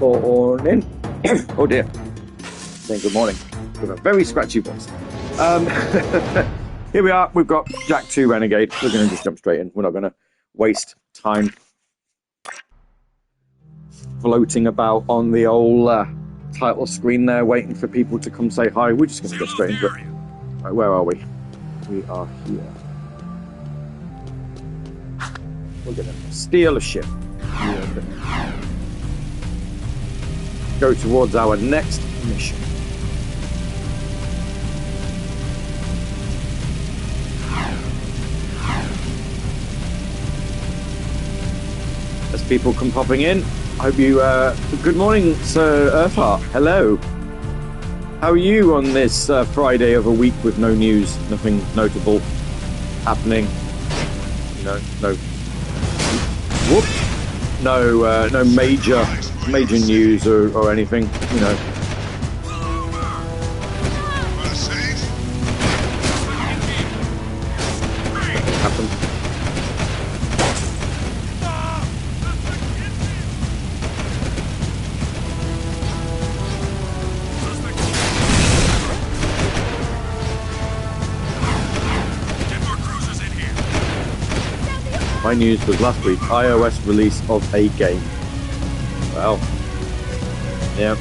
morning. Oh dear. Saying good morning with a very scratchy voice. Here we are. We've got Jak II Renegade. We're going to just jump straight in. We're not going to waste time floating about on the old title screen there, waiting for people to come say hi. We're just going to go straight into it. Right, where are we? We are here. We're going to steal a ship. Go towards our next mission. As people come popping in, I hope you, good morning, Sir Earthheart. Hello. How are you on this Friday of a week with no news, nothing notable happening? No. Whoop. No major news or anything, you know. Happened. My news was last week, iOS release of a game. Well, yeah.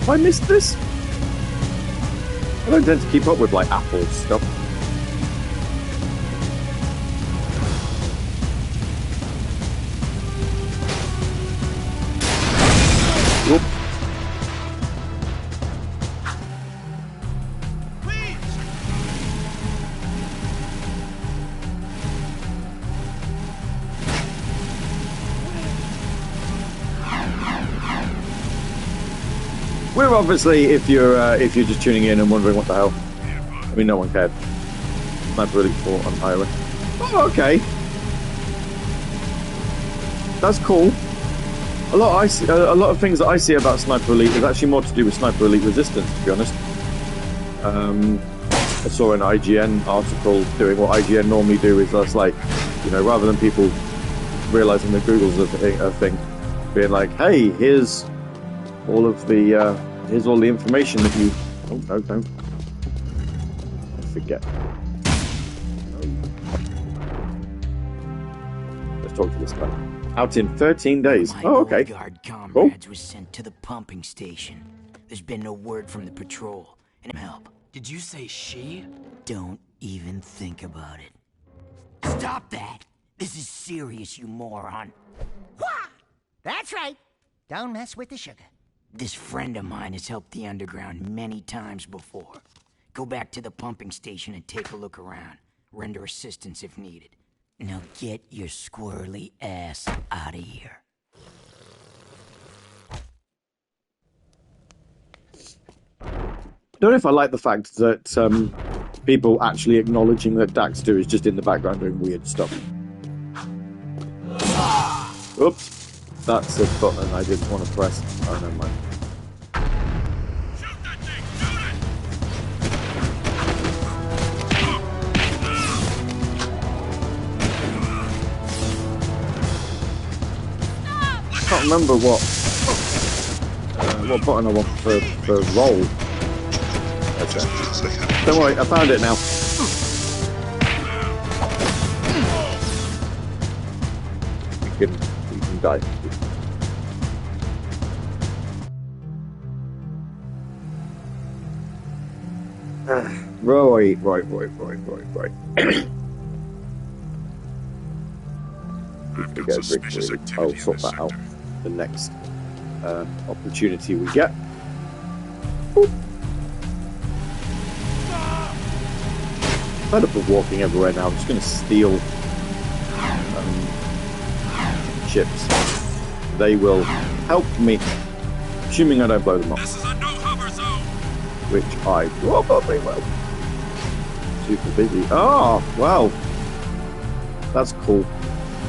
Have I missed this? I don't tend to keep up with like Apple stuff. Whoop. We're obviously, if you're just tuning in and wondering what the hell, I mean, no one cared. Sniper Elite 4 on iOS. Oh, okay. That's cool. A lot of things that I see about Sniper Elite is actually more to do with Sniper Elite Resistance, to be honest. I saw an IGN article doing what IGN normally do, is just like, you know, rather than people realizing that Google's a thing, being like, hey, here's all the information that you... Oh, no, don't. I forget. Let's talk to this guy. Out in 13 days. Oh, okay. Guard comrades was sent to the pumping station. There's been no word from the patrol. And help. Did you say she? Don't even think about it. Stop that! This is serious, you moron. Wah! That's right. Don't mess with the sugar. This friend of mine has helped the underground many times before. Go back to the pumping station and take a look around. Render assistance if needed. Now get your squirrely ass out of here. I don't know if I like the fact that people actually acknowledging that Jak II is just in the background doing weird stuff. Oops. That's a button I didn't want to press. Oh, never mind. Shoot that thing! Shoot it! I can't remember what button I want for roll. Okay. Don't worry, I found it now. You can die. Right. I'll sort that out the next opportunity we get. Boop. Fed up of walking everywhere now. I'm just going to steal ships. They will help me, assuming I don't blow them up. This is a no-hover zone! Which I probably will. Super busy. Oh, wow. That's cool.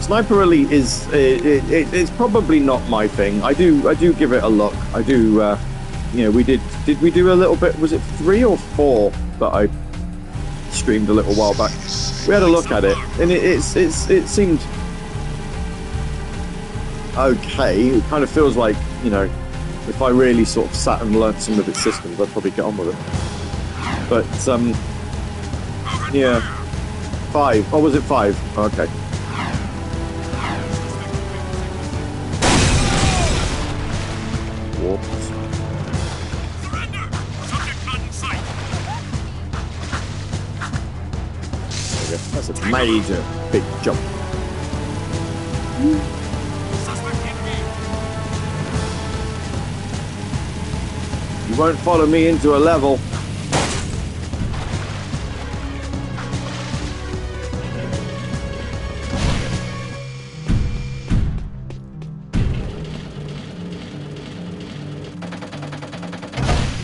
Sniper Elite is it's probably not my thing. I do give it a look. I do you know, we did we do a little bit, was it 3 or 4 that I streamed a little while back? We had a look at it and it seemed okay. It kind of feels like, you know, if I really sort of sat and learnt some of its systems, I'd probably get on with it. But, yeah. 5. Oh, was it 5? Okay. Whoops. Surrender! Subject not in sight! Okay. That's a major big jump. Suspect hit me! You won't follow me into a level.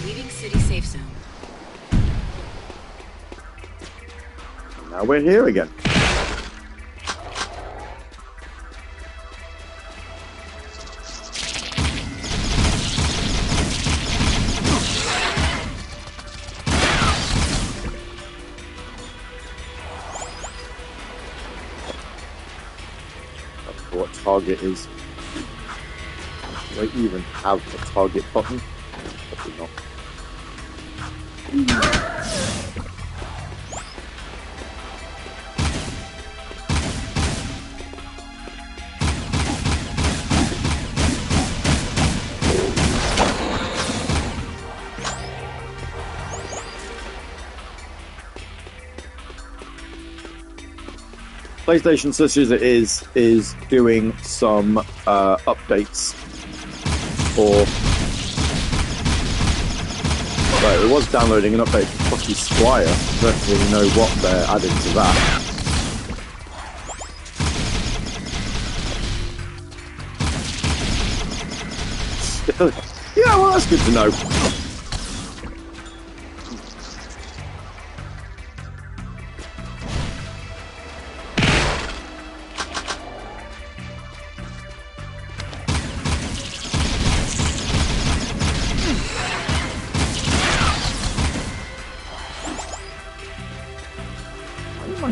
Leaving city safe zone. Now we're here again. What target is? Do I even have a target button? Probably not. PlayStation, such as it is doing some updates for. Well, it was downloading an update for Bucky Squire. I don't really know what they're adding to that. Yeah, well, that's good to know.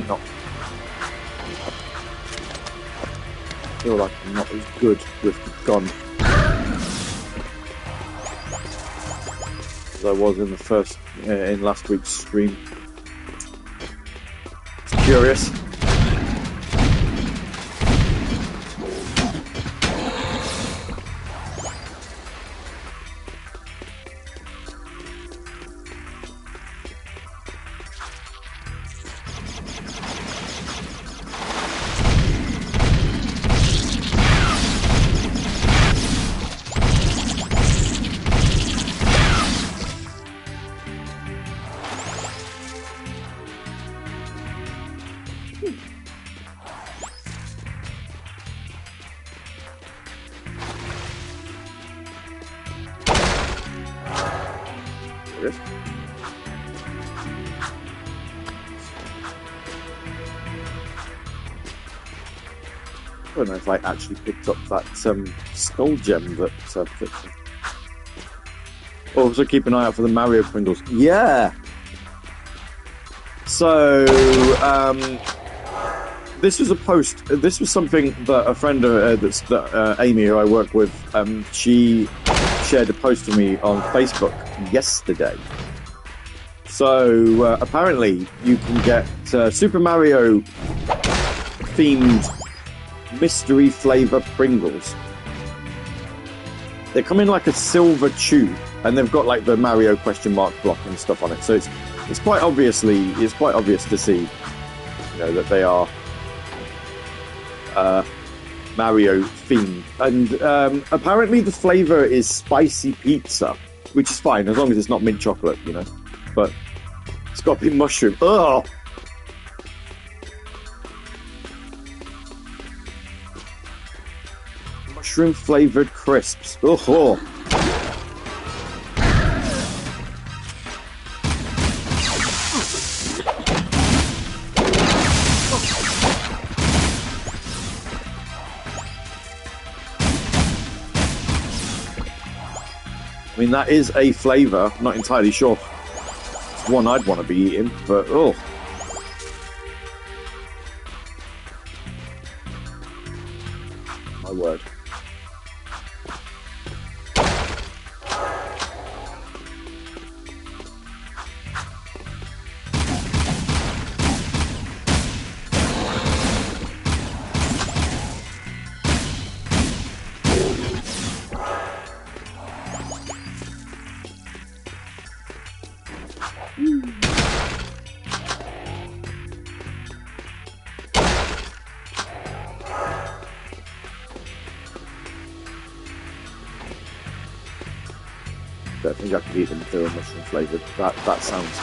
Not. I feel like I'm not as good with the gun as I was in the first in last week's stream. It's curious. I don't know if I actually picked up that skull gem that also keep an eye out for the Mario Pringles. Yeah. So this was a post. This was something that a friend Amy, who I work with, she shared a post to me on Facebook yesterday. So apparently you can get Super Mario themed mystery flavor Pringles. They come in like a silver tube, and they've got like the Mario question mark block and stuff on it. So it's quite obvious to see, you know, that they are Mario themed. And apparently the flavor is spicy pizza, which is fine as long as it's not mint chocolate, you know. But it's got to be mushroom. Ugh. Mushroom flavored crisps. Oh. I mean, that is a flavour. I'm not entirely sure it's one I'd want to be eating, but oh. My word. don't think I could eat them if they were mushroom flavoured. That sounds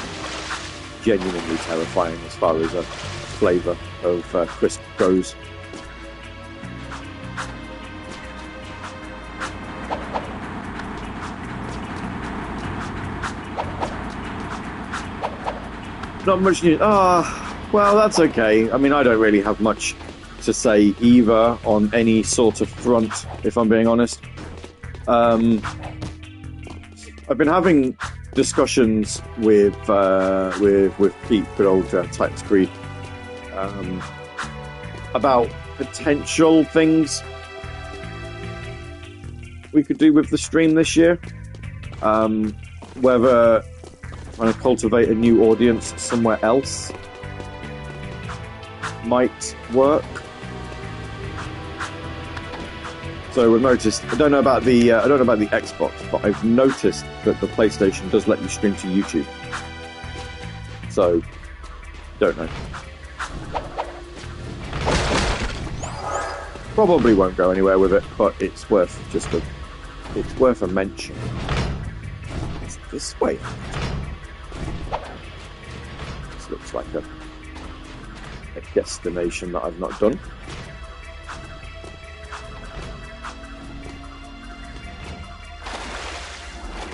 genuinely terrifying as far as a flavour of crisp goes. Not much news. Well, that's okay. I mean, I don't really have much to say either on any sort of front, if I'm being honest. I've been having discussions with Pete, good old Titans Creed, about potential things we could do with the stream this year. Whether trying to cultivate a new audience somewhere else might work. So we've noticed. I don't know about the Xbox, but I've noticed that the PlayStation does let you stream to YouTube. So, don't know. Probably won't go anywhere with it, but it's worth a mention. It's this way. This looks like a destination that I've not done.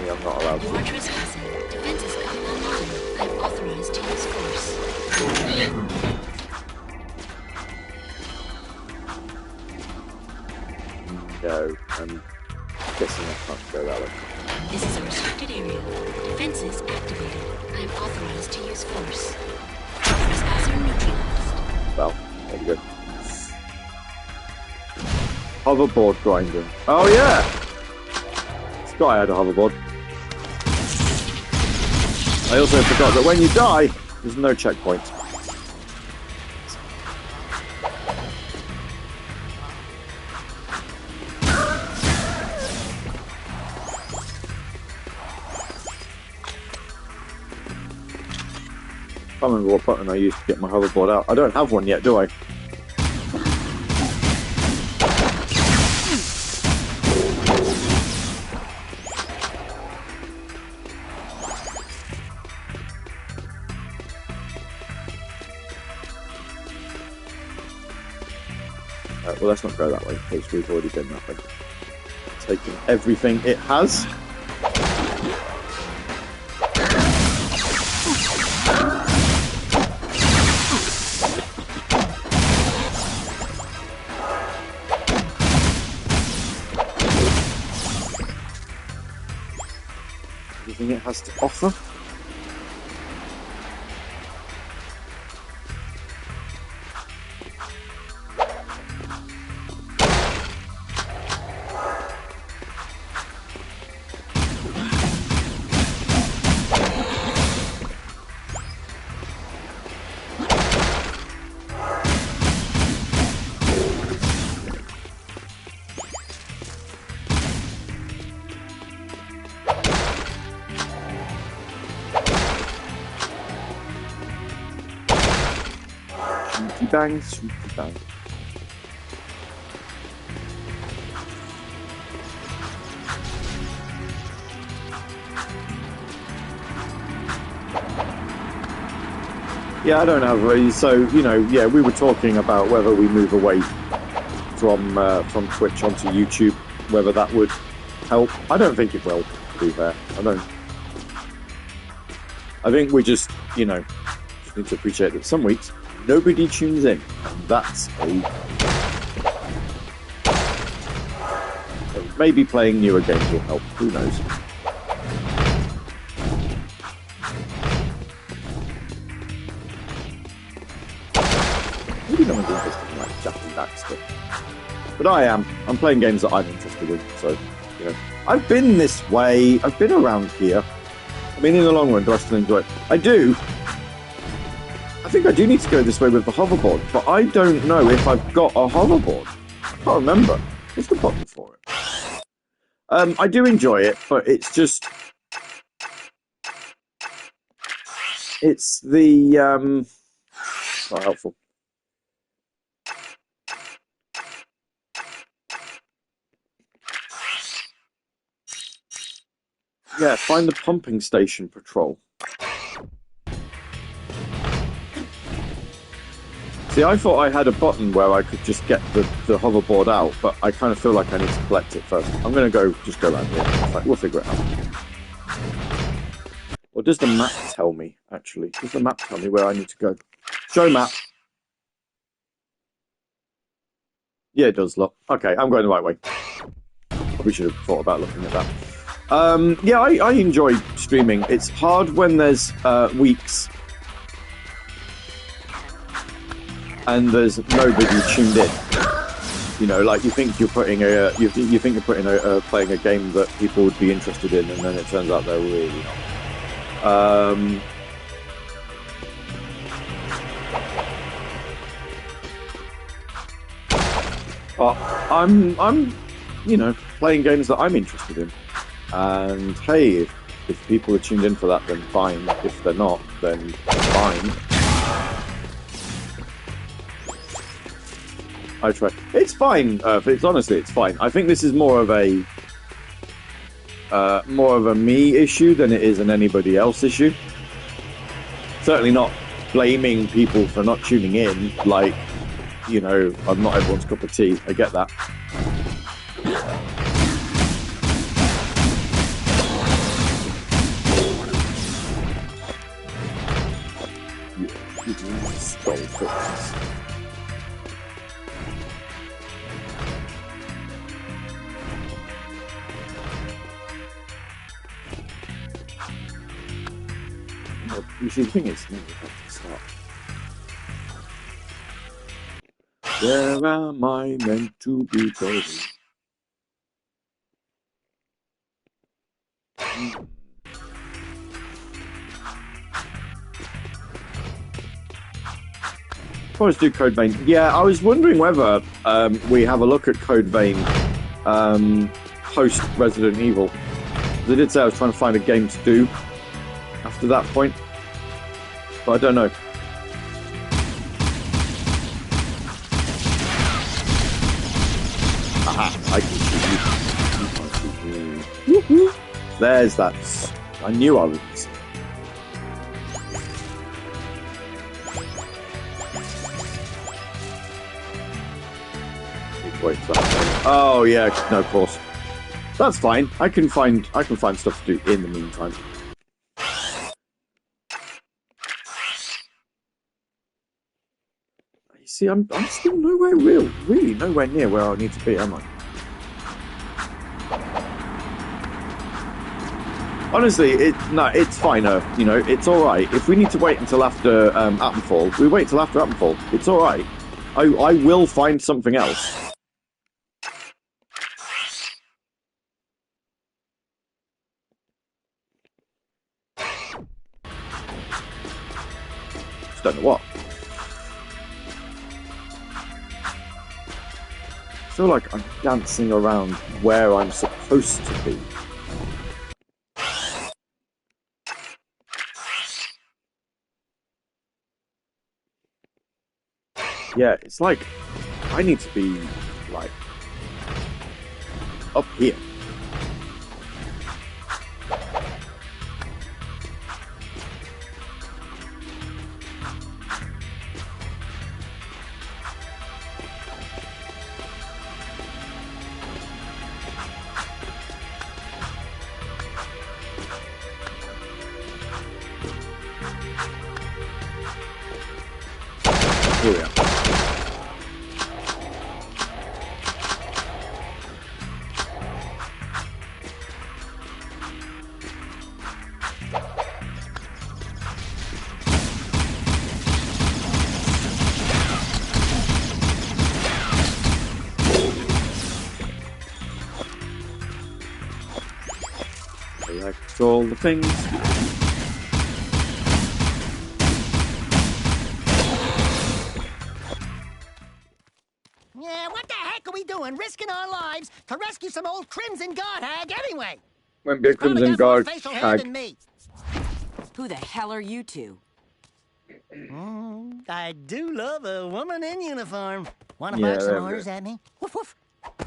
I'm not allowed to. You are trespassing. Defense is coming online. I am authorized to use force. No, I'm guessing I can't go that way. This is a restricted area. Defenses activated. I am authorized to use force. Trespasser neutralized. Well, there we go. Hoverboard grinder. Oh yeah! This guy had a hoverboard. I also forgot that when you die, there's no checkpoint. I can't remember what button I used to get my hoverboard out. I don't have one yet, do I? Well, let's not go that way, because we've already been that way. Taking everything it has. Everything it has to offer. Bang, sweetie bang. Yeah, I don't have a, so, you know, yeah, we were talking about whether we move away from Twitch onto YouTube, whether that would help. I don't think it will, to be fair. I think we just, you know, just need to appreciate that some weeks nobody tunes in, and that's okay. So maybe playing newer games will help, who knows. Maybe no one's interested in like Jak II stuff. But I'm playing games that I'm interested in, so, you know. I've been this way, I've been around here. I mean, in the long run, do I still enjoy it? I do. I think I do need to go this way with the hoverboard, but I don't know if I've got a hoverboard. I can't remember. What's the button for it? I do enjoy it, but it's just... It's the... Not helpful. Yeah, find the pumping station patrol. See, I thought I had a button where I could just get the hoverboard out, but I kind of feel like I need to collect it first. I'm going to just go around here. We'll figure it out. Or does the map tell me, actually? Does the map tell me where I need to go? Show map. Yeah, it does, look. Okay, I'm going the right way. Probably should have thought about looking at that. Yeah, I enjoy streaming. It's hard when there's weeks and there's nobody tuned in. You know, like you think you're putting you think you're putting playing a game that people would be interested in, and then it turns out they're really not. But I'm you know, playing games that I'm interested in, and hey, if people are tuned in for that, then fine. If they're not, then fine. I try. It's fine. It's honestly, it's fine. I think this is more of a me issue than it is an anybody else issue. Certainly not blaming people for not tuning in. Like, you know, I'm not everyone's cup of tea. I get that. Skull fixes. You see, the thing is, we have to start. Where am I meant to be going? Let's do Code Vein. Yeah, I was wondering whether we have a look at Code Vein post Resident Evil. I did say I was trying to find a game to do after that point, but I don't know. Aha! I can see you. Woohoo! There's that. I knew I would. Wait, oh yeah, no, of course. That's fine. I can find stuff to do in the meantime. You see, I'm still nowhere really nowhere near where I need to be, am I? Honestly, it's fine. You know, it's all right. If we need to wait until after Appenfall, we wait till after Appenfall. It's all right. I will find something else. Don't know what. I feel like I'm dancing around where I'm supposed to be. Yeah, it's like I need to be like up here. Here we are. Collect all the things. Yeah, what the heck are we doing? Risking our lives to rescue some old Crimson Guard hag anyway. Won't be a Crimson Guard facial hair hag. than me. Who the hell are you two? I do love a woman in uniform. Want to Yeah, bark some there we orders go. at me? Woof woof.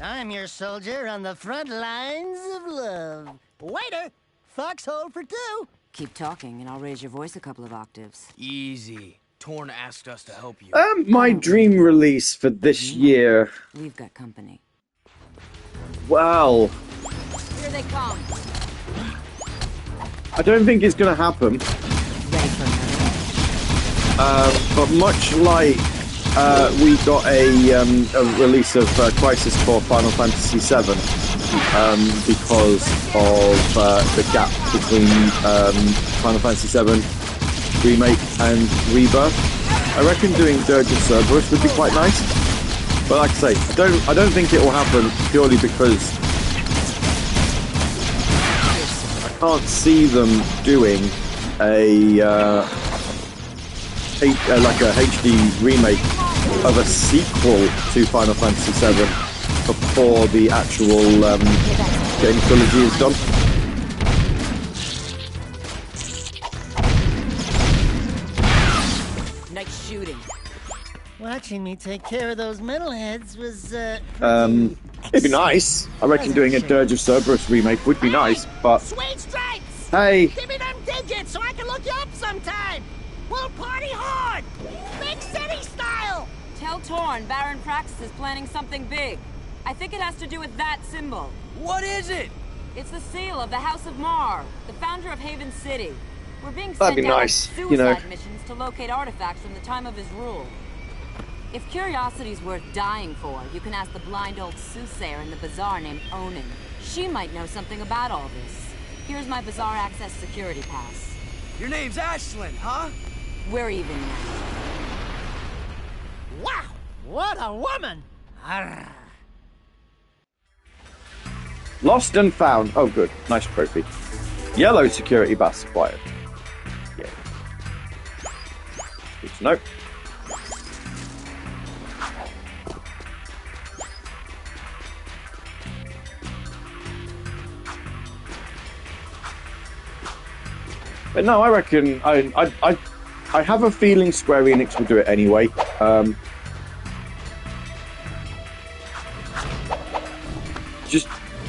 I'm your soldier on the front lines of love. Waiter, Foxhole for two. Keep talking, and I'll raise your voice a couple of octaves. Easy. Torn asked us to help you. My dream release for this year. We've got company. Well, Here they come. I don't think it's going to happen. Ready for another? But much like we got a release of Crisis Core Final Fantasy VII because of the gap between Final Fantasy VII Remake and Rebirth. I reckon doing Dirge of Cerberus would be quite nice. But like I say, I don't think it will happen purely because I can't see them doing like a HD remake of a sequel to Final Fantasy VII before the actual game trilogy is done. Nice shooting. Watching me take care of those metalheads was, It'd be nice. I reckon doing a Dirge of Cerberus remake would be nice, but Sweet stripes! hey, Give me them digits so I can look you up sometime! We'll party hard! Big city style! Tell Torn Baron Praxis is planning something big. I think it has to do with that symbol. What is it? It's the seal of the House of Mar, the founder of Haven City. We're being That'd sent be out nice, on you suicide know. missions to locate artifacts from the time of his rule. If curiosity's worth dying for, you can ask the blind old soothsayer in the bazaar named Onin. She might know something about all this. Here's my bazaar access security pass. Your name's Ashlyn, huh? We're even now. Wow! What a woman! Arrgh. Lost and found. Oh, good. Nice trophy. Yellow security pass acquired. Yeah. Good to know. But no, I reckon I have a feeling Square Enix will do it anyway. Just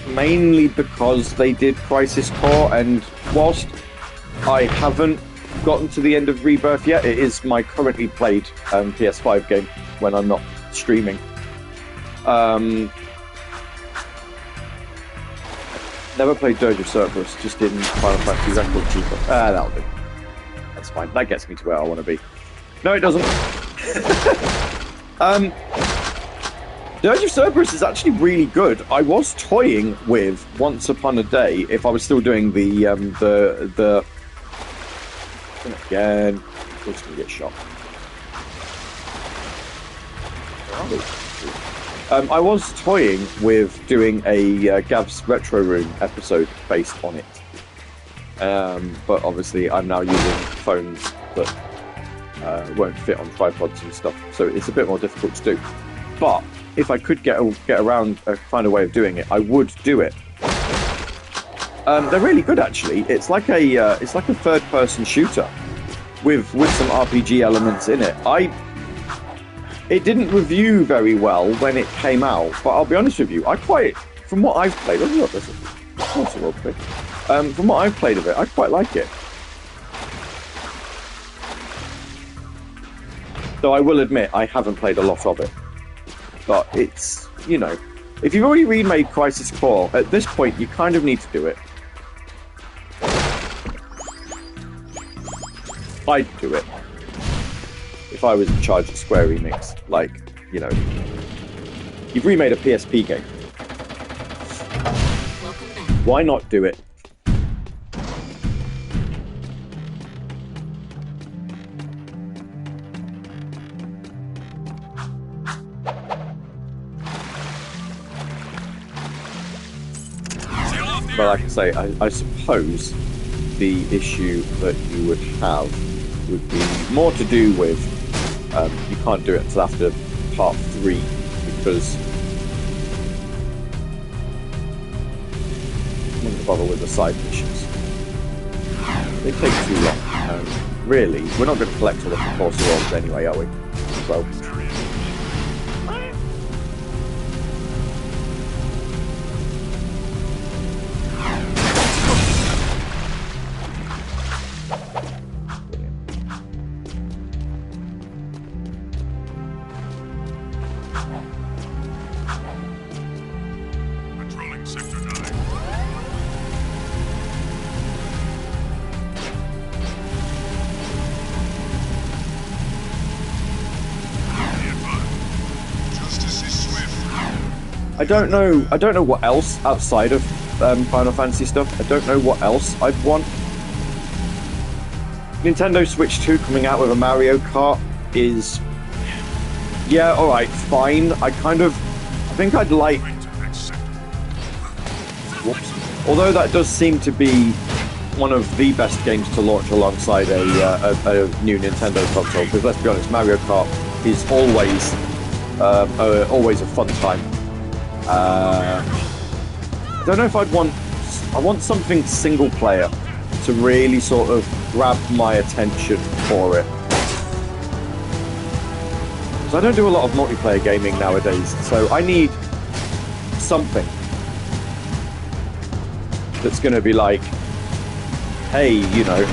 mainly because they did Crisis Core, and whilst I haven't gotten to the end of Rebirth yet, it is my currently played PS5 game when I'm not streaming. Never played Dirge of Cerberus, just in Final Fantasy Record Keeper. That'll do. That's fine. That gets me to where I want to be. No, it doesn't. Dirge of Cerberus is actually really good. I was toying with Once Upon a Day if I was still doing the again. We're just gonna get shot. I was toying with doing a Gav's Retro Room episode based on it. But obviously I'm now using phones that won't fit on tripods and stuff, so it's a bit more difficult to do. But if I could get around, find a way of doing it, I would do it. They're really good, actually. It's like a third-person shooter with some RPG elements in it. It didn't review very well when it came out, but I'll be honest with you, from what I've played, from what I've played of it, I quite like it. Though I will admit, I haven't played a lot of it. But it's, you know, if you've already remade Crisis Core, at this point you kind of need to do it. I'd do it. If I was in charge of Square Enix, like, you know, you've remade a PSP game. Why not do it? But like I say, I suppose the issue that you would have would be more to do with you can't do it until after part 3 because I'm not going to bother with the side missions. They take too long. Really, we're not going to collect all the compulsory ones anyway, are we? So. Sector 9. Justice is swift. I don't know what else outside of Final Fantasy stuff. I don't know what else I'd want. Nintendo Switch 2 coming out with a Mario Kart is... yeah, alright, fine. I think I'd like... whoops. Although that does seem to be one of the best games to launch alongside a new Nintendo console, because let's be honest, Mario Kart is always a fun time. I don't know if I want something single player to really sort of grab my attention for it. Because I don't do a lot of multiplayer gaming nowadays, so I need something that's going to be like, hey, you know,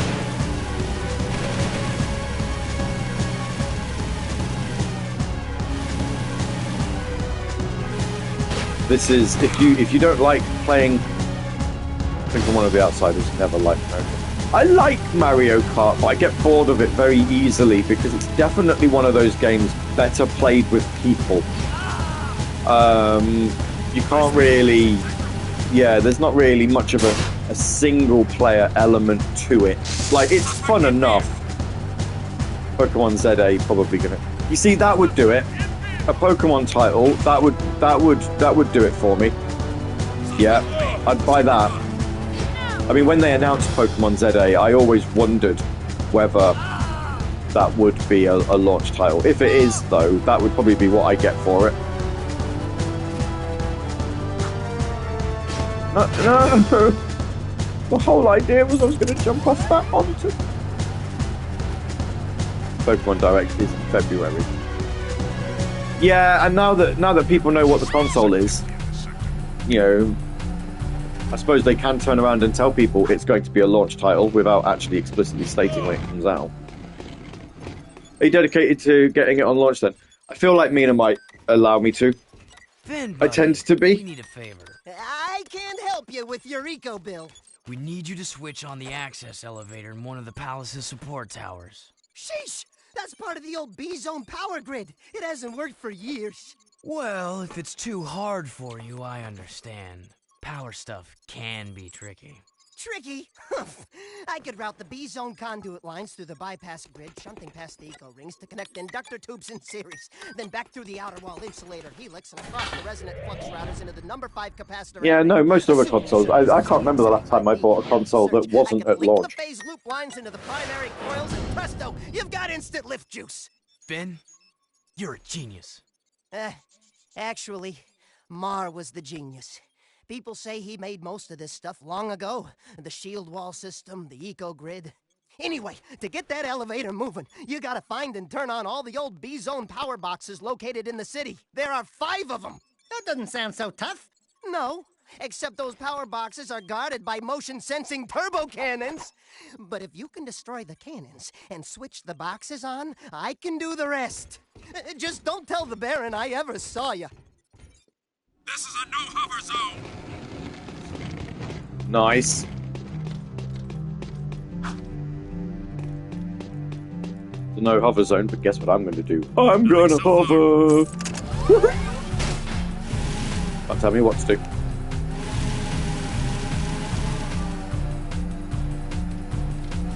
this is, if you don't like playing, I think I'm one of the outsiders who never liked Mario Kart. I like Mario Kart, but I get bored of it very easily because it's definitely one of those games better played with people. You can't really, yeah, there's not really much of a single player element to it. Like, it's fun enough. Pokemon ZA probably gonna, you see, that would do it. A Pokemon title, that would do it for me. Yeah, I'd buy that. I mean, when they announced Pokemon ZA, I always wondered whether that would be a launch title. If it is, though, that would probably be what I get for it. No. The whole idea was I was going to jump off that onto... Pokemon Direct is in February. Yeah, and now that people know what the console is, you know, I suppose they can turn around and tell people it's going to be a launch title without actually explicitly stating when it comes out. Are you dedicated to getting it on launch then? I feel like Mina might allow me to. Finn, I tend to be. We need a favor. I can't help you with your eco bill. We need you to switch on the access elevator in one of the palace's support towers. Sheesh! That's part of the old B-Zone power grid. It hasn't worked for years. Well, if it's too hard for you, I understand. Power stuff can be tricky. Tricky? I could route the B-Zone conduit lines through the bypass grid, shunting past the eco rings to connect inductor tubes in series, then back through the outer wall insulator helix and across the resonant flux routers into the number 5 capacitor. Yeah, no, most other consoles. I can't remember the last time I bought a console that wasn't at launch. The phase loop lines into the primary coils, and presto, you've got instant lift juice. Finn, you're a genius. Actually, Mar was the genius. People say he made most of this stuff long ago. The shield wall system, the eco-grid. Anyway, to get that elevator moving, you gotta find and turn on all the old B-Zone power boxes located in the city. There are 5 of them. That doesn't sound so tough. No, except those power boxes are guarded by motion-sensing turbo cannons. But if you can destroy the cannons and switch the boxes on, I can do the rest. Just don't tell the Baron I ever saw you. This is a no-hover zone! Nice. The no hover zone, but guess what I'm going to do? I'm gonna hover! Can't tell me what to do.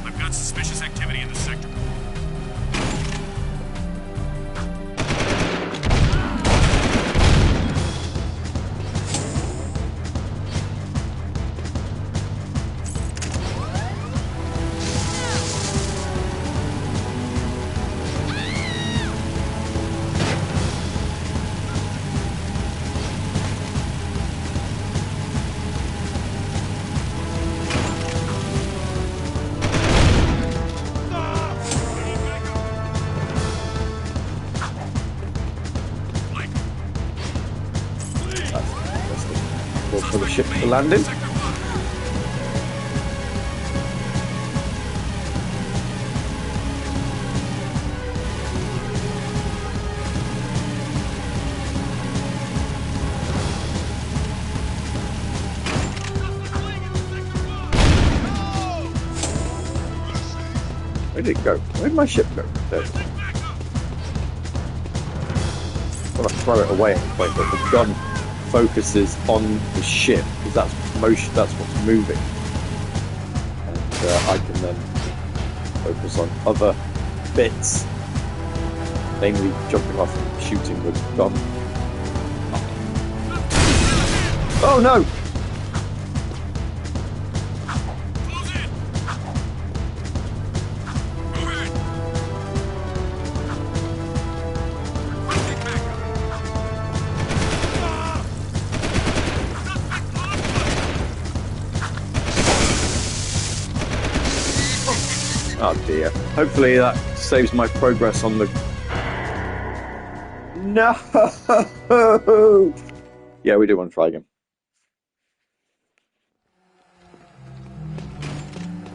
I've got suspicious activity in the sector. For the ship to land in. Where did it go? Where did my ship go? There. I want to throw it away at the point, but the gun focuses on the ship because that's motion. That's what's moving, and I can then focus on other bits, namely jumping off and shooting with the gun. Oh no! Oh dear. Hopefully that saves my progress on the... No! Yeah, we do want to try again.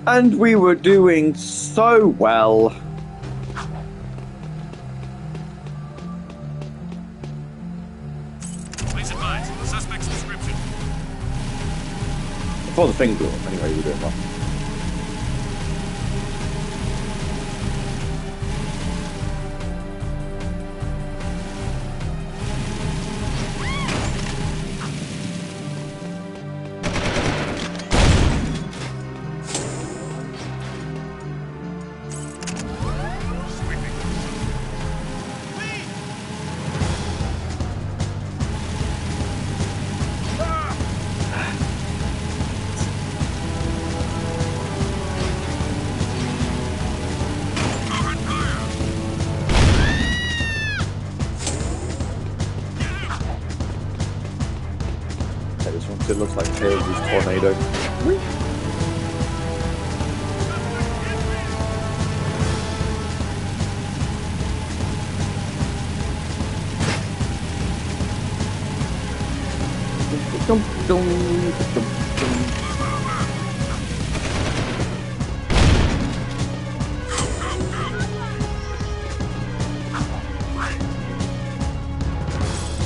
And we were doing so well. Please advise, the suspect's description. Before the thing blew up, anyway, we were doing well. It looks like Tails' tornado.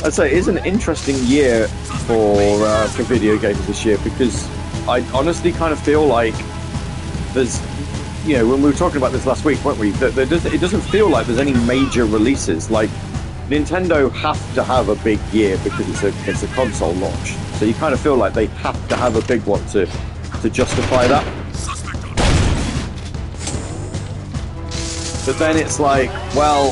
I'd say it is an interesting year for video games this year, because I honestly kind of feel like there's, you know, when we were talking about this last week, weren't we? It doesn't feel like there's any major releases. Like, Nintendo have to have a big year because it's a console launch, so you kind of feel like they have to have a big one to justify that. But then it's like, well,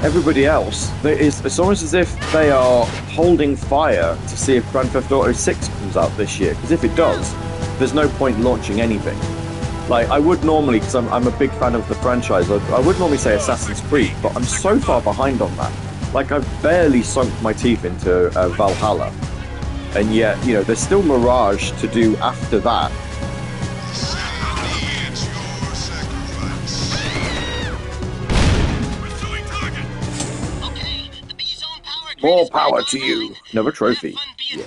everybody else, it's almost as if they are holding fire to see if Grand Theft Auto 6 comes out this year. Because if it does, there's no point launching anything. Like, I would normally, because I'm a big fan of the franchise, I would normally say Assassin's Creed, but I'm so far behind on that. Like, I've barely sunk my teeth into Valhalla. And yet, you know, there's still Mirage to do after that. More power to you. Another trophy. Yeah.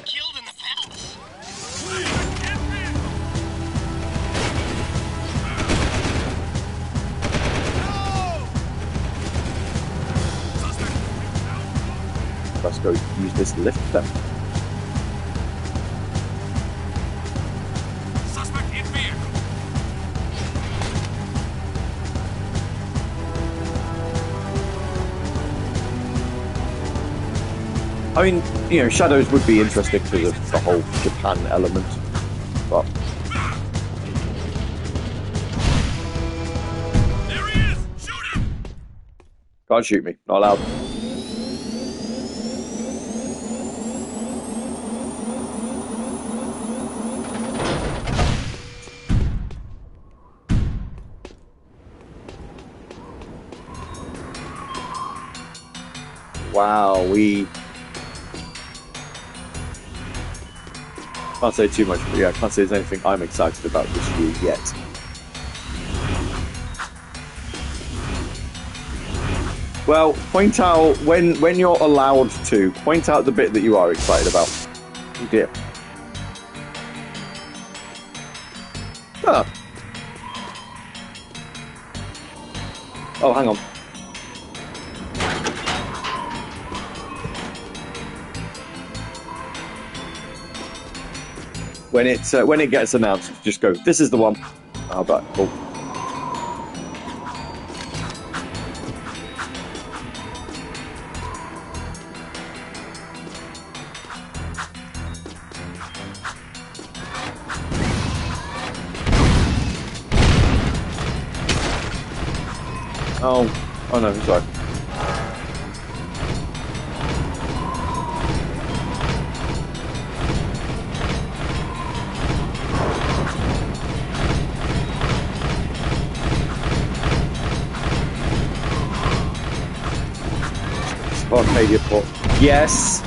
Let's go use this lift then. Suspect in vehicle. I mean, you know, Shadows would be interesting because of the whole Japan element, but... There he is! Shoot him! Can't shoot me. Not allowed. Wow, we... Can't say too much, but yeah, I can't say there's anything I'm excited about this year yet. Well, point out, when you're allowed to, point out the bit that you are excited about. Oh dear. Ah. Oh, hang on. when it gets announced, just go, this is the one. Oh, but cool. Oh no, sorry. Arcadia port. Yes.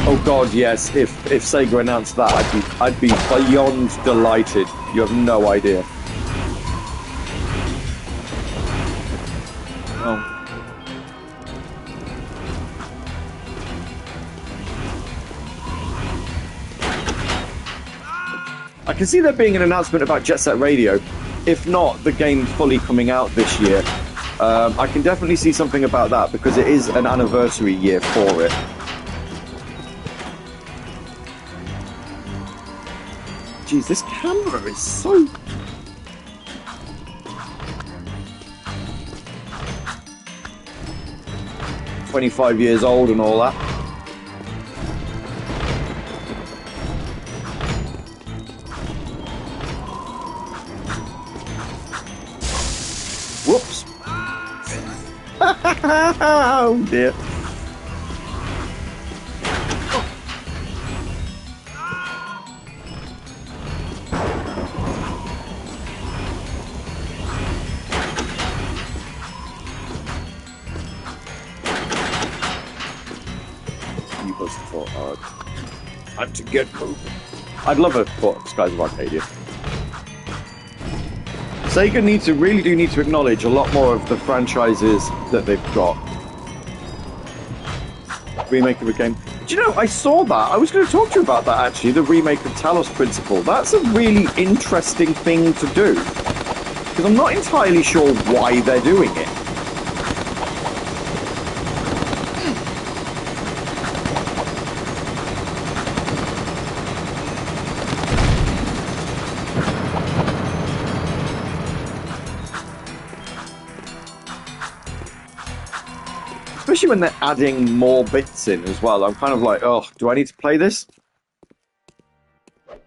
Oh god, yes. If Sega announced that, I'd be beyond delighted. You have no idea. Oh. I can see there being an announcement about Jet Set Radio. If not, the game fully coming out this year. I can definitely see something about that because it is an anniversary year for it. Jeez, this camera is so... ...25 years old and all that. Whoops. Oh dear. You must have fought hard. Time to get moving. I'd love a Skies of Arcadia. Sega really do need to acknowledge a lot more of the franchises that they've got. Remake of a game. Do you know, I saw that. I was going to talk to you about that, actually, the remake of Talos Principle. That's a really interesting thing to do. Because I'm not entirely sure why they're doing it. Especially when they're adding more bits in as well. I'm kind of like, oh, do I need to play this? I've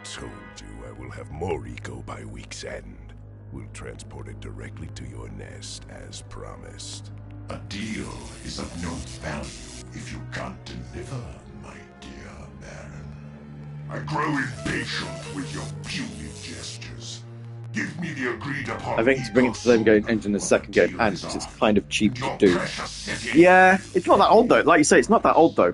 told you I will have more eco by week's end. We'll transport it directly to your nest, as promised. A deal is of no value if you can't deliver, my dear Baron. I grow impatient with your puny gestures. Give me the agreed upon. I think to bring it to the same game engine as the second game, and it's kind of cheap to do. Yeah, it's not that old though. Like you say, it's not that old though.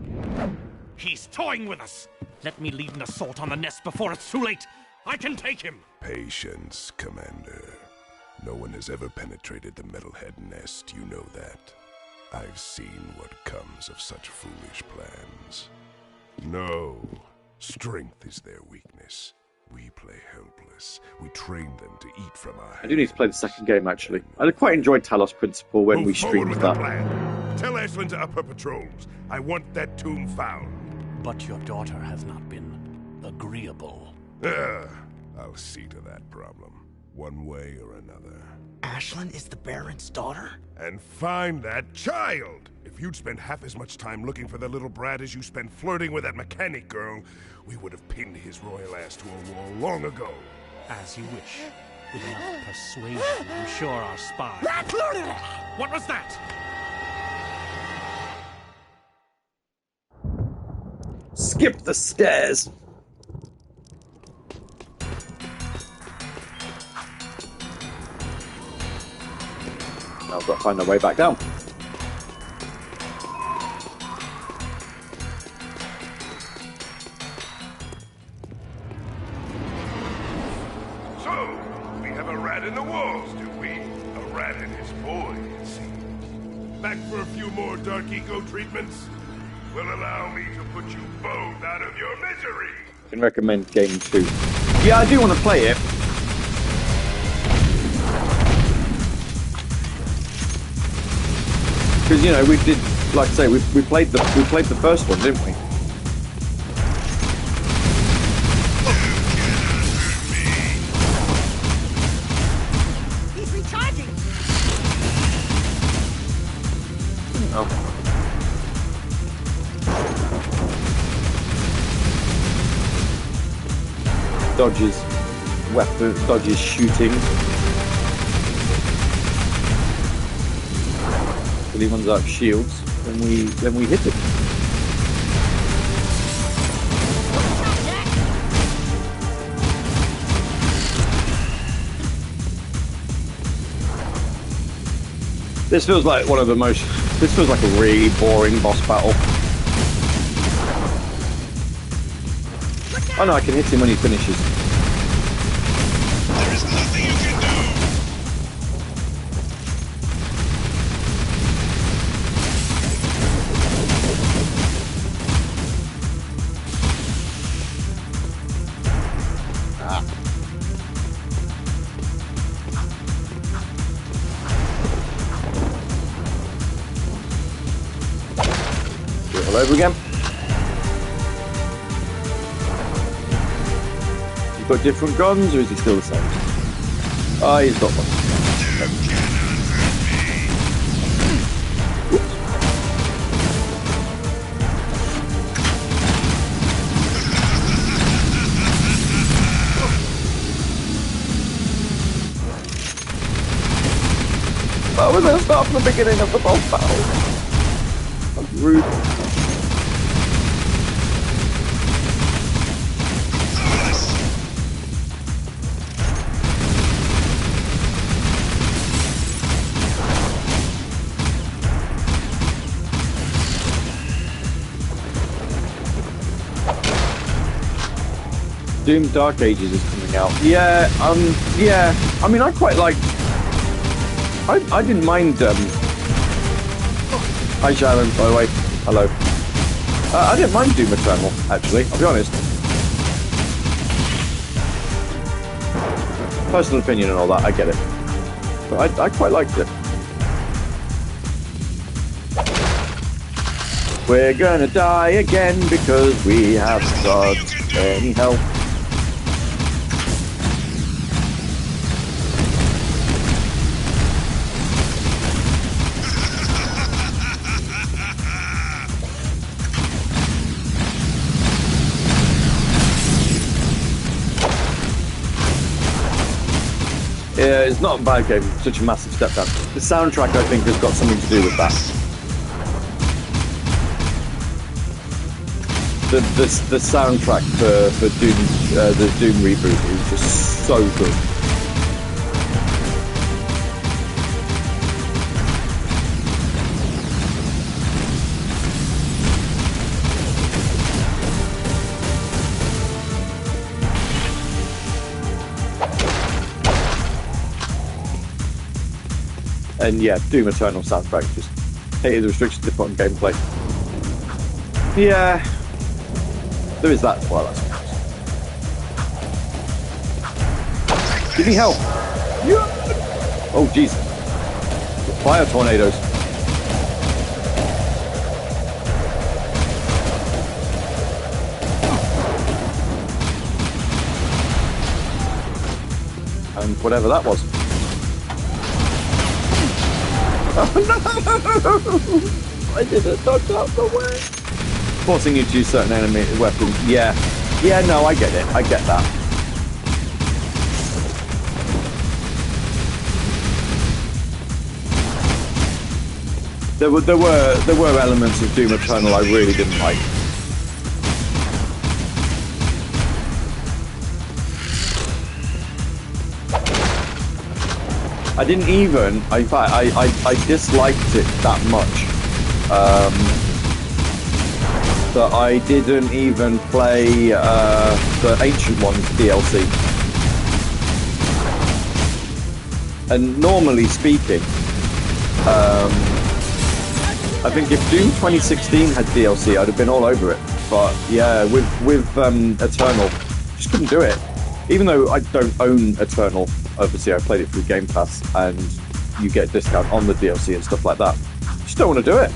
He's toying with us. Let me lead an assault on the nest before it's too late. I can take him. Patience, Commander. No one has ever penetrated the Metalhead nest, you know that. I've seen what comes of such foolish plans. No, strength is their weakness. We play helpless. We train them to eat from our hands. I do need to play the second game, actually. I quite enjoyed Talos Principle when we streamed that. Tell Ashland to up her patrols. I want that tomb found. But your daughter has not been agreeable. I'll see to that problem, one way or another. Ashland is the Baron's daughter? And find that child! If you'd spent half as much time looking for the little brat as you spent flirting with that mechanic girl, we would have pinned his royal ass to a wall long ago. As you wish. With enough persuasion, I'm sure our spy... What was that? Skip the stairs! Now I've got to find my way back down. So, we have a rat in the walls, do we? A rat in his void, it seems. Back for a few more dark eco treatments? Will allow me to put you both out of your misery. I can recommend Game 2. Yeah, I do want to play it. Because, you know, we did, like I say, we played the first one, didn't we? Oh. Dodges weapon, dodges shooting. Till he runs out of shields, then we hit him. This feels like one of the most. This feels like a really boring boss battle. Oh no, I can hit him when he finishes. There is nothing you can do. Do it all over again. Got different guns, or is he still the same? Oh, he's got one. Oops. Well, we're going to start from the beginning of the boss battle. That's rude. Doom Dark Ages is coming out. Yeah, yeah. I mean, I quite liked. I didn't mind. Hi, Sharon. By the way, hello. I didn't mind Doom Eternal. Actually, I'll be honest. Personal opinion and all that, I get it. But I quite liked it. We're gonna die again because we haven't got any help. Yeah, it's not a bad game, such a massive step down. The soundtrack, I think, has got something to do with that. The soundtrack for Doom, the Doom reboot is just so good. And yeah, Doom Eternal soundtrack just hated the restrictions they put on gameplay. Yeah, there is that as well, I suppose. Give me help! Yeah. Oh jeez, fire tornadoes. And whatever that was. Oh no! I didn't dodge out the way. Forcing you to use certain enemy weapons. Yeah. Yeah, no, I get it. I get that. There were elements of Doom Eternal I really didn't like. I didn't even, in fact, I disliked it that much that I didn't even play the Ancient Ones DLC. And normally speaking, I think if Doom 2016 had DLC, I'd have been all over it. But yeah, with Eternal, just couldn't do it. Even though I don't own Eternal, obviously I played it through Game Pass, and you get a discount on the DLC and stuff like that. Just don't want to do it.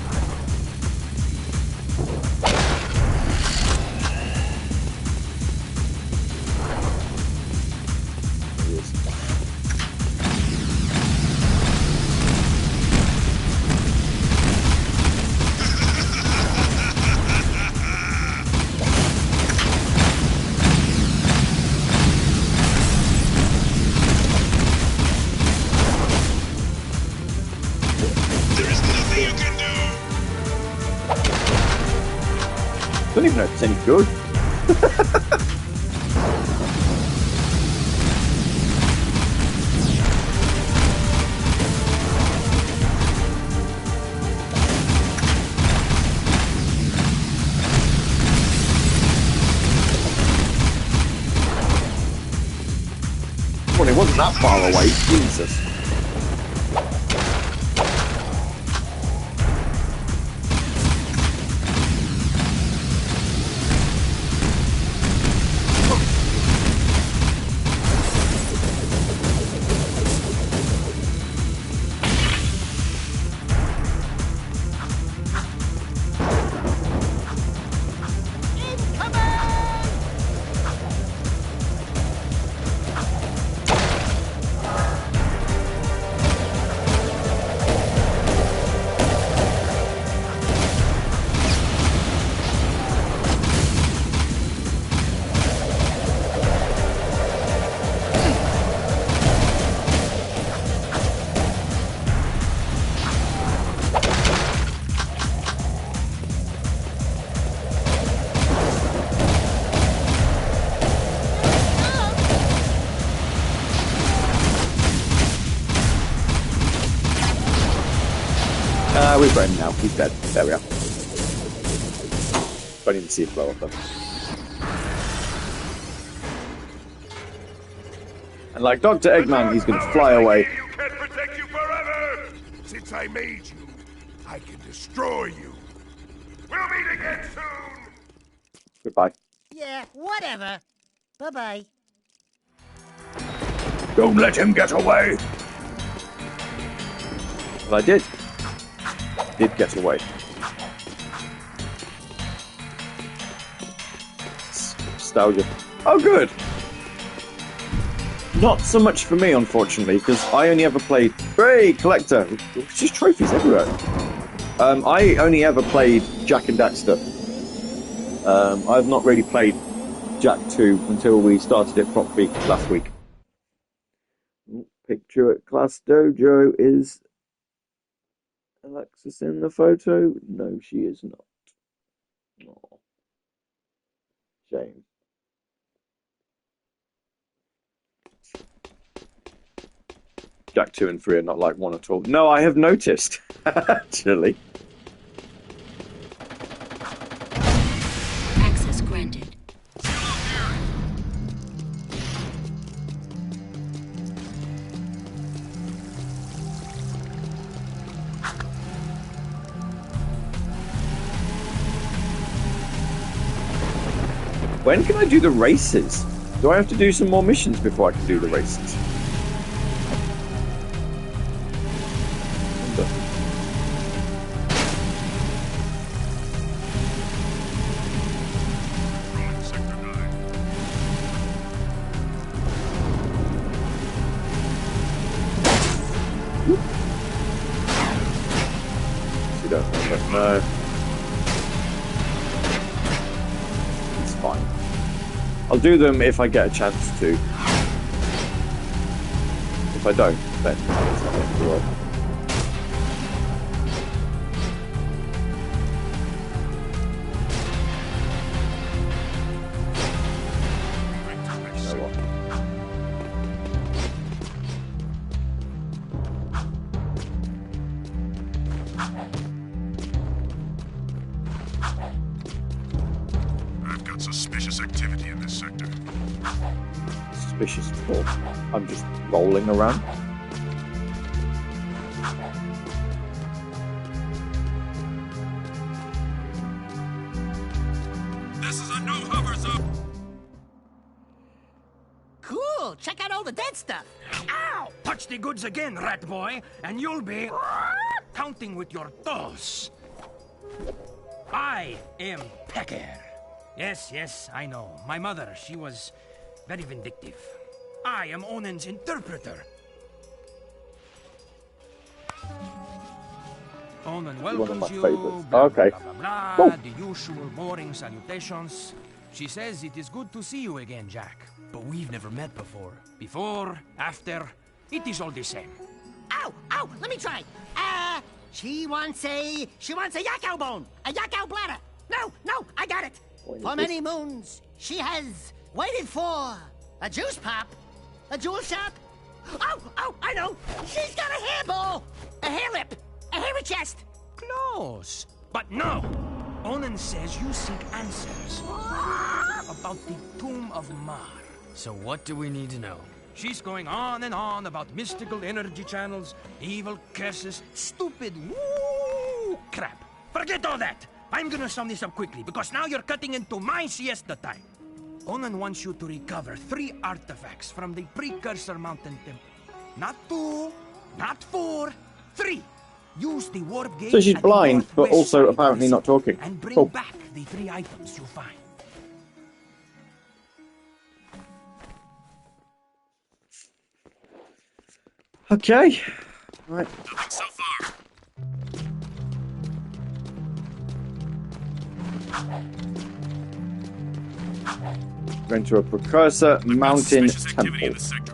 see you can do! Don't even know if it's any good. Well, it wasn't that far away, Jesus. We've got him now. He's dead. There we are. Don't even see him blow up though. And like Dr. Eggman, he's going to fly away. You can protect you forever! Since I made you, I can destroy you. We'll meet again soon! Goodbye. Yeah, whatever. Bye-bye. Don't let him get away! Well, I did. Did get away. Nostalgia. Oh, good. Not so much for me, unfortunately, because I only ever played collector. It's just trophies everywhere. I only ever played Jak and Daxter. I've not really played Jak II until we started it properly last week. Picture at Class Dojo is Alexis in the photo? No, she is not. Oh, shame. Jak 2 and 3 are not like one at all. No, I have noticed, actually. Access granted. When can I do the races? Do I have to do some more missions before I can do the races? You don't remember? No. It's fine. I'll do them if I get a chance to. If I don't, then it's not the end of the world. You know what? I've got suspicious activity in this sector. Suspicious talk. I'm just rolling around. This is a no-hover zone! Cool. Check out all the dead stuff. Ow! Touch the goods again, rat boy, and you'll be counting with your toes. I am Pecker. Yes, I know. My mother, she was very vindictive. I am Onen's interpreter. Onen One of my welcomes you, favorites. blah, Okay. blah, blah, blah, Cool. the usual boring salutations. She says it is good to see you again, Jak. But we've never met before. Before, after, it is all the same. Ow! Ow! Let me try. She wants a yakao bone, a yakao bladder. No, I got it. For many moons, she has waited for a juice pop, a jewel shop. Oh, I know. She's got a hairball, a hair lip, a hairy chest. Close. But no. Onan says you seek answers about the Tomb of Mar. So what do we need to know? She's going on and on about mystical energy channels, evil curses, stupid woo crap. Forget all that. I'm gonna sum this up quickly, because now you're cutting into my siesta time. Onan wants you to recover 3 artifacts from the Precursor Mountain Temple. Not 2, not 4, 3. Use the warp gate. So she's blind, but also apparently not talking. And bring back the 3 items you find. Okay. Right. Nothing so far. Going to a Precursor Mountain Temple. In the sector.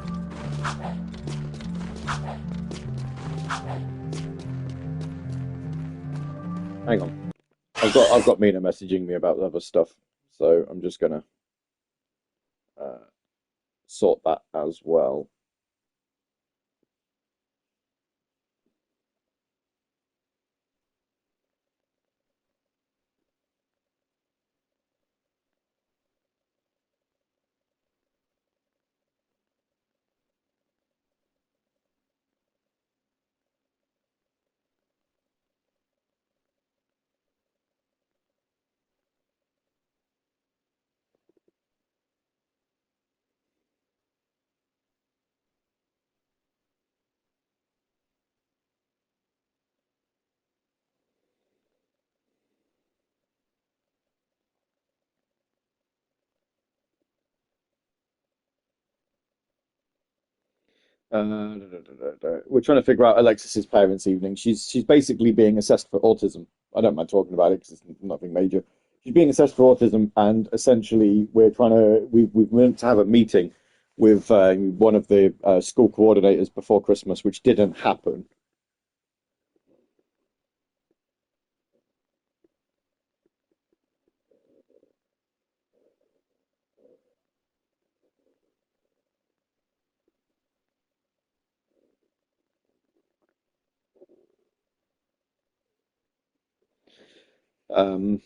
Hang on. I've got Mina messaging me about other stuff, so I'm just gonna sort that as well. We're trying to figure out Alexis's parents' evening. She's basically being assessed for autism. I don't mind talking about it because it's nothing major. She's being assessed for autism, and essentially we've meant to have a meeting with one of the school coordinators before Christmas, which didn't happen.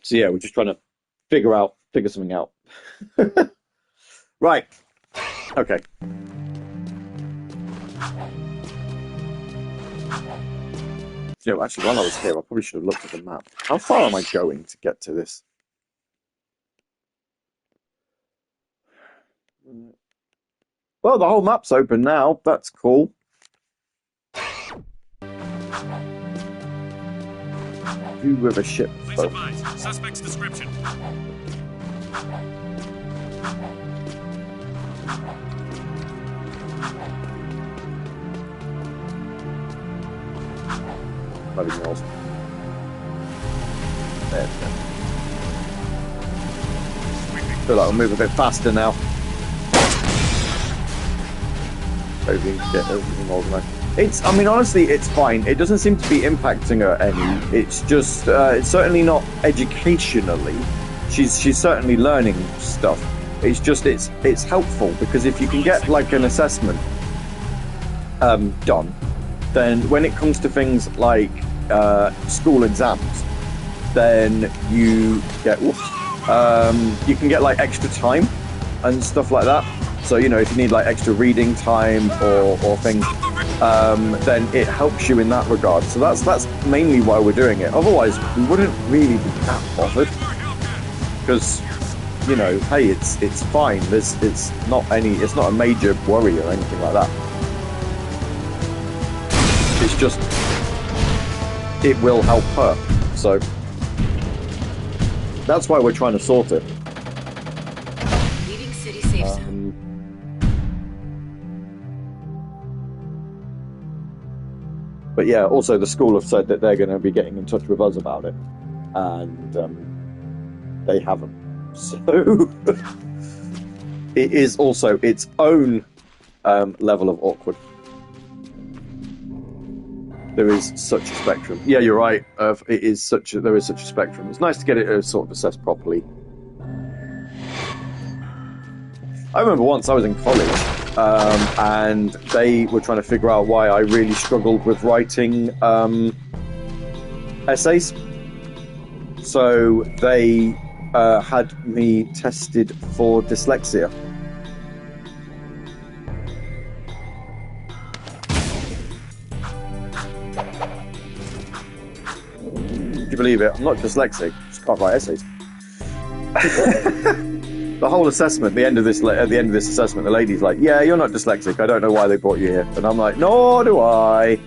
So yeah, we're just trying to figure something out. Right. Okay. You know, actually, while I was here, I probably should have looked at the map. How far am I going to get to this? Well, the whole map's open now. That's cool. View river ship. Please advise. Suspect's description. Bloody nails. There we go. Feel like I'll move a bit faster now. Hopefully get everything organised. I mean, honestly, it's fine. It doesn't seem to be impacting her any. It's just, it's certainly not educationally. She's certainly learning stuff. It's just, it's helpful because if you can get like an assessment done, then when it comes to things like school exams, then you can get like extra time and stuff like that. So, you know, if you need like extra reading time or things, then it helps you in that regard. So that's mainly why we're doing it. Otherwise, we wouldn't really be that bothered because, you know, hey, it's fine. It's not a major worry or anything like that. It's just it will help her. So that's why we're trying to sort it. Leaving city safe zone. But yeah, also the school have said that they're going to be getting in touch with us about it, and they haven't. So it is also its own level of awkward. There is such a spectrum. Yeah, you're right. There is such a spectrum. It's nice to get it sort of assessed properly. I remember once I was in college, and they were trying to figure out why I really struggled with writing essays. So they had me tested for dyslexia. Would you believe it? I'm not dyslexic. Just can't write essays. The whole assessment, at the end of this assessment, the lady's like, "Yeah, you're not dyslexic. I don't know why they brought you here." And I'm like, "Nor do I."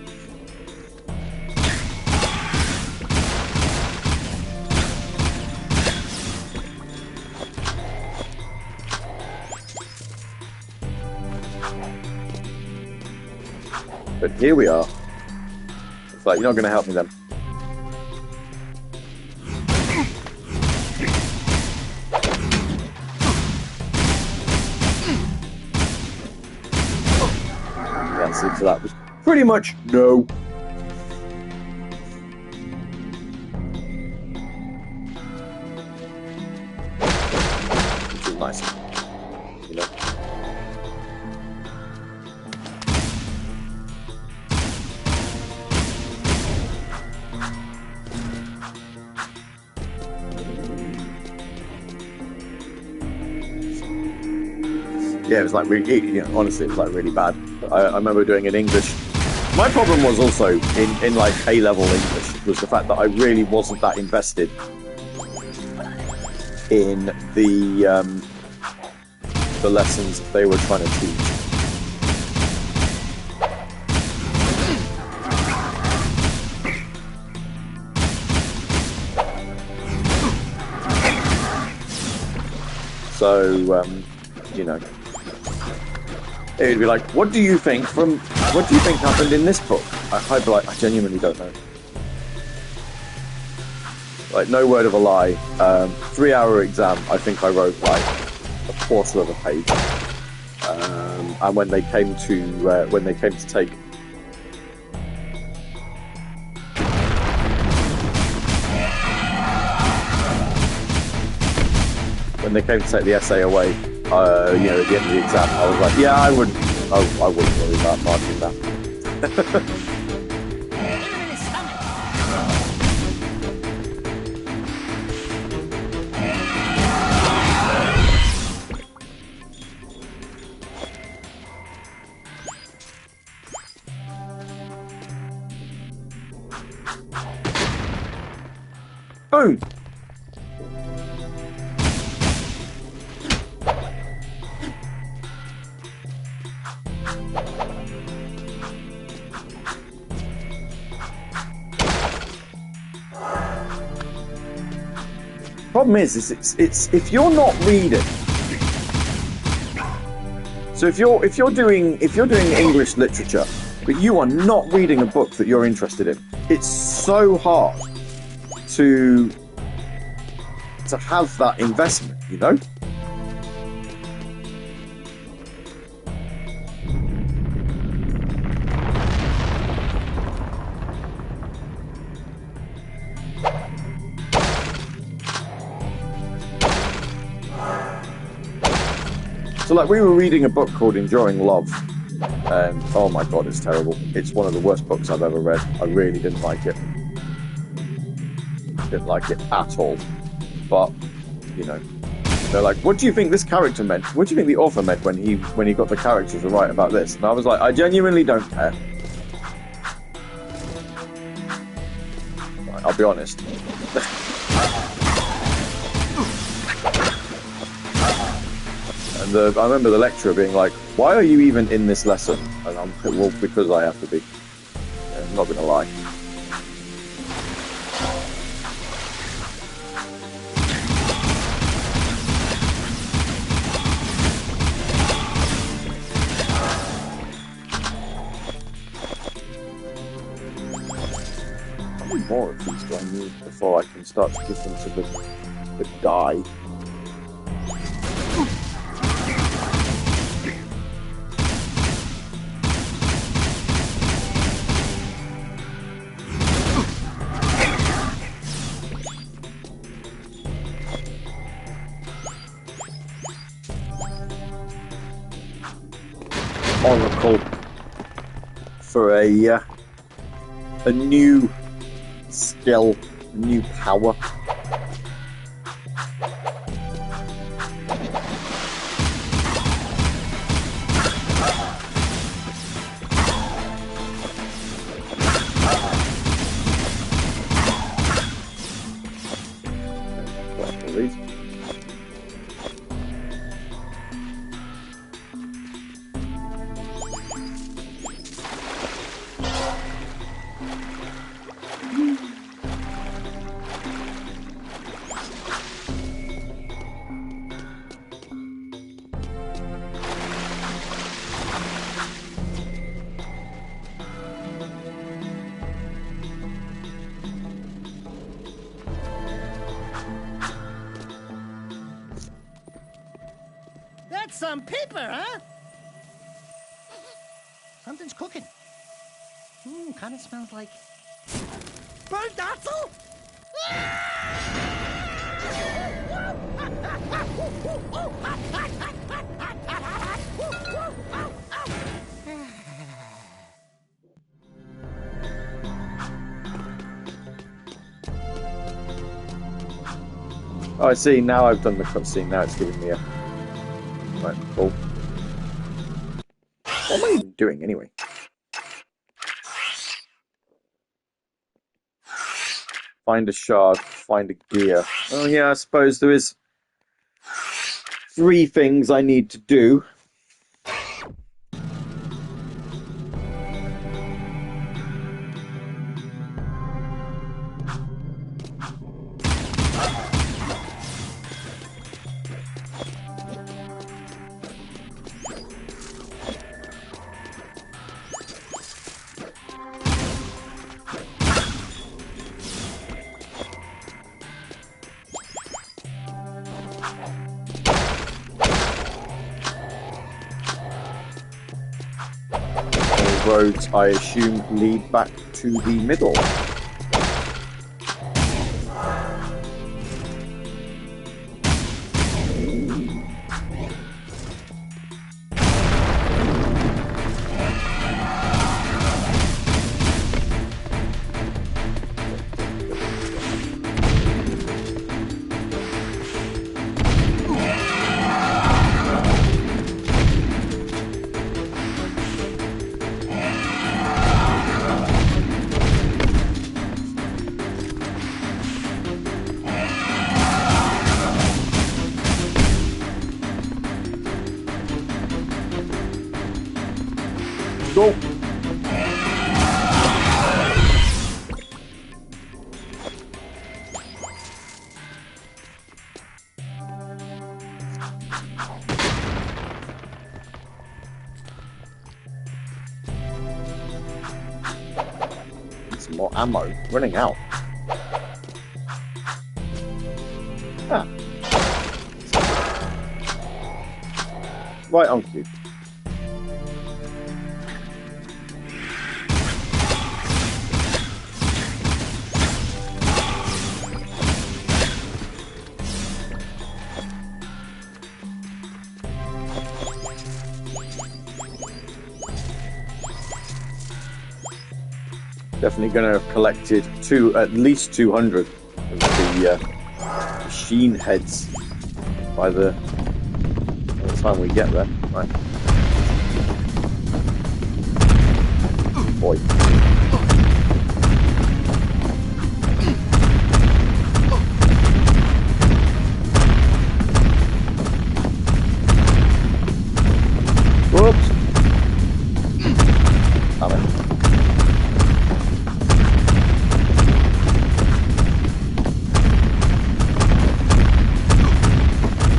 But here we are. It's like, you're not going to help me then. So that was pretty much no. Which is nice, you know. Yeah, it was like really, you know, honestly, it was like really bad. I remember doing it in English. My problem was also in like A-level English was the fact that I really wasn't that invested in the lessons they were trying to teach. So you know. It would be like, what do you think happened in this book? I'd be like, I genuinely don't know. Like, no word of a lie. 3-hour exam, I think I wrote like a quarter of a page. And when they came to take the essay away, you know, at the end of the exam, I was like, yeah, I wouldn't worry about marking that. Boom! Problem is it's if you're not reading. So if you're doing English literature, but you are not reading a book that you're interested in, it's so hard to have that investment, you know? So, like, we were reading a book called Enduring Love, and oh my god, it's terrible. It's one of the worst books I've ever read. I really didn't like it. Didn't like it at all. But, you know, they're like, what do you think this character meant? What do you think the author meant when he got the characters to write about this? And I was like, I genuinely don't care. Right, I'll be honest. And I remember the lecturer being like, why are you even in this lesson? And I'm like, well, because I have to be. I'm not going to lie. How many more of these do I need before I can start to give them to the guy? oracle for a new skill, a new power. That's some paper, huh? Something's cooking. Kind of smells like burnt Otzel. Oh, I see. Now I've done the cutscene. Now it's giving me a... Right, cool. What am I even doing, anyway? Find a shard, find a gear. Oh, yeah, I suppose there is 3 things I need to do. Roads, I assume, lead back to the middle. Go. Some more ammo. Running out. Ah. Right on cue. Definitely going to have collected at least 200 of the machine heads by the time we get there. Right. Boy. Whoops. Damn it.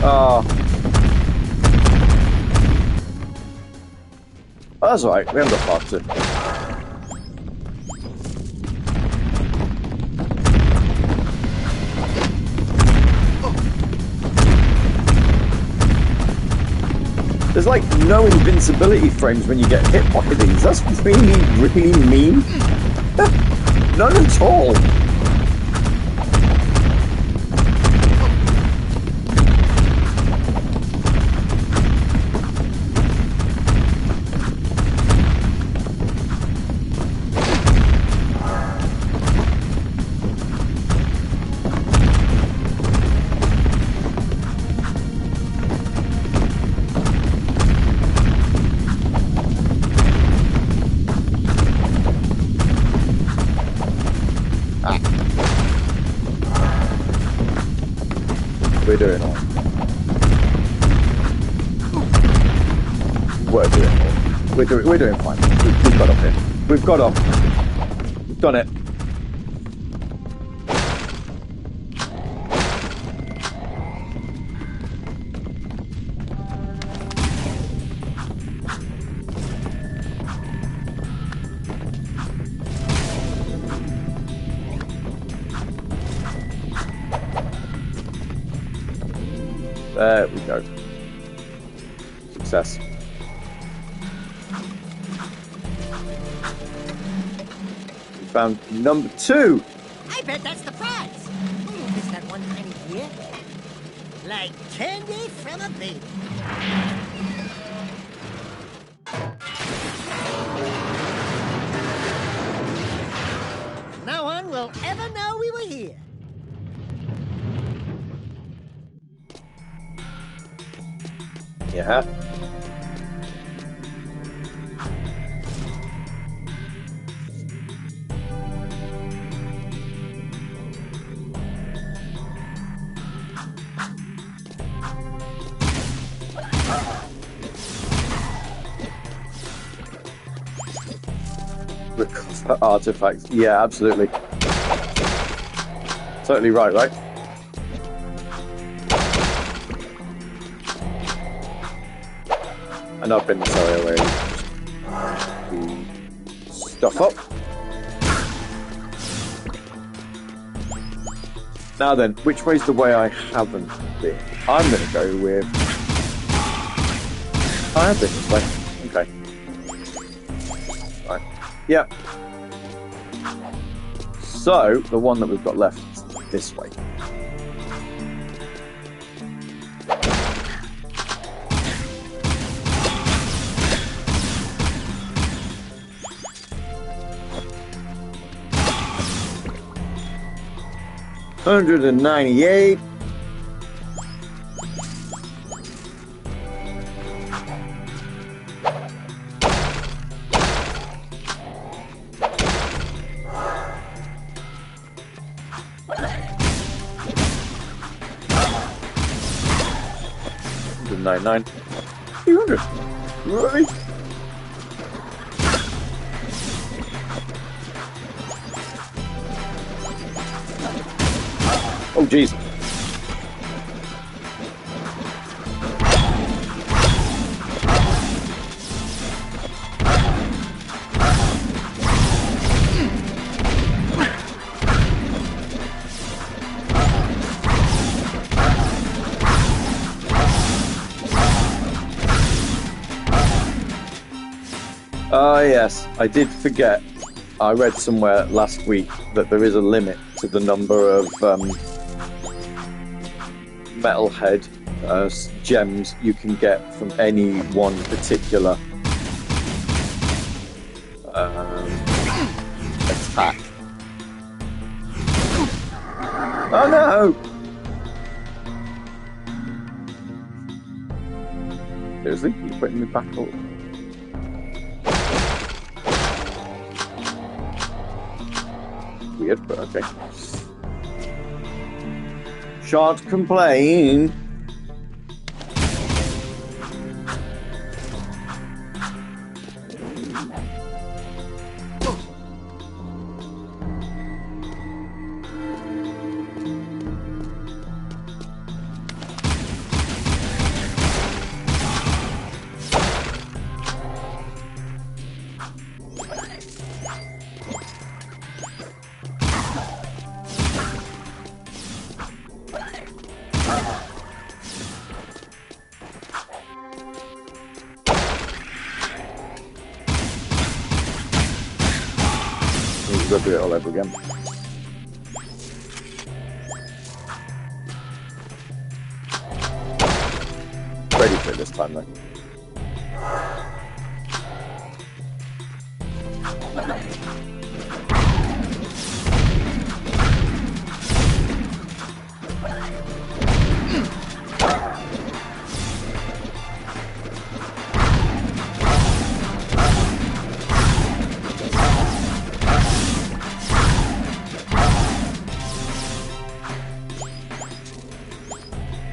Oh, that's alright, we haven't got far to. There's like no invincibility frames when you get hit by these. That's really, really mean. None at all. We're doing all right. We're doing all right. We're doing fine. We've got up here. We've got up. We've done it. There we go. Success. We found number 2. I bet that's the prize. Is that one tiny here? Like candy from a baby. No one will ever know we were here. Yeah. Recover artifacts. Yeah, absolutely. Totally right, right? And up in this area where you stuff up. Now then, which way's the way I haven't been? I'm going to go with... I have been this way. Okay. Right. Yep. So, the one that we've got left is this way. $198. $199. 200. Really? Oh, jeez. Yes, I did forget. I read somewhere last week that there is a limit to the number of metalhead gems you can get from any one particular attack. Oh no! Seriously? You're putting me back up? Weird, but okay. Shan't complain. We'll do it all over again. Ready for it this time though.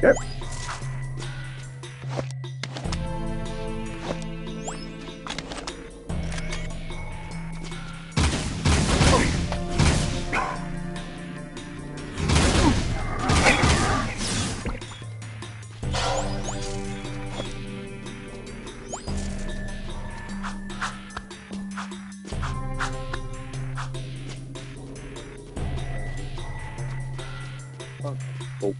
Yep. Oh.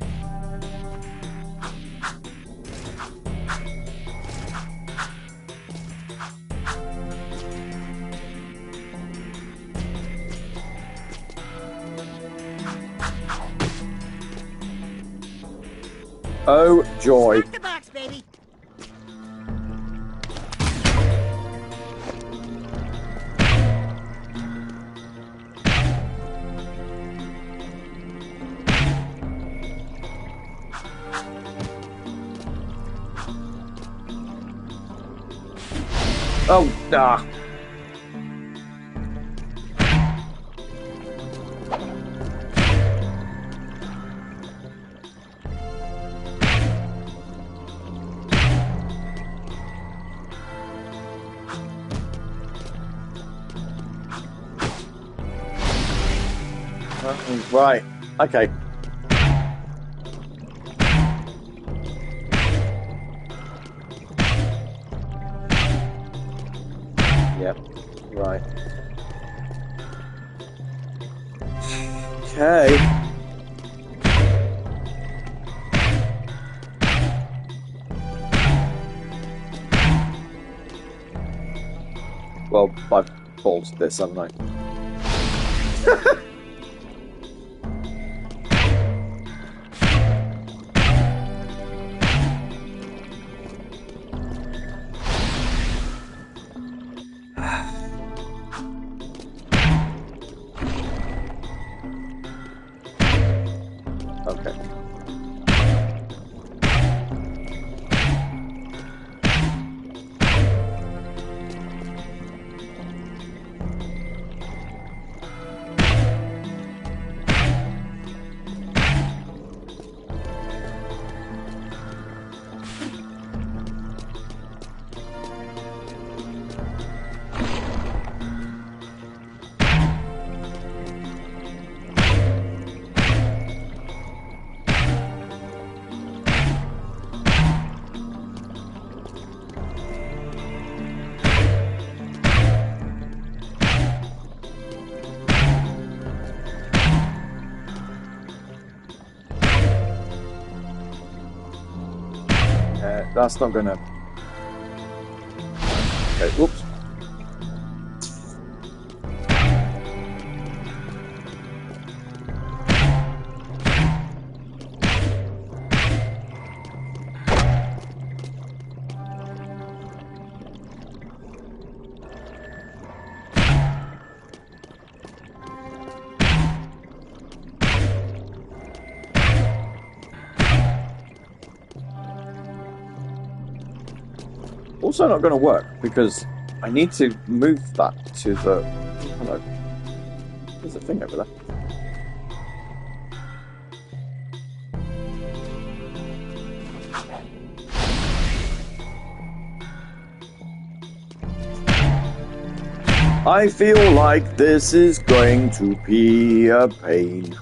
Oh, joy. Back the box, baby. Oh, ah. Right. Okay. Yep. Right. Okay. Well, I've paused this, haven't I? Okay. That's not gonna. Okay, whoops. Also not going to work because I need to move that to the. Hello. There's a thing over there. I feel like this is going to be a pain.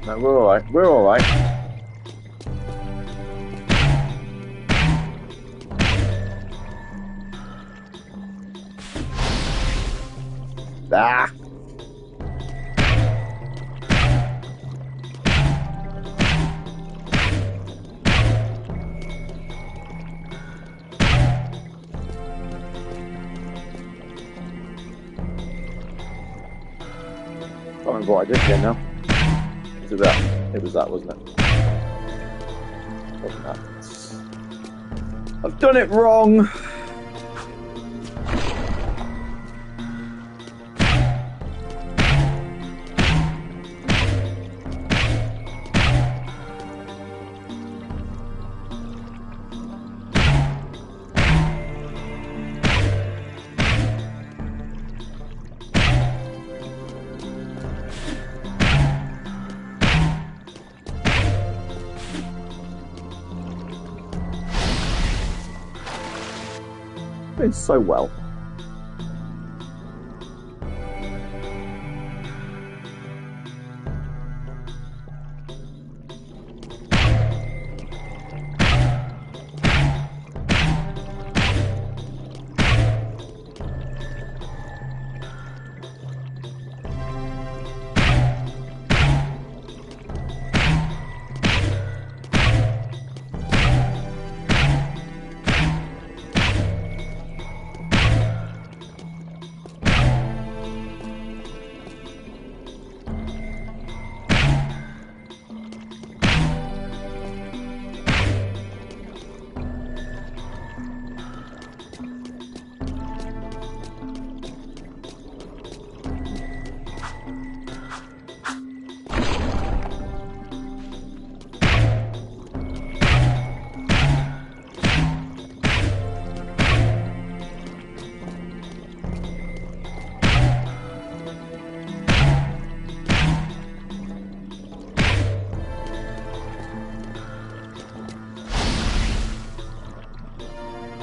No, we're alright. We're alright. Ah! I can't remember what I did here now. Was it that? It was that, wasn't it? Wasn't that? I've done it wrong! Doing so well.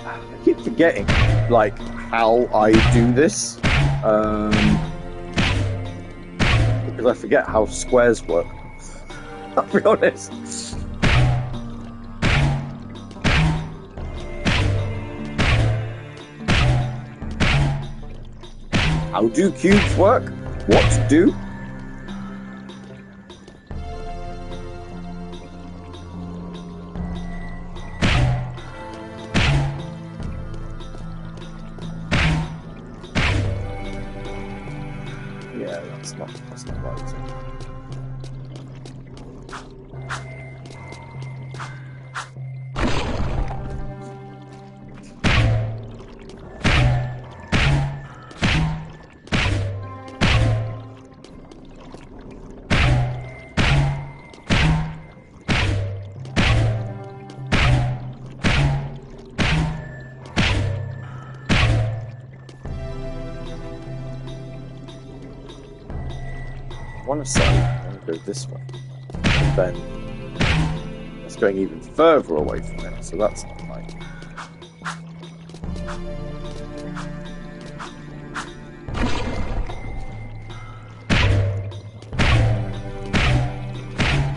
I keep forgetting, like, how I do this, because I forget how squares work. I'll be honest. How do cubes work? What do? Yeah, that's not right. I want to say I want to go this way, but then that's going even further away from it, so that's not right.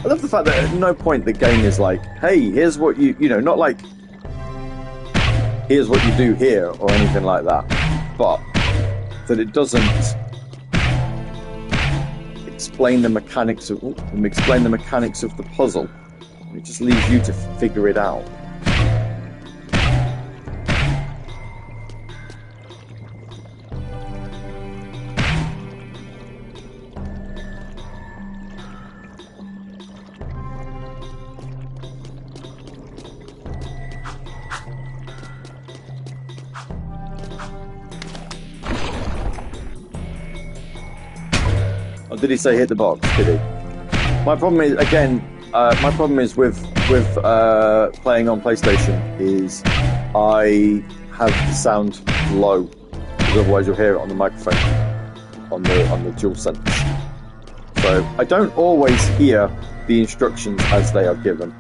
I love the fact that at no point the game is like, hey, here's what you know, not like, here's what you do here, or anything like that, but that it doesn't explain the mechanics of the puzzle. It just leaves you to figure it out. Or did he say hit the box? Did he? My problem is, again, my problem is with playing on PlayStation is I have the sound low, because otherwise you'll hear it on the microphone on the DualSense. So I don't always hear the instructions as they are given.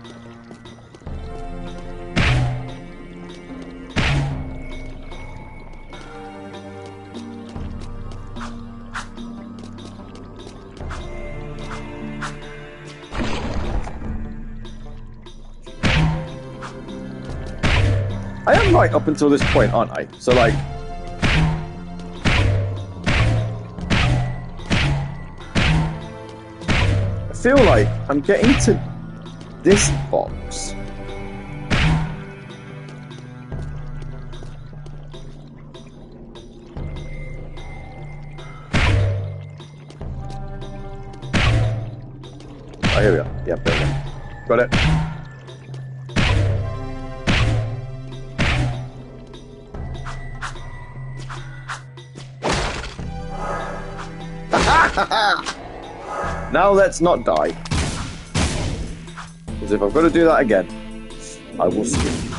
I am right up until this point, aren't I? So, like, I feel like I'm getting to this box. Oh, here we are. Yeah, there we go. Got it. Now let's not die. Because if I've got to do that again, I will scream.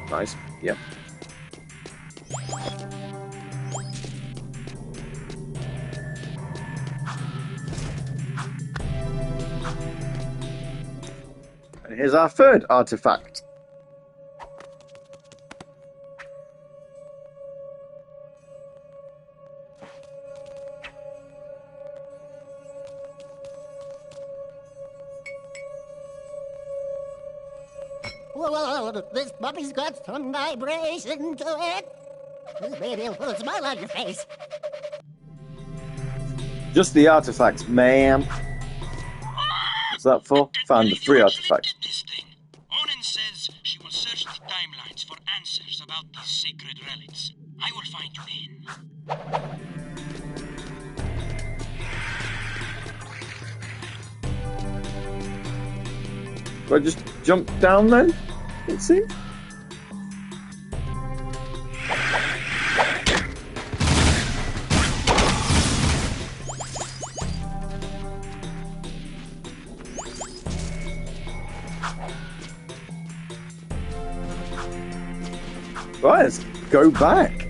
Nice. Yep. And here's our third artifact. Whoa, this puppy's got some vibration to it. This baby will put a smile on your face. Just the artifacts, ma'am. What's that for? Found the 3 artifacts. This thing. Onin says she will search the timelines for answers about these sacred relics. I will find you in. Do I just jump down then? It seems. Right, let's go back.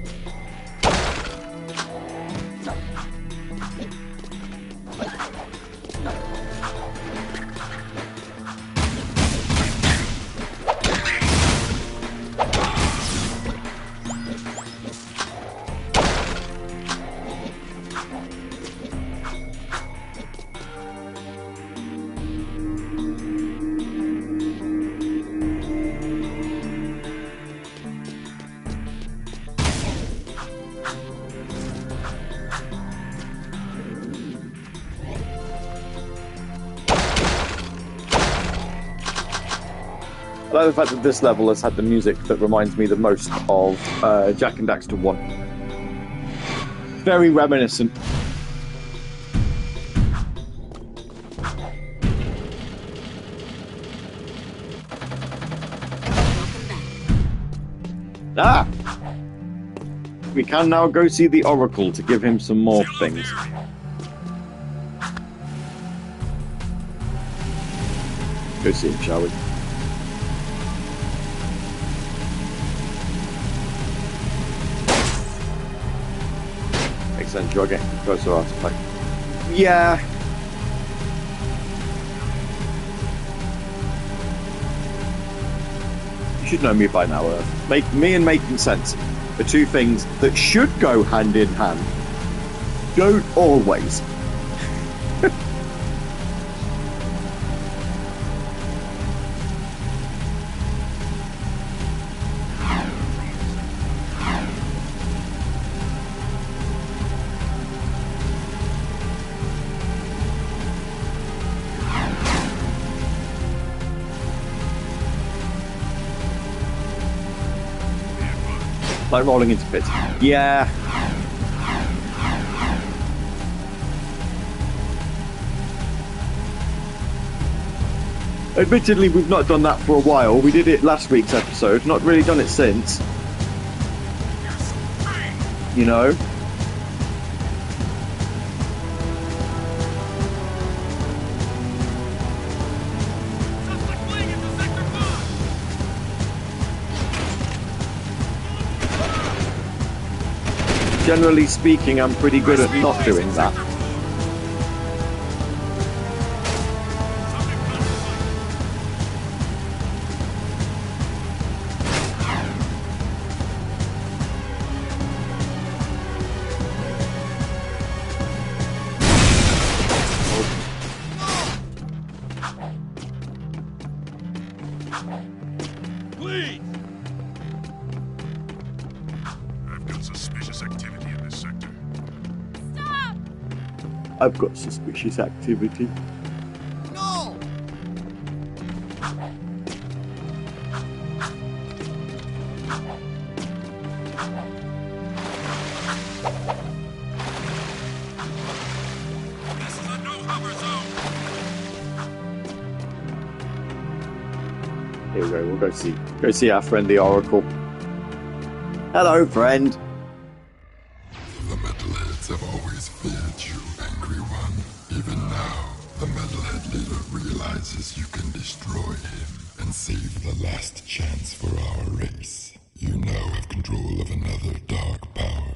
I like the fact that this level has had the music that reminds me the most of Jak and Daxter 1. Very reminiscent. Ah! We can now go see the Oracle to give him some more things. Go see him, shall we? Makes sense, you're getting closer artifact. Yeah. You should know me by now, Earth. Me and making sense are 2 things that should go hand in hand. Don't always. Like rolling into pits. Yeah. Admittedly, we've not done that for a while. We did it last week's episode. Not really done it since. You know? Generally speaking, I'm pretty good at not doing that. Please! I've got suspicious activity in this sector. Stop! I've got suspicious activity. No! Here we go. We'll go see our friend the Oracle. Hello, friend. The Metalheads have always feared you, Angry One. Even now, the Metalhead leader realizes you can destroy him and save the last chance for our race. You now have control of another dark power.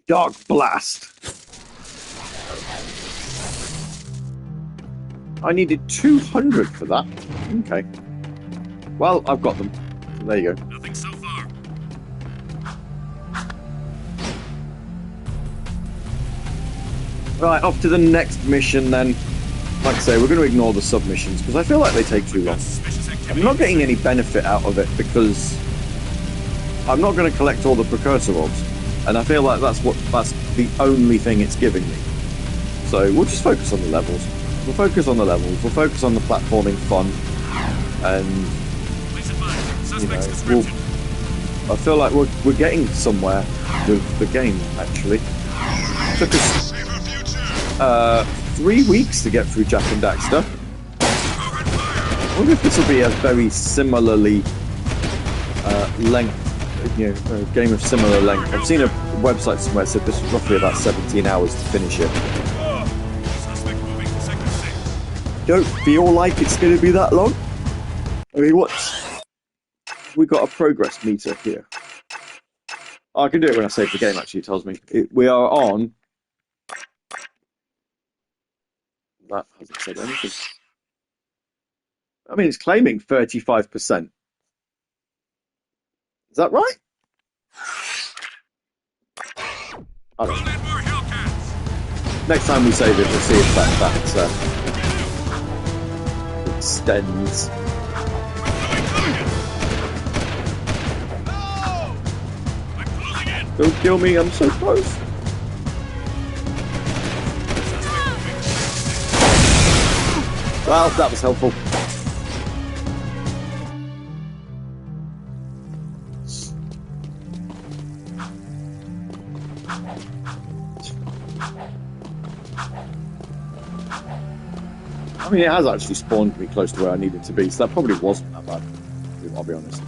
Dark Blast. I needed 200 for that. Okay. Well, I've got them. So there you go. Nothing so far. Right, off to the next mission then. Like I say, we're going to ignore the submissions because I feel like they take too long. I'm not getting any benefit out of it because I'm not going to collect all the precursor orbs, and I feel like that's the only thing it's giving me. So we'll just focus on the levels. We'll focus on the levels. We'll focus on the platforming fun, and you know, I feel like we're getting somewhere with the game. Actually, it took us 3 weeks to get through Jak and Daxter. I wonder if this will be a very similarly a game of similar length. I've seen a website somewhere that said this was roughly about 17 hours to finish it. Don't feel like it's going to be that long. I mean, we got a progress meter here. Oh, I can do it when I save the game. Actually, it tells me we are on. That hasn't said anything. I mean, it's claiming 35%. Is that right? I don't know. Next time we save it, we'll see if that extends. Don't kill me, I'm so close. Well, that was helpful. I mean, it has actually spawned me close to where I needed to be, so that probably wasn't that bad, I'll be honest.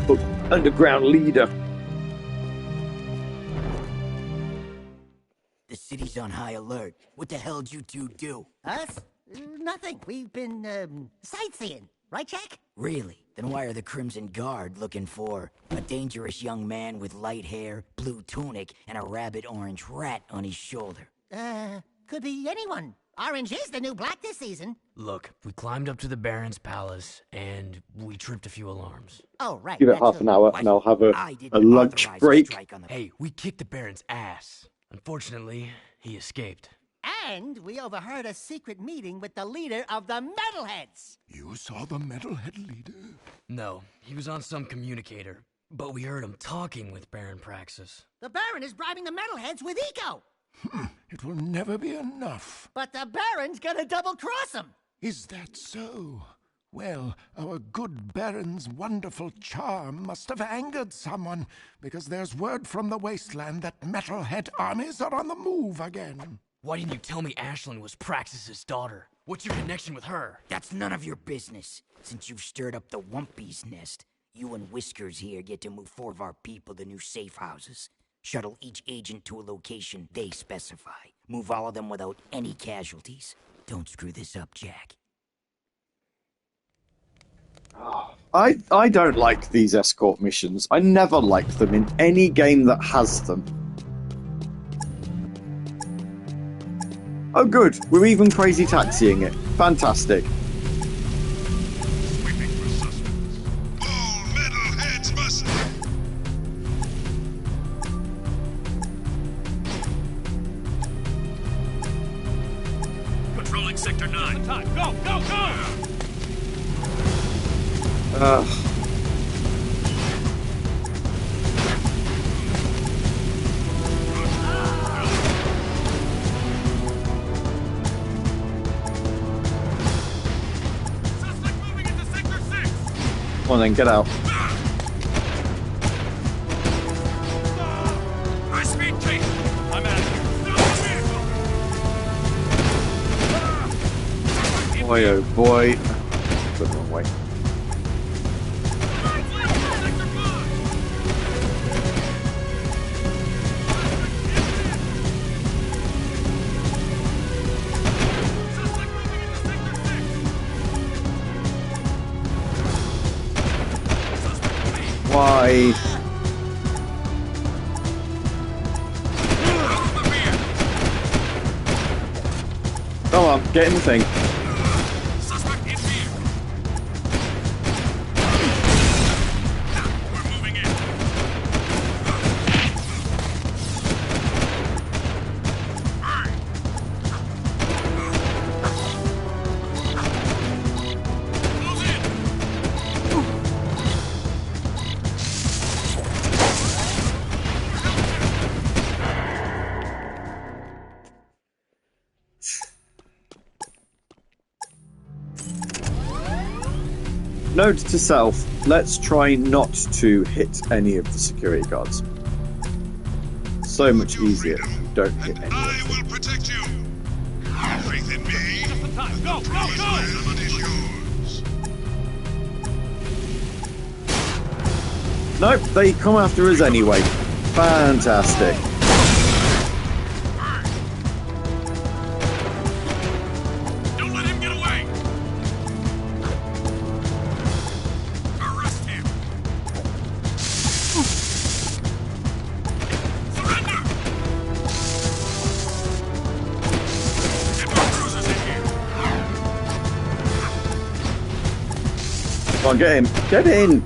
But underground leader. The city's on high alert. What the hell did you two do? Us? Nothing. We've been, sightseeing. Right, Jak? Really? Then why are the Crimson Guard looking for a dangerous young man with light hair, blue tunic, and a rabbit-orange rat on his shoulder? Could be anyone. Orange is the new black this season. Look, we climbed up to the Baron's palace, and we tripped a few alarms. Oh, right. Give it half an hour, and I'll have a lunch break. Hey, we kicked the Baron's ass. Unfortunately, he escaped. And we overheard a secret meeting with the leader of the Metalheads. You saw the Metalhead leader? No, he was on some communicator. But we heard him talking with Baron Praxis. The Baron is bribing the Metalheads with Eco. It will never be enough. But the Baron's gonna double-cross him. Is that so? Well, our good Baron's wonderful charm must have angered someone, because there's word from the wasteland that Metalhead armies are on the move again. Why didn't you tell me Ashlyn was Praxis's daughter? What's your connection with her? That's none of your business. Since you've stirred up the Wumpy's nest, you and Whiskers here get to move 4 of our people to new safe houses. Shuttle each agent to a location they specify. Move all of them without any casualties. Don't screw this up, Jak. I don't like these escort missions. I never like them in any game that has them. Oh good, we're even crazy taxiing it. Fantastic. All metalheads must... Controlling Sector 9. Time. Go, go, go! Come on then, get out. High speed chase! Boy, oh boy. The wrong way. Why? Come on, get in the thing. Note to self, let's try not to hit any of the security guards. So much easier if you don't hit any of them. I will protect you. Have faith in me. Just the time. Go, go, go! Is yours. Nope, they come after us anyway. Fantastic. Don't let him get away. Arrest him. Surrender. Get more cruisers in here. Come on, get in. Get in.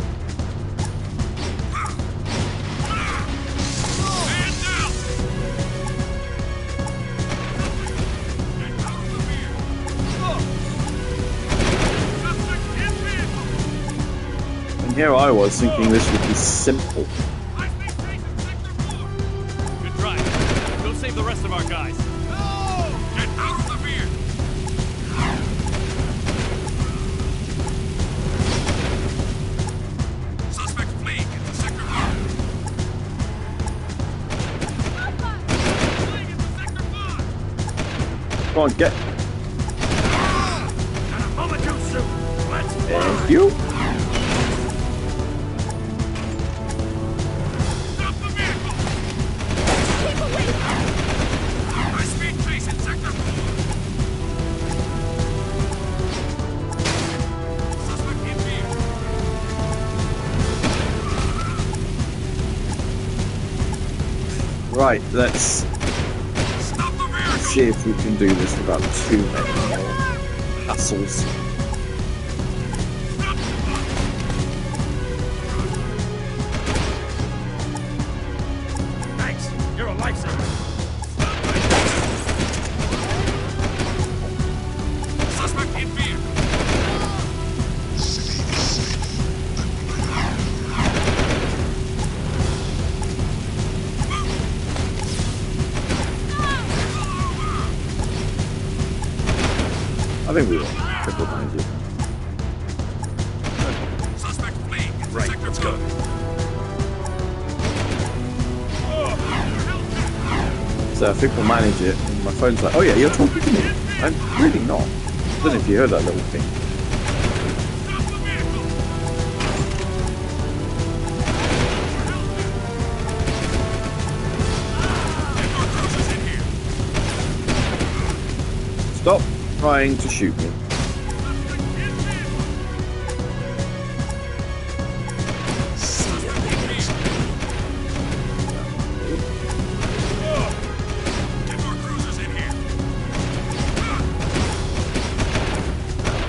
Here I was thinking this would be simple. Good try. Go save the rest of our guys. No! Get out of the beer! Suspect fleeing into Sector 5. Fleeing into Sector 5. Come on, get. Got a moment too soon. Let's Thank you. Right, let's see if we can do this without too many more hassles. Thanks. You're a lifesaver. Suspect in fear. I think we will. Triple behind you. Suspect fleeing into Right, Sector let's 2. go. So I think we'll manage it. And my phone's like, oh yeah, you're talking to me. I'm really not. I don't know if you heard that little thing. Stop the vehicle! Get more cruisers in here. Stop trying to shoot me. Get more cruisers in here.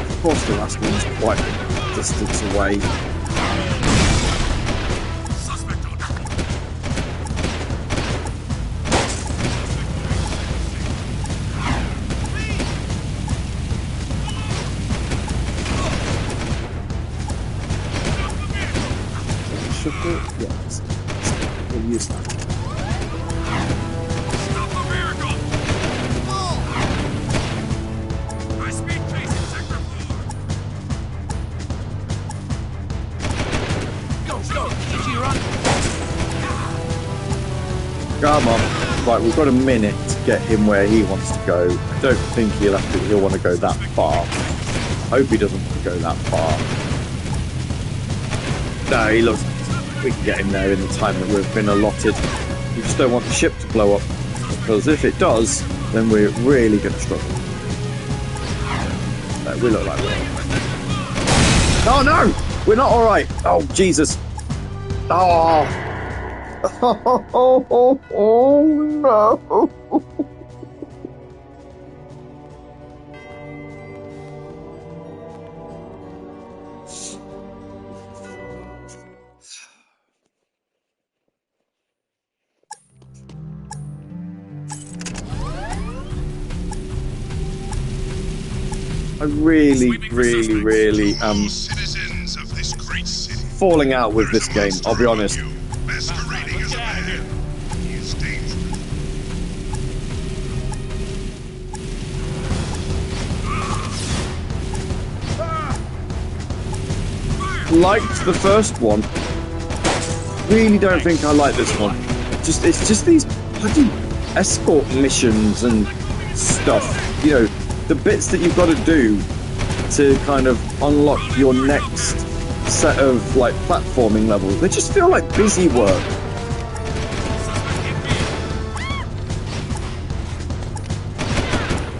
Of course the last one's quite a distance away. Suspect on track. Should we? Yes. We'll use that. Stop the vehicle! High speed chase in Sector 4. Go, go! Easy run. Come on. Right, we've got a minute to get him where he wants to go. I don't think he'll want to go that far. hope he doesn't want to go that far. No, he looks... We can get him there in the time that we've been allotted. We just don't want the ship to blow up, because if it does, then we're really going to struggle. No, we look like we're... Oh no! We're not alright! Oh, Jesus! Oh! Oh no! I really falling out with this game, I'll be honest. Liked the first one. Really don't think I like this one. It's just these bloody escort missions and stuff. You know, the bits that you've got to do to kind of unlock your next set of like platforming levels. They just feel like busy work.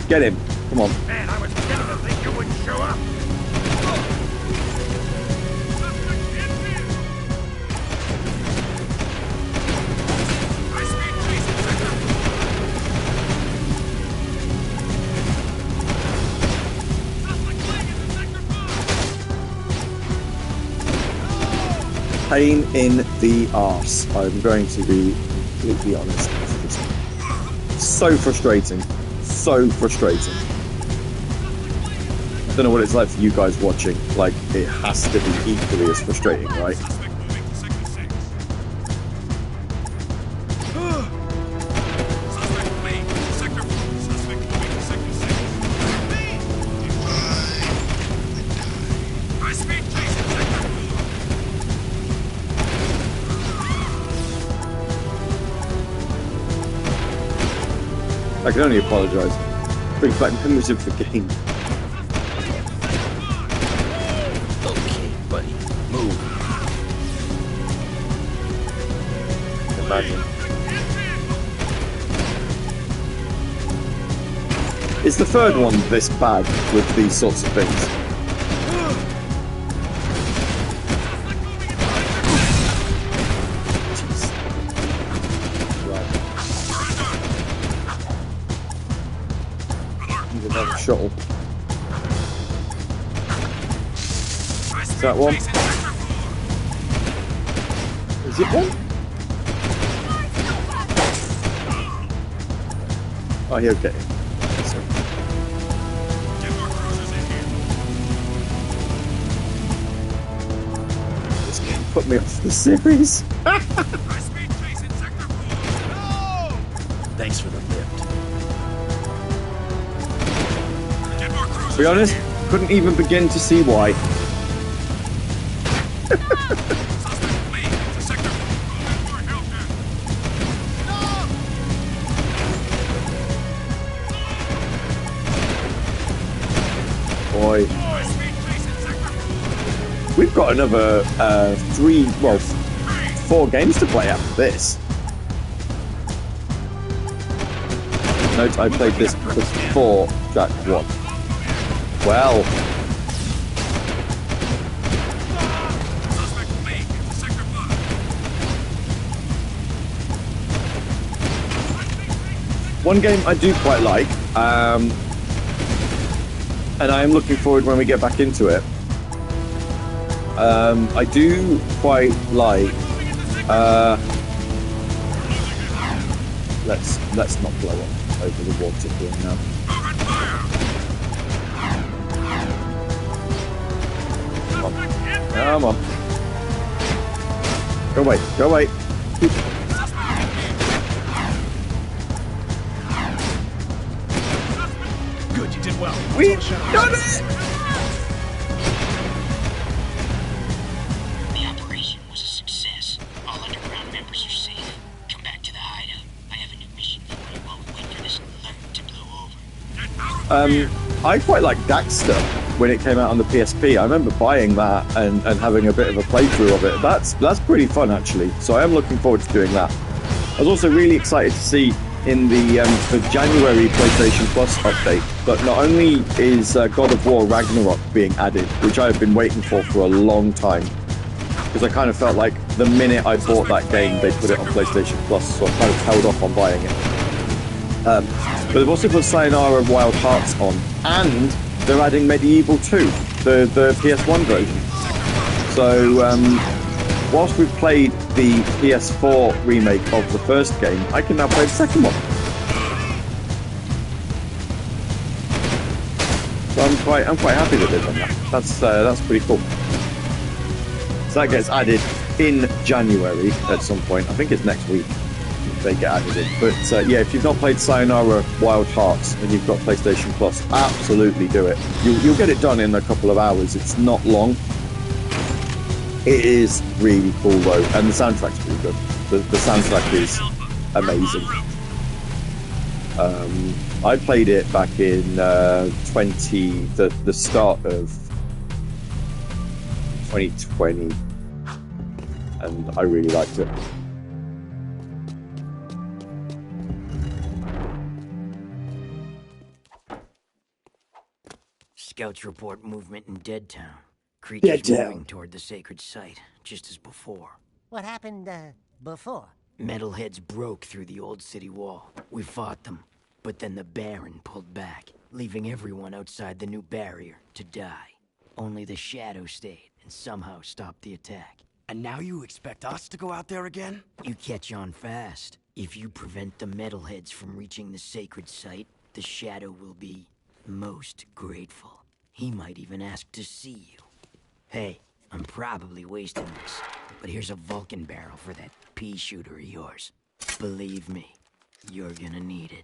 Get him. Come on. Man, I was beginning to think you wouldn't show up. Pain in the arse. I'm going to be completely honest. It's just so frustrating. So frustrating. I don't know what it's like for you guys watching. Like, it has to be equally as frustrating, right? I can only apologise. Bring back memories of the game. Okay, buddy. Move. Imagine. Is the third one this bad with these sorts of things? Shuttle. Is that one? Is it one? Oh, yeah, okay. This game put me off the series. Thanks for the lift. To be honest, couldn't even begin to see why. Boy. We've got another 4 games to play after this. Note I played this before Jak II. Well. One game I do quite like, and I am looking forward when we get back into it. I do quite like. Let's not blow up over the water here now. Come on. Go away. Go away. Good, you did well. We've done it! The operation was a success. All underground members are safe. Come back to the hideout. I have a new mission for you while we wait for this alert to blow over. I quite like Daxter. when it came out on the PSP. I remember buying that and having a bit of a playthrough of it. That's pretty fun, actually. So I am looking forward to doing that. I was also really excited to see in the January PlayStation Plus update, but not only is God of War Ragnarok being added, which I have been waiting for a long time, because I kind of felt like the minute I bought that game, they put it on PlayStation Plus, so I kind of held off on buying it. But they've also put Sayonara Wild Hearts on, and they're adding Medieval 2, the PS1 version. So, whilst we've played the PS4 remake of the first game, I can now play the second one. So I'm quite happy that they've done that. That's pretty cool. So that gets added in January at some point. I think it's next week they get added in. But yeah, if you've not played Sayonara Wild Hearts and you've got PlayStation Plus, absolutely do it. You'll get it done in a couple of hours. It's not long. It is really cool though, and the soundtrack's really good. The soundtrack is amazing. I played it back in the start of 2020, and I really liked it. Scouts report movement in Deadtown. Creatures moving toward the sacred site, just as before. What happened, before? Metalheads broke through the old city wall. We fought them, but then the Baron pulled back, leaving everyone outside the new barrier to die. Only the Shadow stayed and somehow stopped the attack. And now you expect us to go out there again? You catch on fast. If you prevent the Metalheads from reaching the sacred site, the Shadow will be most grateful. He might even ask to see you. Hey, I'm probably wasting this, but here's a Vulcan barrel for that pea shooter of yours. Believe me, you're gonna need it.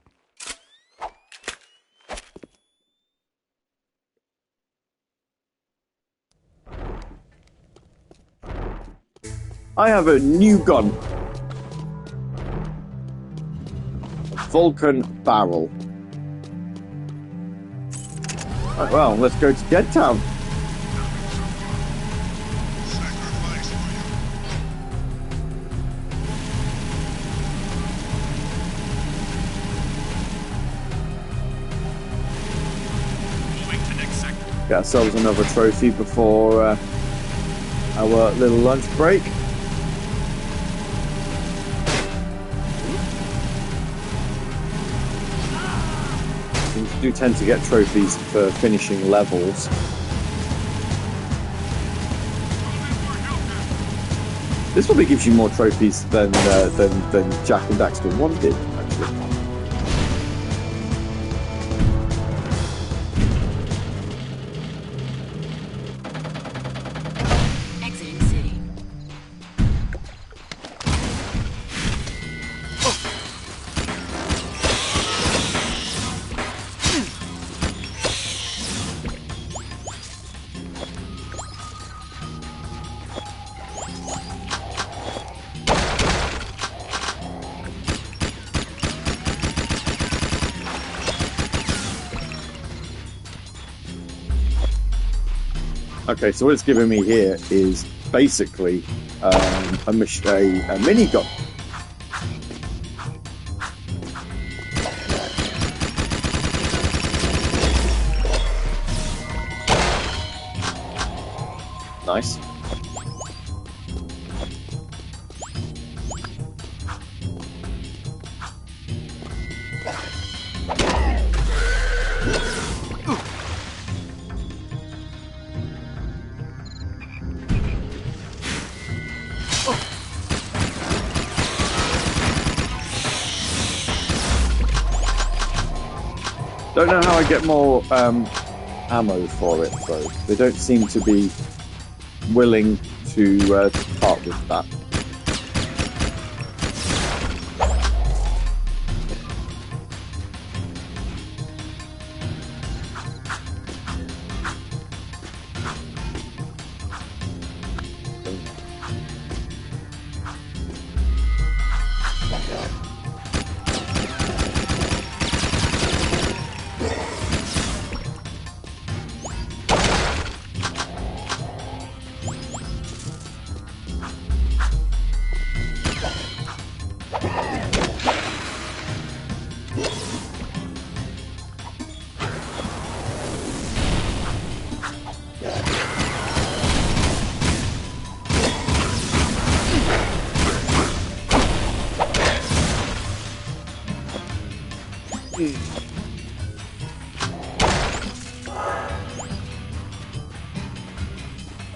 I have a new gun. A Vulcan barrel. Right, well, let's go to Deadtown. Get ourselves another trophy before our little lunch break. You do tend to get trophies for finishing levels. This probably gives you more trophies than Jak and Daxter 1 did, actually. Okay, so what it's giving me here is basically a minigun. Nice. Don't know how I get more ammo for it, though. They don't seem to be willing to part with that.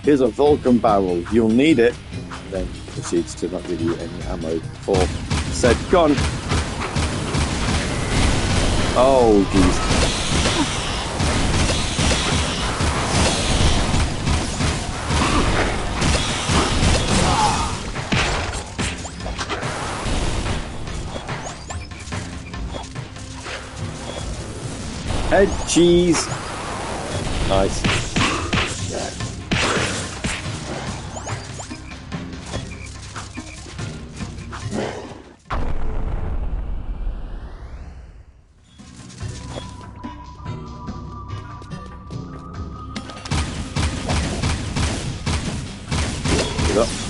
Here's a Vulcan barrel. You'll need it. And then proceeds to not give you any ammo for said gun. Oh, jeez. Head cheese. Nice.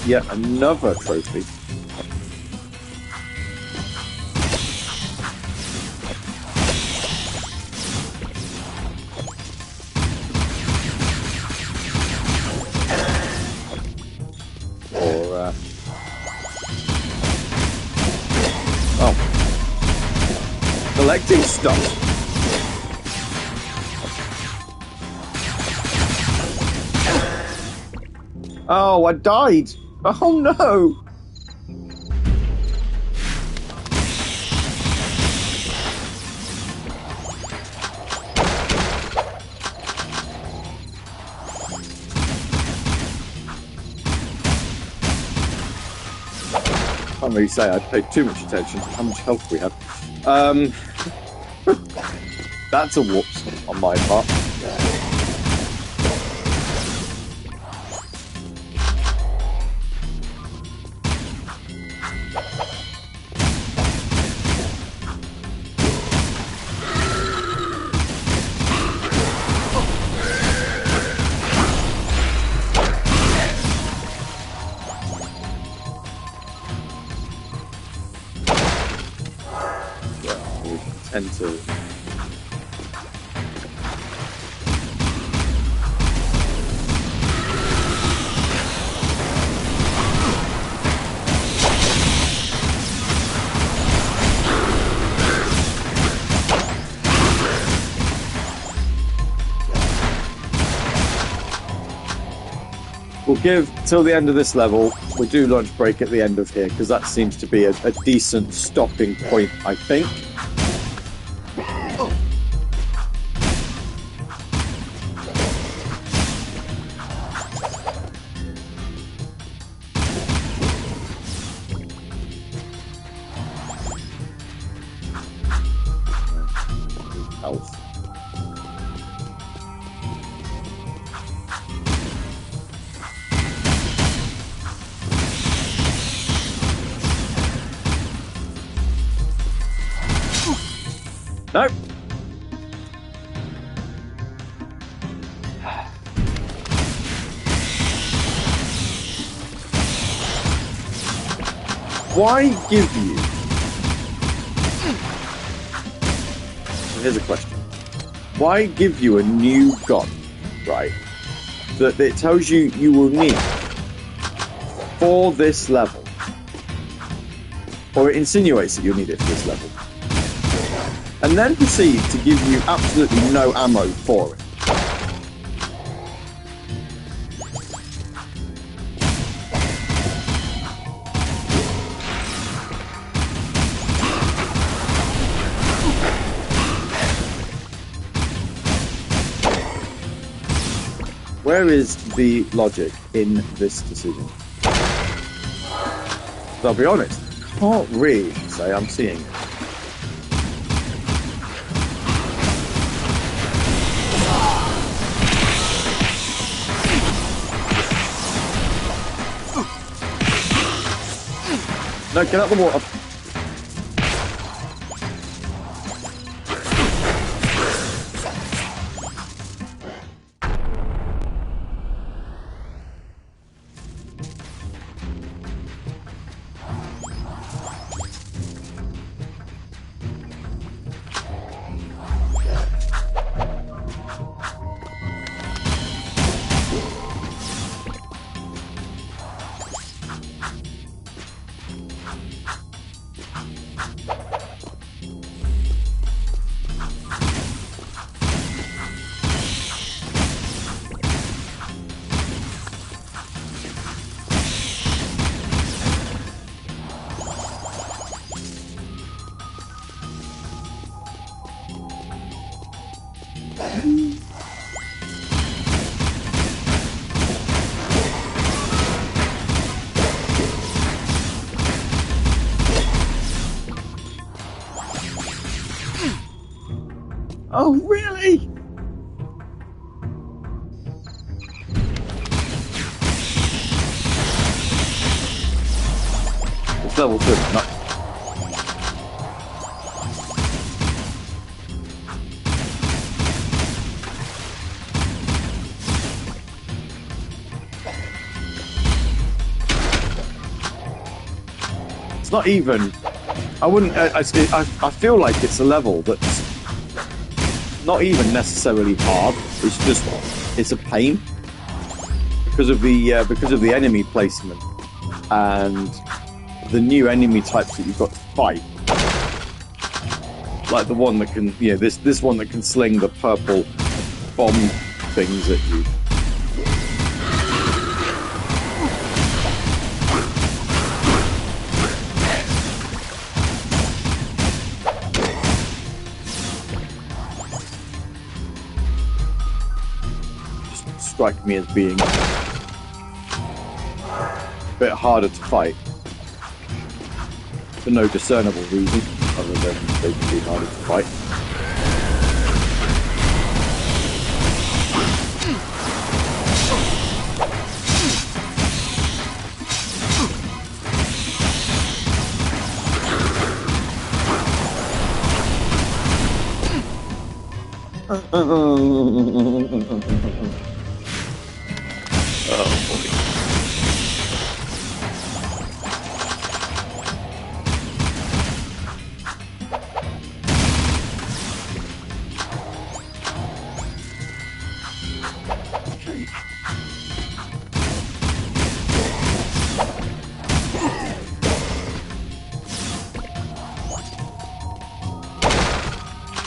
Yet another trophy. Or oh, collecting stuff. Oh, I died. Oh no! I can't really say I paid too much attention to how much health we had. That's a whoops on my part. Tend to we'll give till the end of this level. We'll do lunch break at the end of here because that seems to be a decent stopping point, I think. Health. Nope. Why give you... Here's a question. Why give you a new gun, right, that it tells you you will need for this level? Or it insinuates that you'll need it for this level. And then proceed to give you absolutely no ammo for it. Where is the logic in this decision? So I'll be honest, I can't really say I'm seeing it. No, get out the water. Oh, really? It's level 2. No. It's not even. I wouldn't. I feel like it's a level that's not even necessarily hard. It's a pain because of the enemy placement and the new enemy types that you've got to fight. Like the one that can, this one that can sling the purple bomb things at you. Strike me as being a bit harder to fight for no discernible reason other than they can be harder to fight.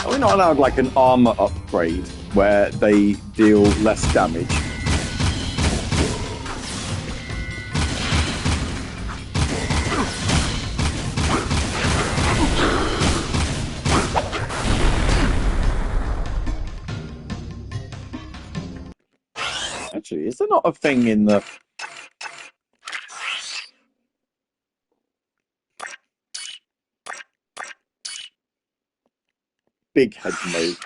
Are we not allowed like an armor upgrade where they deal less damage? Actually, is there not a thing in the... big head mode?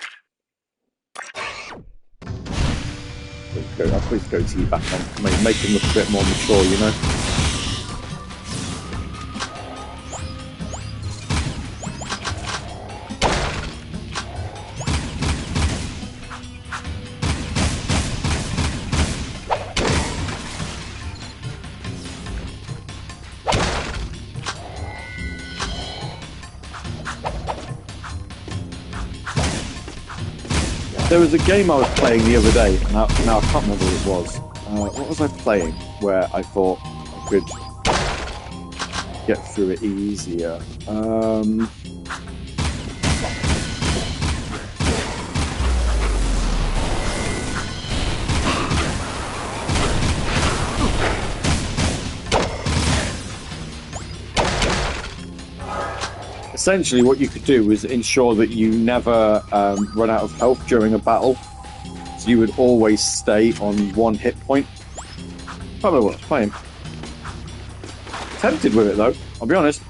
I'll please go to you back on. Make him look a bit more mature, you know? There was a game I was playing the other day, and now I can't remember what it was. What was I playing where I thought I could get through it easier? Essentially, what you could do was ensure that you never run out of health during a battle. So you would always stay on 1 hit point. I don't know what I was playing. Tempted with it though, I'll be honest.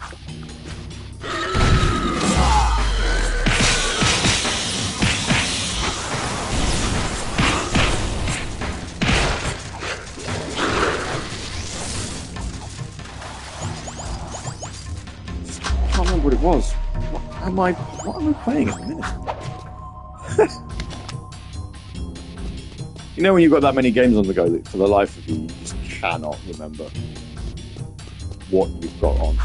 What it was. What am I playing at the minute? You know when you've got that many games on the go that for the life of you, you just cannot remember what you've got on.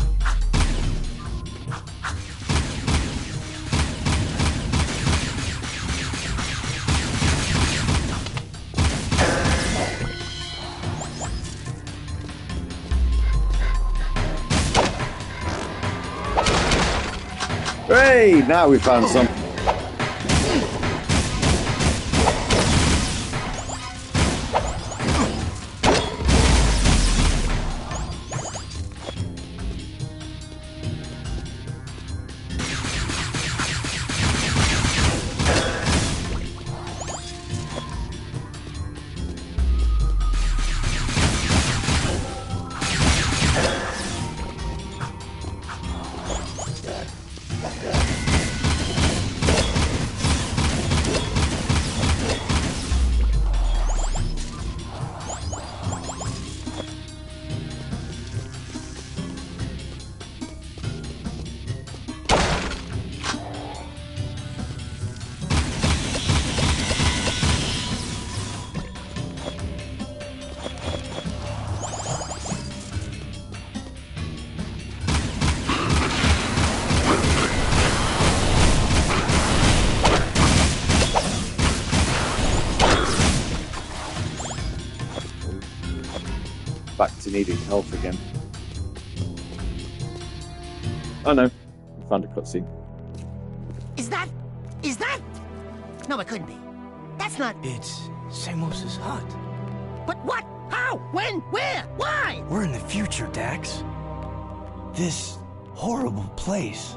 Hey, now we found something. back to needing health again. Oh no, we found a cutscene. Is that... No, it couldn't be. That's not... It's Samos's hut. But what? How? When? Where? Why? We're in the future, Dax. This horrible place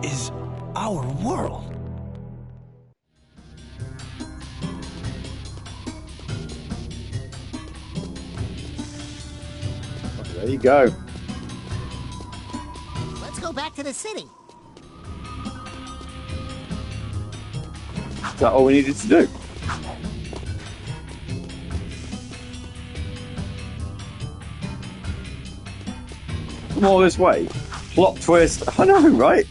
is our world. There you go. Let's go back to the city. Is that all we needed to do? Come all this way. Plot twist. I know, right?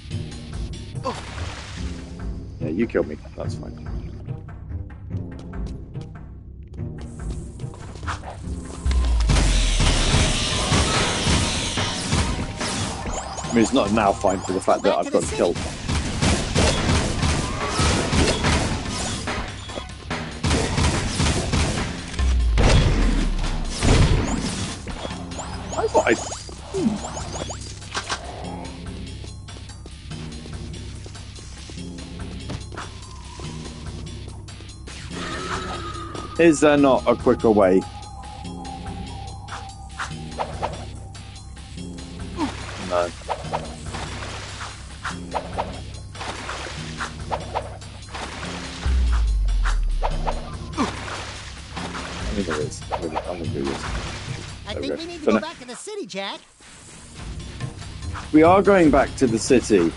Yeah, you killed me. That's fine. I mean, it's not now fine for the fact that I've got killed. I thought I... Is there not a quicker way? No. I think there is. I'm gonna do this. I think we need to go back to the city, Jak. We are going back to the city.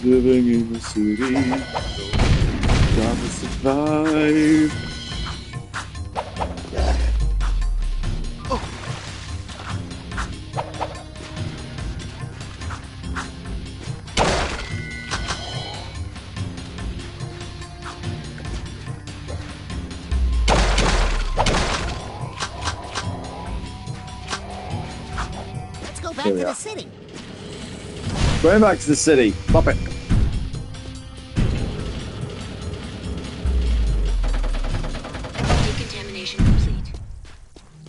Living in the city, gotta survive. Let's go back to the city. Going back to the city. Pop it. Decontamination complete.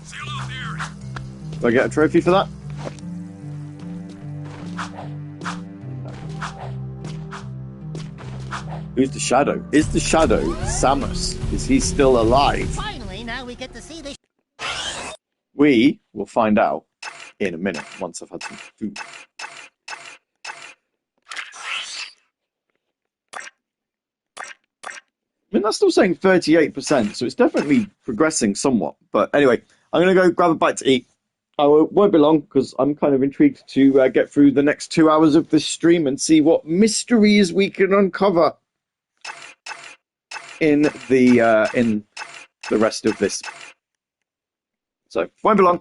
Seal off the area. Do I get a trophy for that? Who's the Shadow? Is the Shadow Samus? Is he still alive? Finally, now we get to see the... We will find out in a minute once I've had some food. I mean, that's still saying 38%, so it's definitely progressing somewhat. But anyway, I'm going to go grab a bite to eat. I won't be long because I'm kind of intrigued to get through the next 2 hours of this stream and see what mysteries we can uncover in the rest of this. So, won't be long.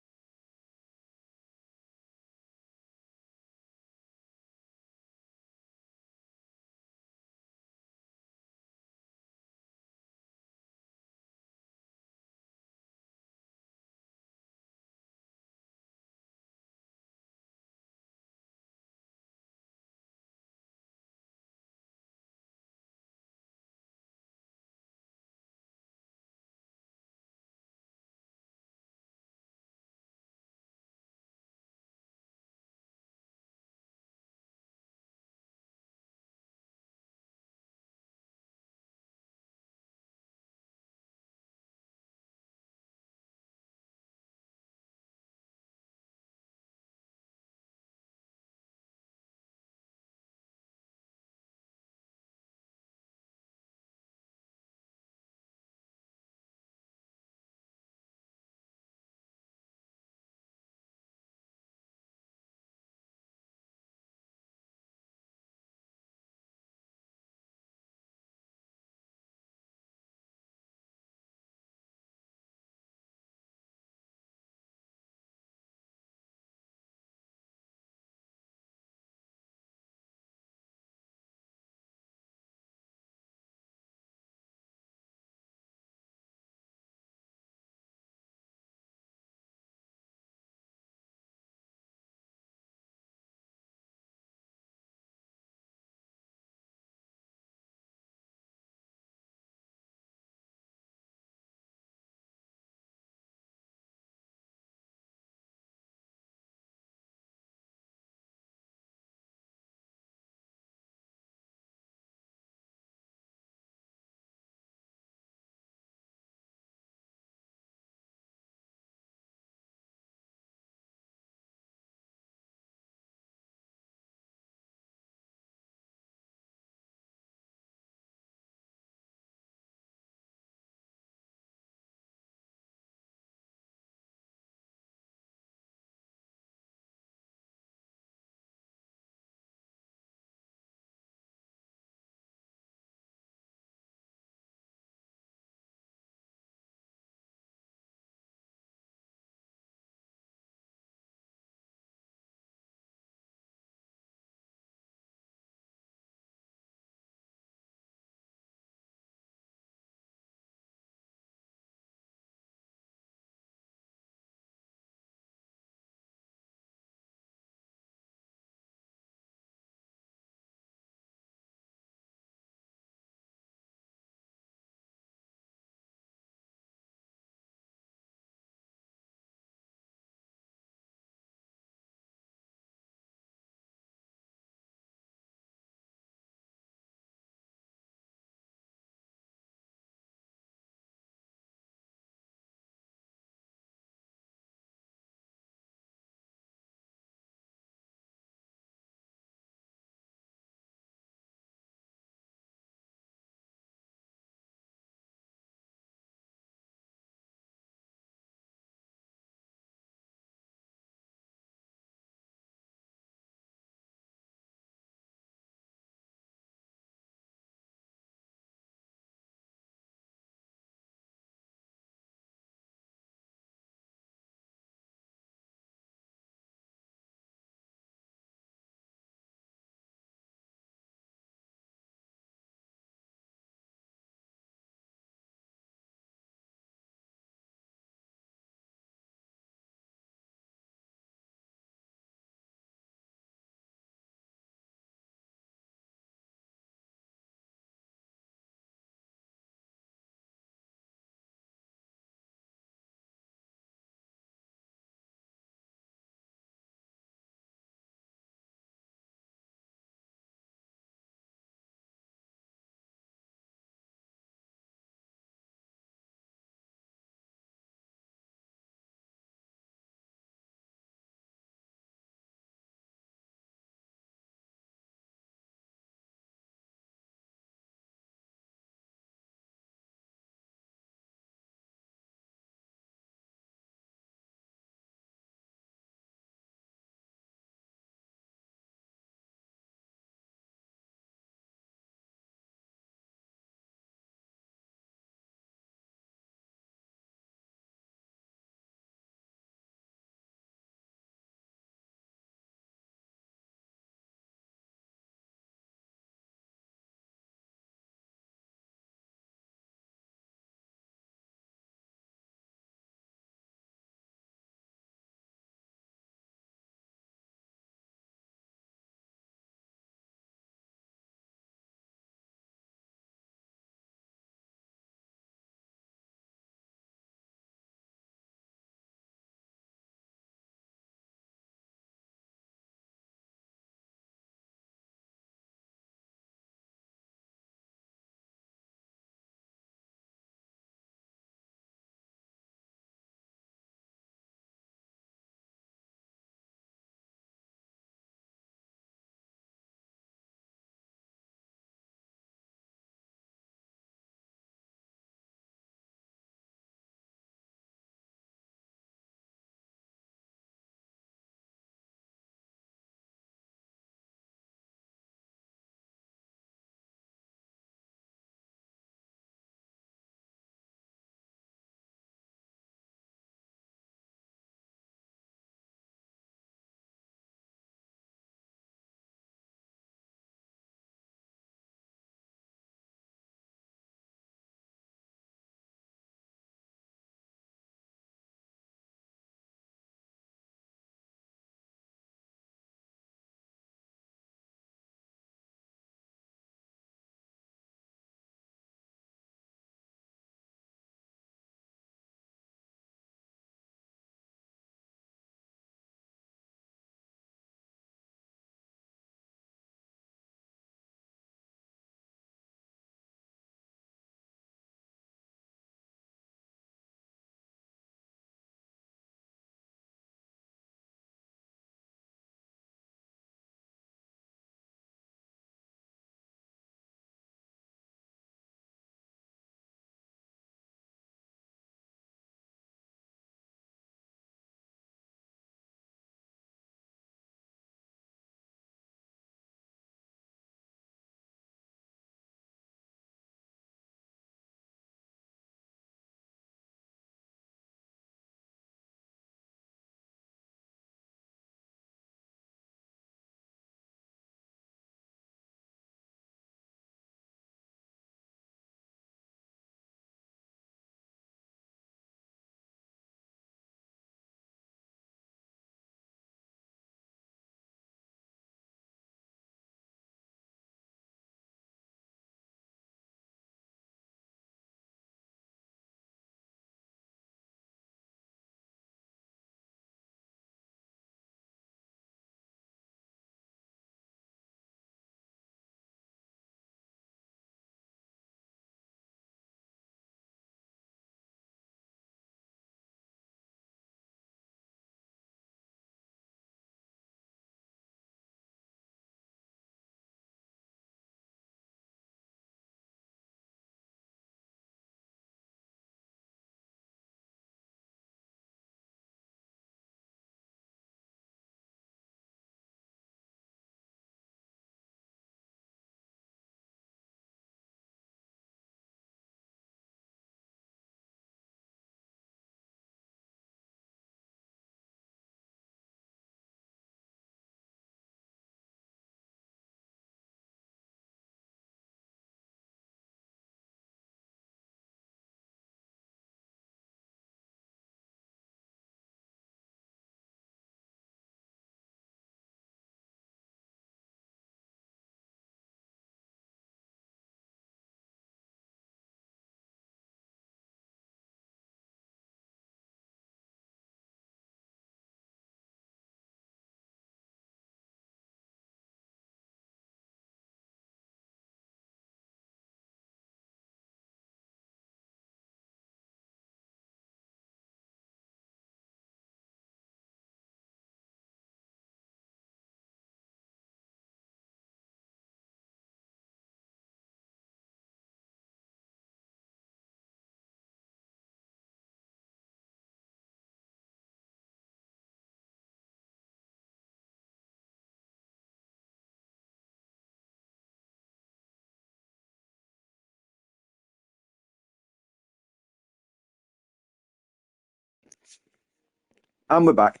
And we're back.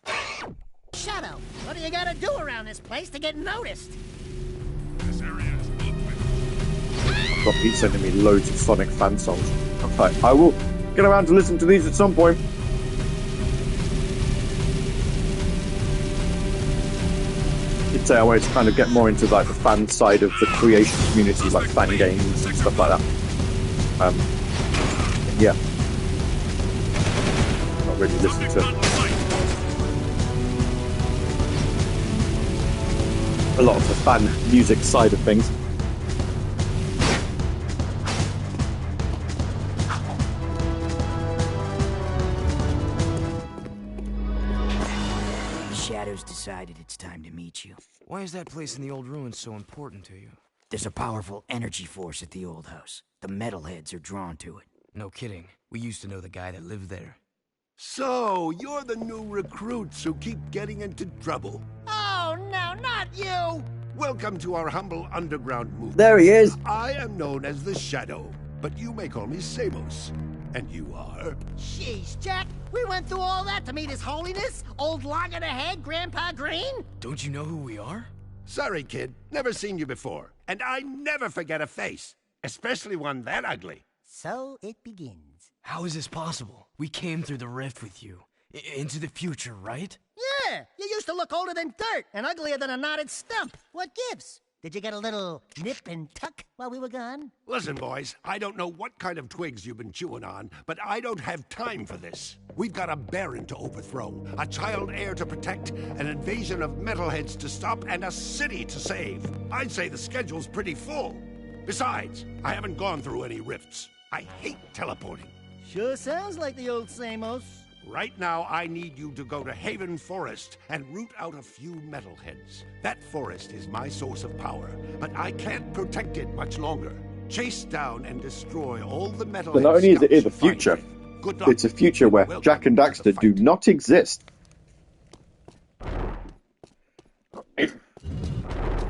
Shadow, what do you gotta do around this place to get noticed? This area is open. I've got Pete sending me loads of Sonic fan songs. Okay, I will get around to listen to these at some point. I'd say I wanted to kind of get more into like the fan side of the creation community, like fan games and stuff like that. Yeah. Not really listened to a lot of the fan music side of things. Shadow's decided it's time to meet you. Why is that place in the old ruins so important to you? There's a powerful energy force at the old house. The metalheads are drawn to it. No kidding. We used to know the guy that lived there. So, you're the new recruits who keep getting into trouble. Oh, no, not you! Welcome to our humble underground movement. There he is! I am known as the Shadow, but you may call me Samos. And you are? Jeez, Jack, we went through all that to meet His Holiness? Old Loggerhead, Grandpa Green? Don't you know who we are? Sorry, kid. Never seen you before. And I never forget a face. Especially one that ugly. So it begins. How is this possible? We came through the rift with you. Into the future, right? Yeah, you used to look older than dirt and uglier than a knotted stump. What gives? Did you get a little nip and tuck while we were gone? Listen, boys, I don't know what kind of twigs you've been chewing on, but I don't have time for this. We've got a baron to overthrow, a child heir to protect, an invasion of metalheads to stop, and a city to save. I'd say the schedule's pretty full. Besides, I haven't gone through any rifts. I hate teleporting. Sure sounds like the old Samos. Right now, I need you to go to Haven Forest and root out a few metalheads. That forest is my source of power, but I can't protect it much longer. Chase down and destroy all the metalheads. But not only is it in the future, it's a future where Jack and Daxter do not exist.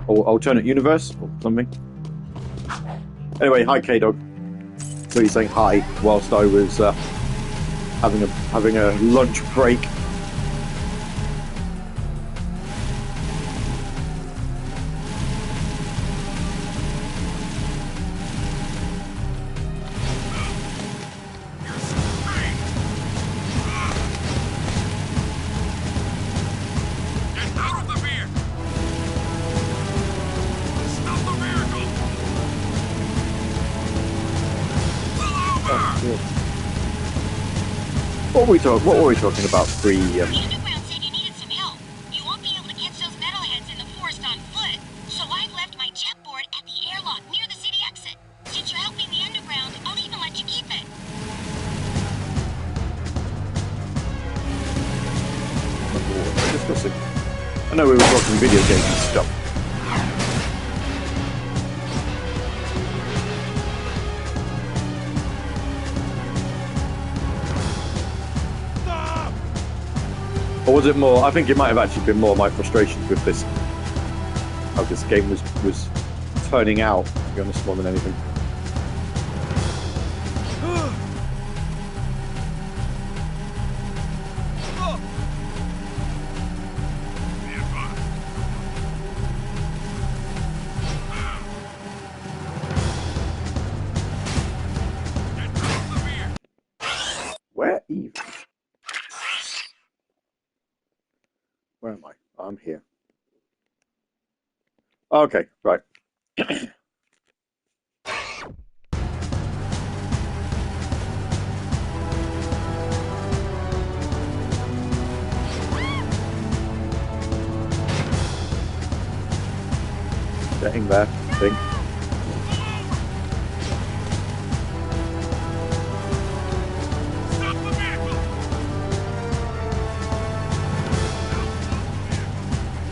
Or alternate universe, or something. Anyway, hi K-Dog. So you're saying hi whilst I was having a lunch break. What were we talking about? The underground said you needed some help. You won't be able to catch those metalheads in the forest on foot. So I've left my jetboard at the airlock near the city exit. Since you're helping the underground, I'll even let you keep it. Discussing. I know we were talking video games and stuff. Or was it more? I think it might have actually been more my frustrations with this, how this game was turning out, to be honest, more than anything. Where even? Where am I? I'm here. Okay, right. Getting there, I think.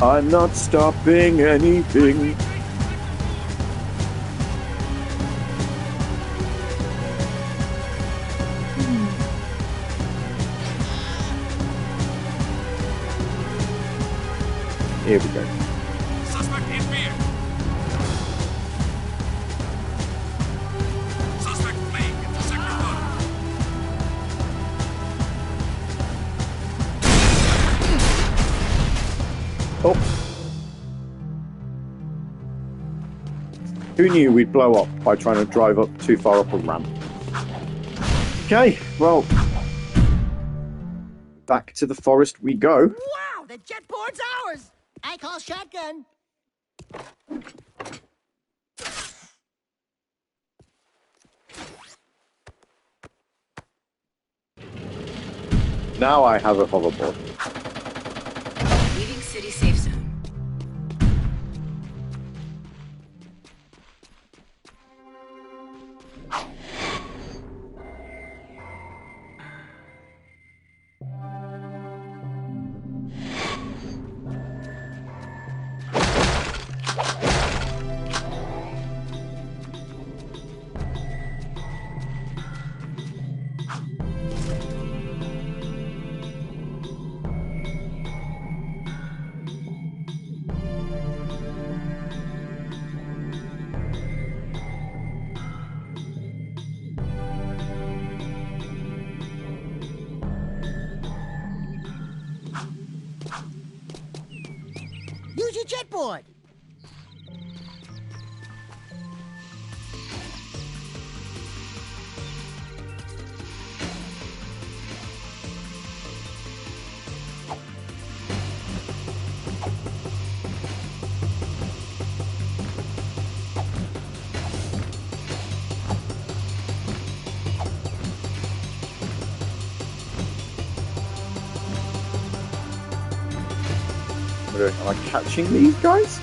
I'm not stopping anything. Here we go. Suspect in fear. Suspect fleeing into Sector 1. Who knew we'd blow up by trying to drive up too far up a ramp? Okay, well, back to the forest we go. Wow, the jetboard's ours! I call shotgun. Now I have a hoverboard. Leaving city safe zone. Use your jetboard. Am I catching these guys?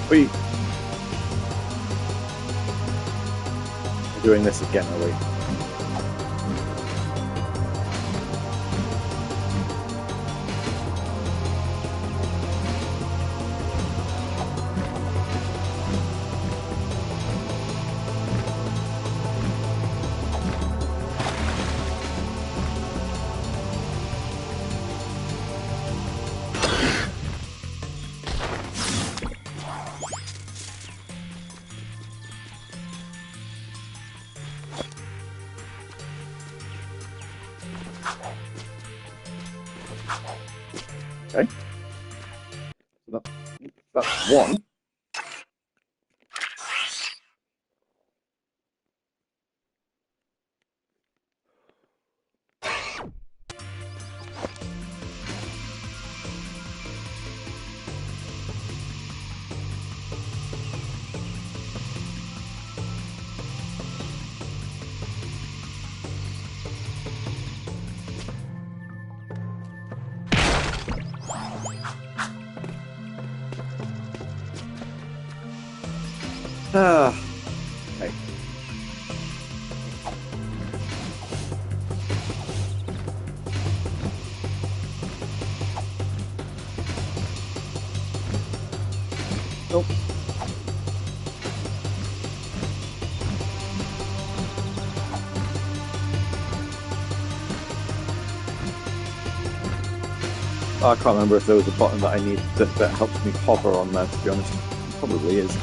We're doing this again, are we? Okay. So that's one. Okay. Nope. I can't remember if there was a button that I need that helps me hover on there, to be honest. It probably is.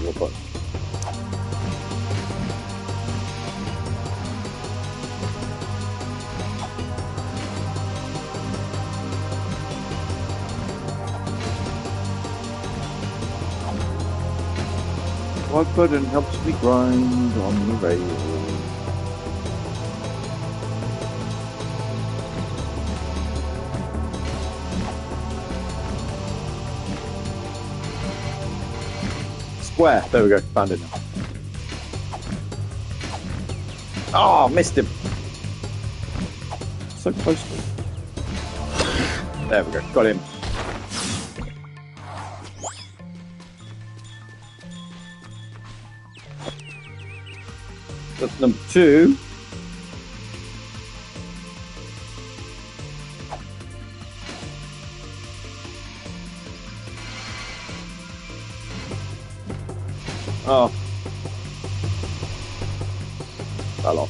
What button? What button helps me grind on the rail? Square. There we go. Found it now. Oh, missed him. So close to him. There we go. Got him. That's number 2. Oh. Fell off.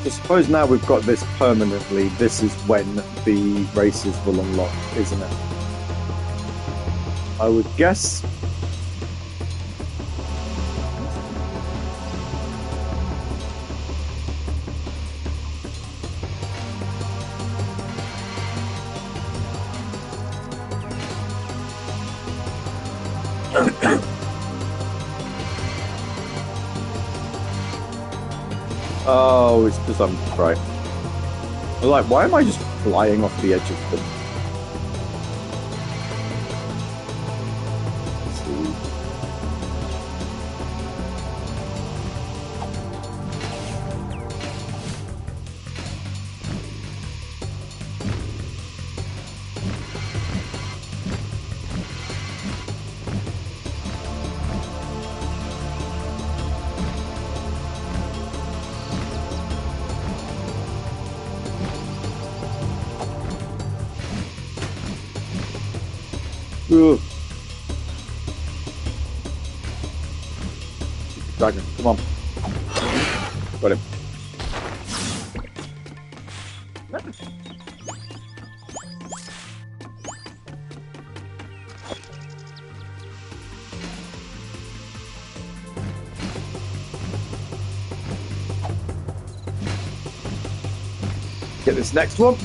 I suppose now we've got this permanently, this is when the races will unlock, isn't it? I would guess. Oh, it's because I'm right. I'm like, why am I just flying off the edge of the... Let's see. Ugh. Dragon, come on. Got him. Get this next one.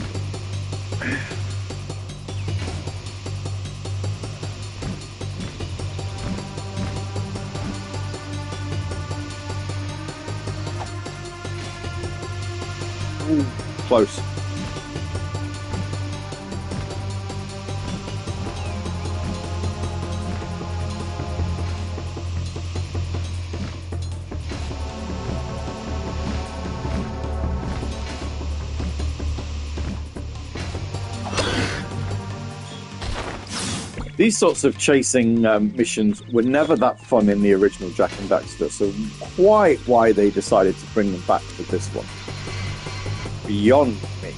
Ooh, close. These sorts of chasing missions were never that fun in the original Jak and Daxter, so quite why they decided to bring them back for this one. Beyond me.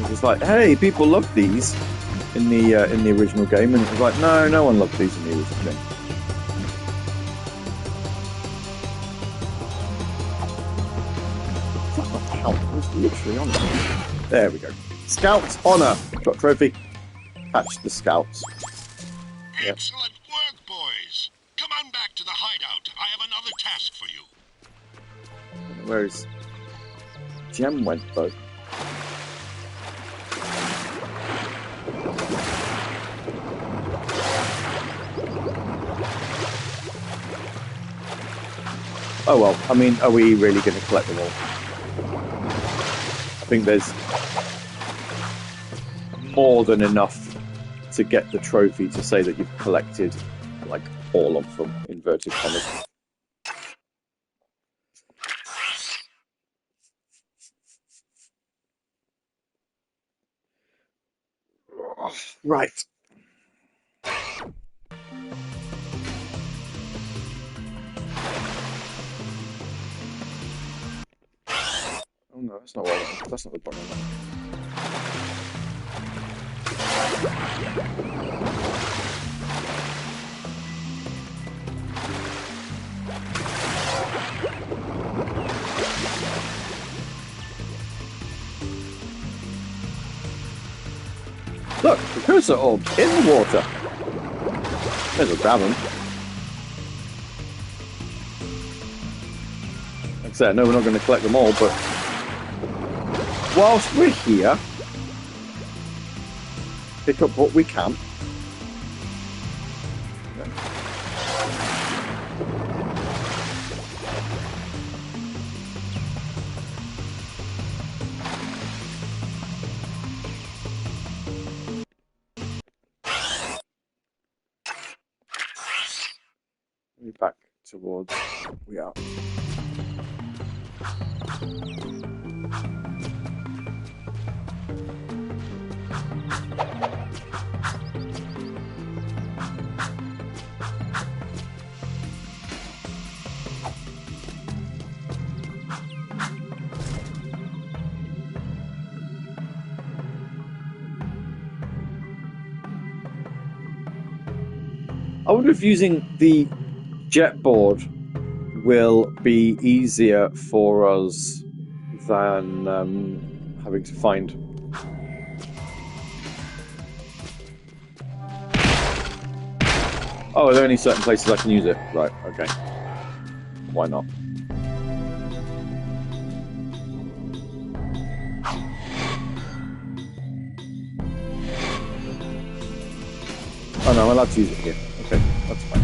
It was like, hey, people love these in the original game, and it was like, no one loved these in the original game. Literally on it. There we go. Scouts honor. Got trophy. Catch the scouts. Yep. Excellent work, boys. Come on back to the hideout. I have another task for you. Where's Gem went though? Oh well. I mean, are we really going to collect them all? I think there's more than enough to get the trophy to say that you've collected like all of them, inverted commas. Right. Oh no, that's not what I want. That's not the button. Look, the cursor orb in the water. There's a grab them. Like I said, I know we're not going to collect them all, but whilst we're here, pick up what we can. Back towards we are. I wonder if using the jet board will be easier for us than having to find. Oh, are there only certain places I can use it? Right, okay. Why not? Oh no, I'm allowed to use it here. Okay, that's fine.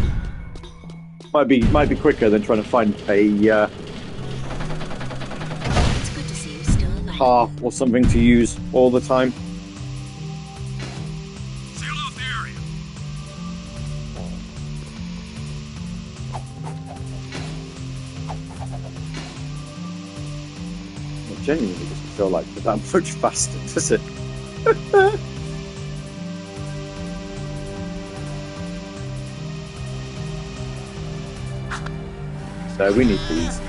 Might be quicker than trying to find a car or something to use all the time. Seal off the area. It genuinely doesn't feel like that much faster, does it? So we need these.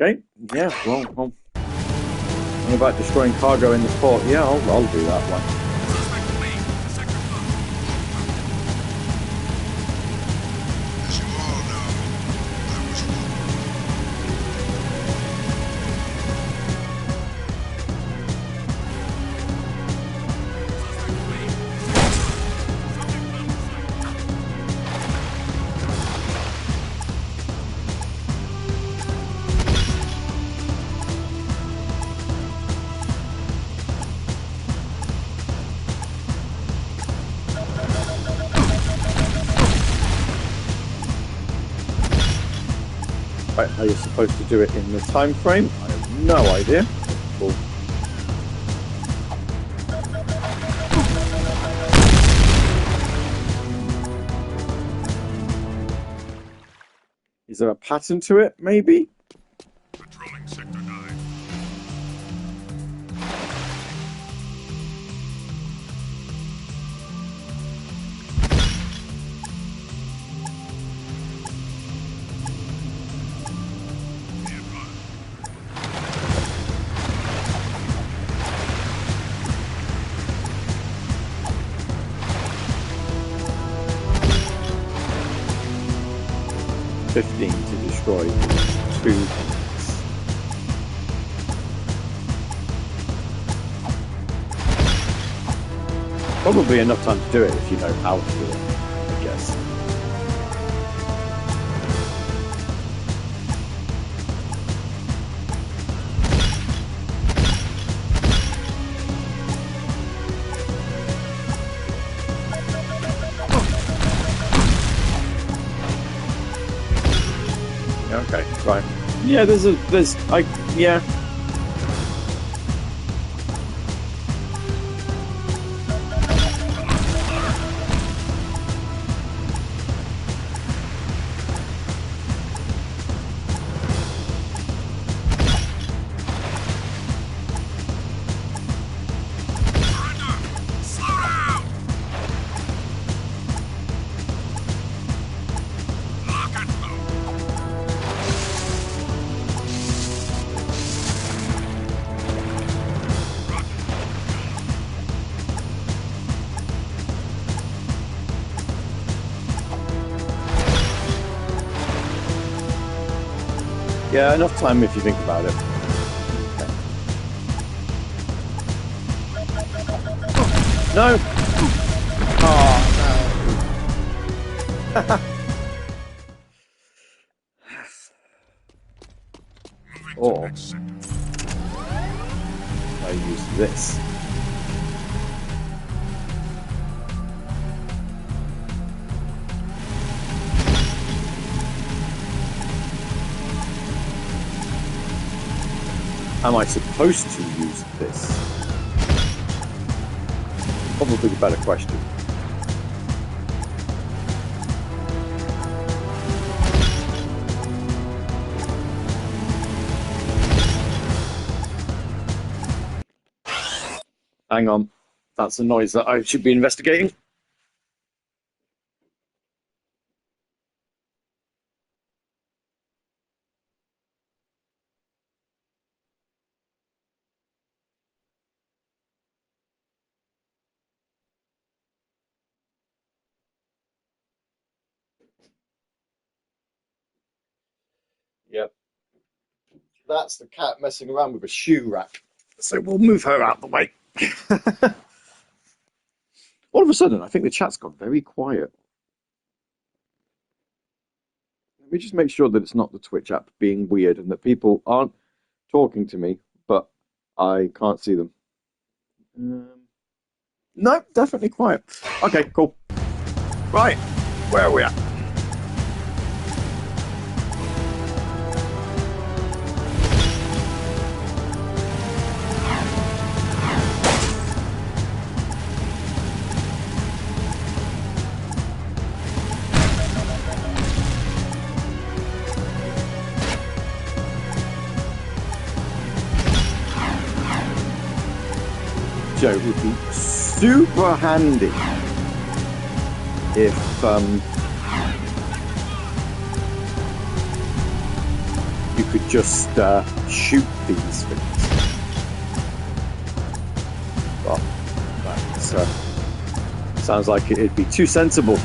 Okay, yeah, well, what about destroying cargo in this port? Yeah, I'll do that one. Right, how you're supposed to do it in the time frame, I have no idea. Cool. Is there a pattern to it, maybe? Patrolling Sector 9. To destroy 2 tanks. Probably enough time to do it if you know how to do it, I guess. Okay, right. Yeah, yeah. Yeah, enough time if you think about it. Okay. No! Oh, no. Or I use this. Am I supposed to use this? Probably the better question. Hang on. That's a noise that I should be investigating. Yep. That's the cat messing around with a shoe rack. So we'll move her out the way. All of a sudden, I think the chat's got very quiet. Let me just make sure that it's not the Twitch app being weird and that people aren't talking to me, but I can't see them. No, definitely quiet. Okay, cool. Right, where are we at? So it would be super handy if you could just shoot these things. Well, that sounds like it'd be too sensible.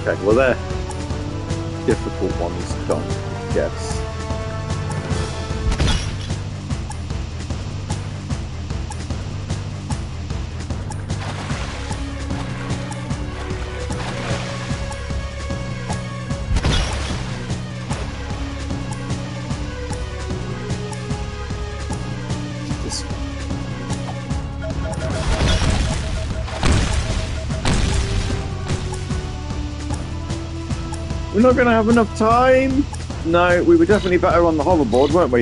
Okay, well they're difficult ones done, I guess. We're not going to have enough time. No, we were definitely better on the hoverboard, weren't we?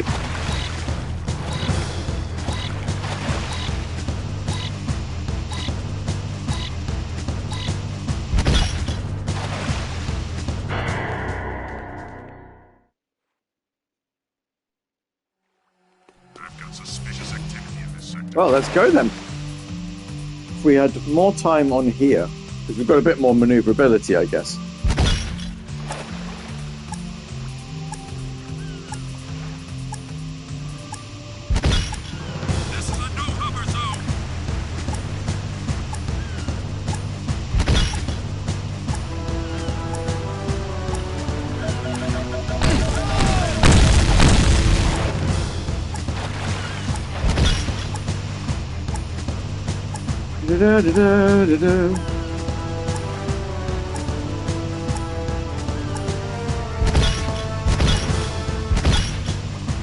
I've got suspicious activity in this sector. Well, let's go then. If we had more time on here, because we've got a bit more maneuverability, I guess.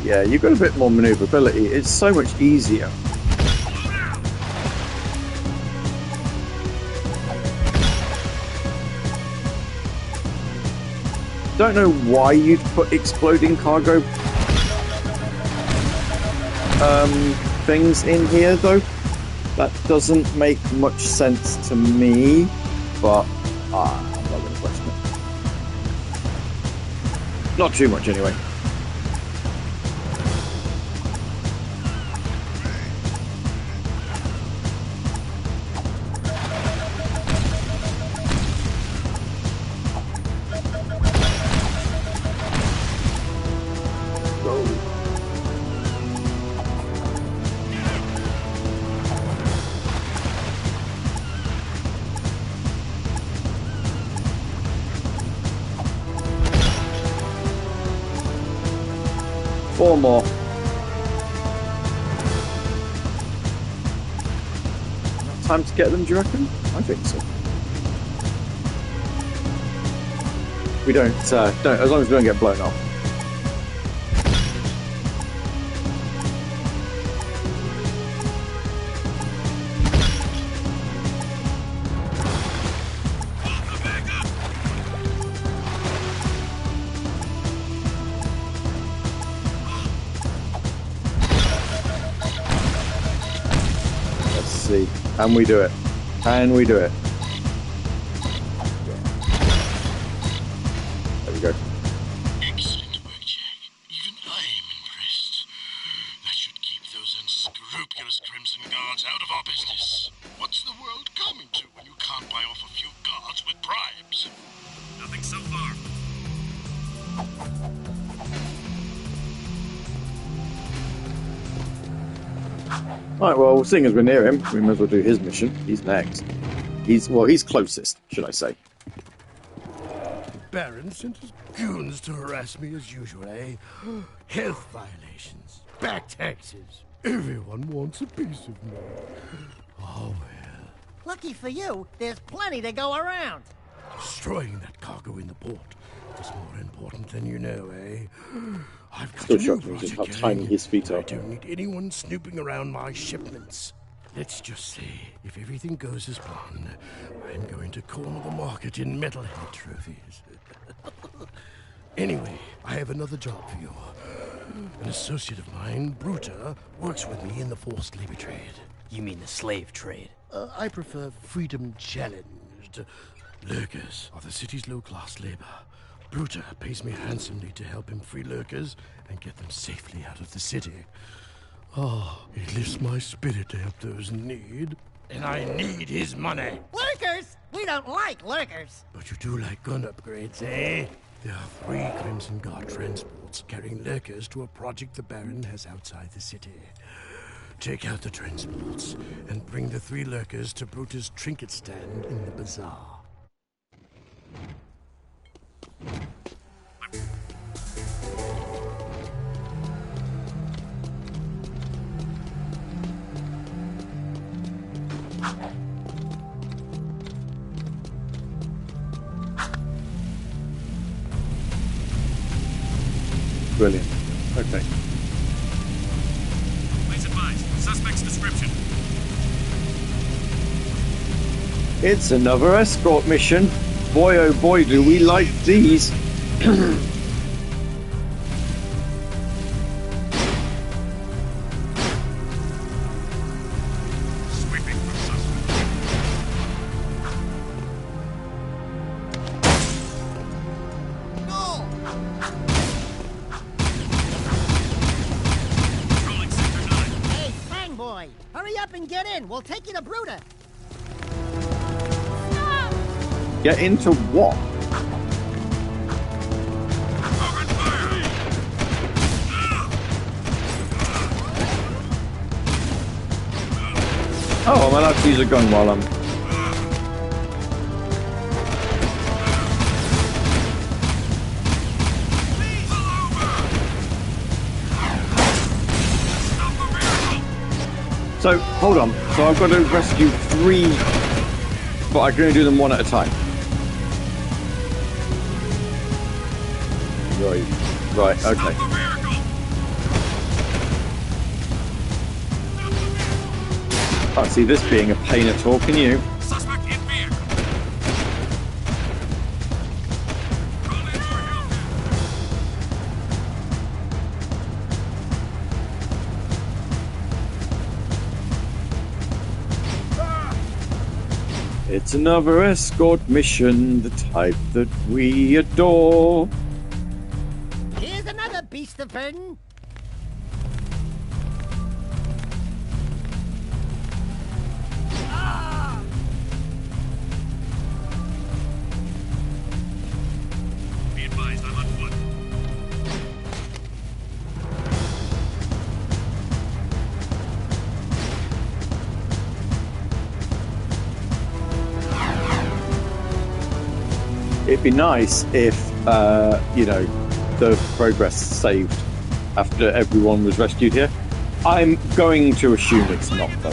Yeah, you've got a bit more maneuverability. It's so much easier. Don't know why you'd put exploding cargo things in here, though. That doesn't make much sense to me, but I'm not going to question it. Not too much, anyway. go. 4 more. Enough time to get them, do you reckon? I think so. We don't, as long as we don't get blown off. And we do it. And we do it. There we go. Excellent work, Jak. Even I am impressed. That should keep those unscrupulous Crimson Guards out of our business. What's the world coming to when you can't buy off a few guards with bribes? Nothing so far. Right, well, seeing as we're near him, we may as well do his mission. He's next. He's closest, should I say. Baron sent his goons to harass me as usual, eh? Health violations, back taxes. Everyone wants a piece of me. Oh, well. Lucky for you, there's plenty to go around. Destroying that cargo in the port is more important than you know, eh? I've got Still a new shocking just how project tiny going. his feet are. I don't need anyone snooping around my shipments. Let's just say, if everything goes as planned, I'm going to corner the market in metalhead trophies. Anyway, I have another job for you. An associate of mine, Bruta, works with me in the forced labor trade. You mean the slave trade? I prefer freedom challenged. Lurkers are the city's low-class labor. Bruta pays me handsomely to help him free lurkers and get them safely out of the city. Oh, it lifts my spirit to help those in need. And I need his money. Lurkers? We don't like lurkers. But you do like gun upgrades, eh? There are 3 Crimson Guard transports carrying lurkers to a project the Baron has outside the city. Take out the transports and bring the 3 lurkers to Bruta's trinket stand in the bazaar. Brilliant. Okay. Please advise. Suspect's description. It's another escort mission. Boy, oh boy, do we like these. Sweeping for suspect. No! Controlling Sector 9. Hey, Fang Boy, hurry up and get in. We'll take you to Bruta. Get into what? Open fire! Oh, I'm allowed to use a gun while I'm... So, hold on. So I've got to rescue 3, but I can only do them 1 at a time. Right, okay. Can't see this being a pain at all, can you? Suspect in vehicle. Call in for help. It's another escort mission, the type that we adore. Here's another beast of burden. Be advised, I'm on foot. it'd be nice if, you know, the progress saved after everyone was rescued here. I'm going to assume it's not, though.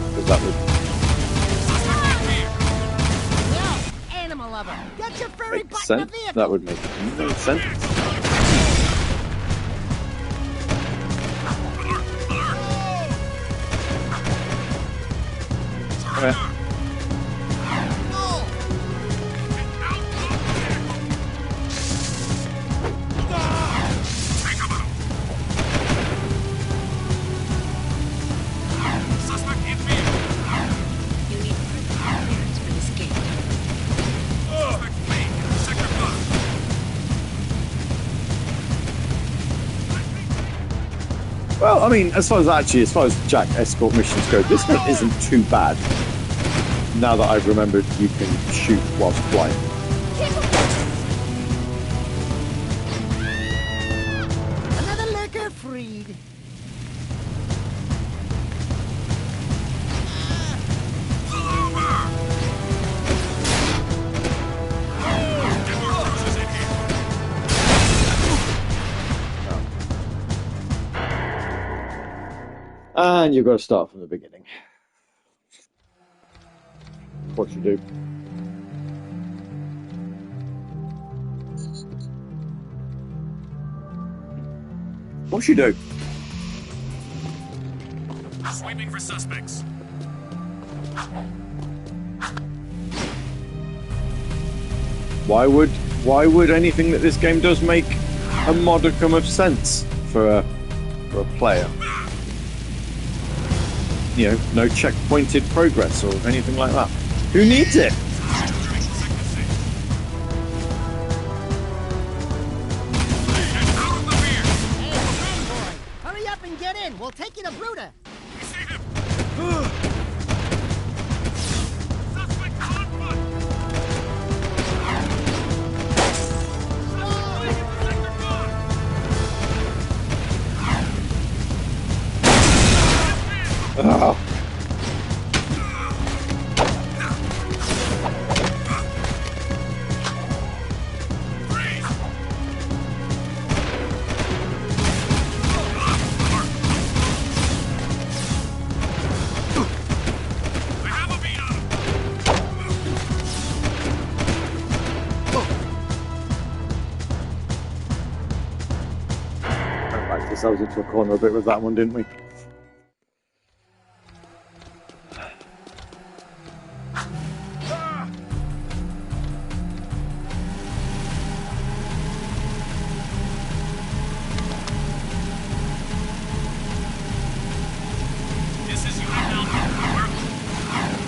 Because that would... Animal lover, get your furry make butt in the sense. vehicle. That would make no sense. Okay. Well, I mean, as far as Jak escort missions go, this one isn't too bad. Now that I've remembered you can shoot whilst flying. Another lurker freed. And you've got to start from the beginning. What you do. What you do? Sweeping for suspects. Why would anything that this game does make a modicum of sense for a player? You know, no checkpointed progress or anything like that. Who needs it? Hurry up and get in. We'll take you to Bruta. Oh. Backed ourselves into a corner a bit with that one, didn't we?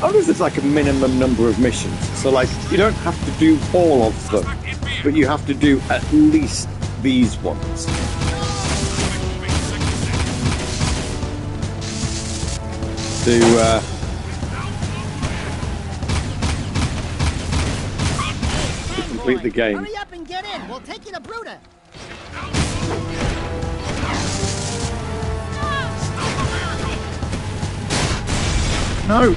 I guess it's like a minimum number of missions. So, like, you don't have to do all of them, but you have to do at least these ones. To complete the game. Hurry up and get in. We'll take you to Bruta. No.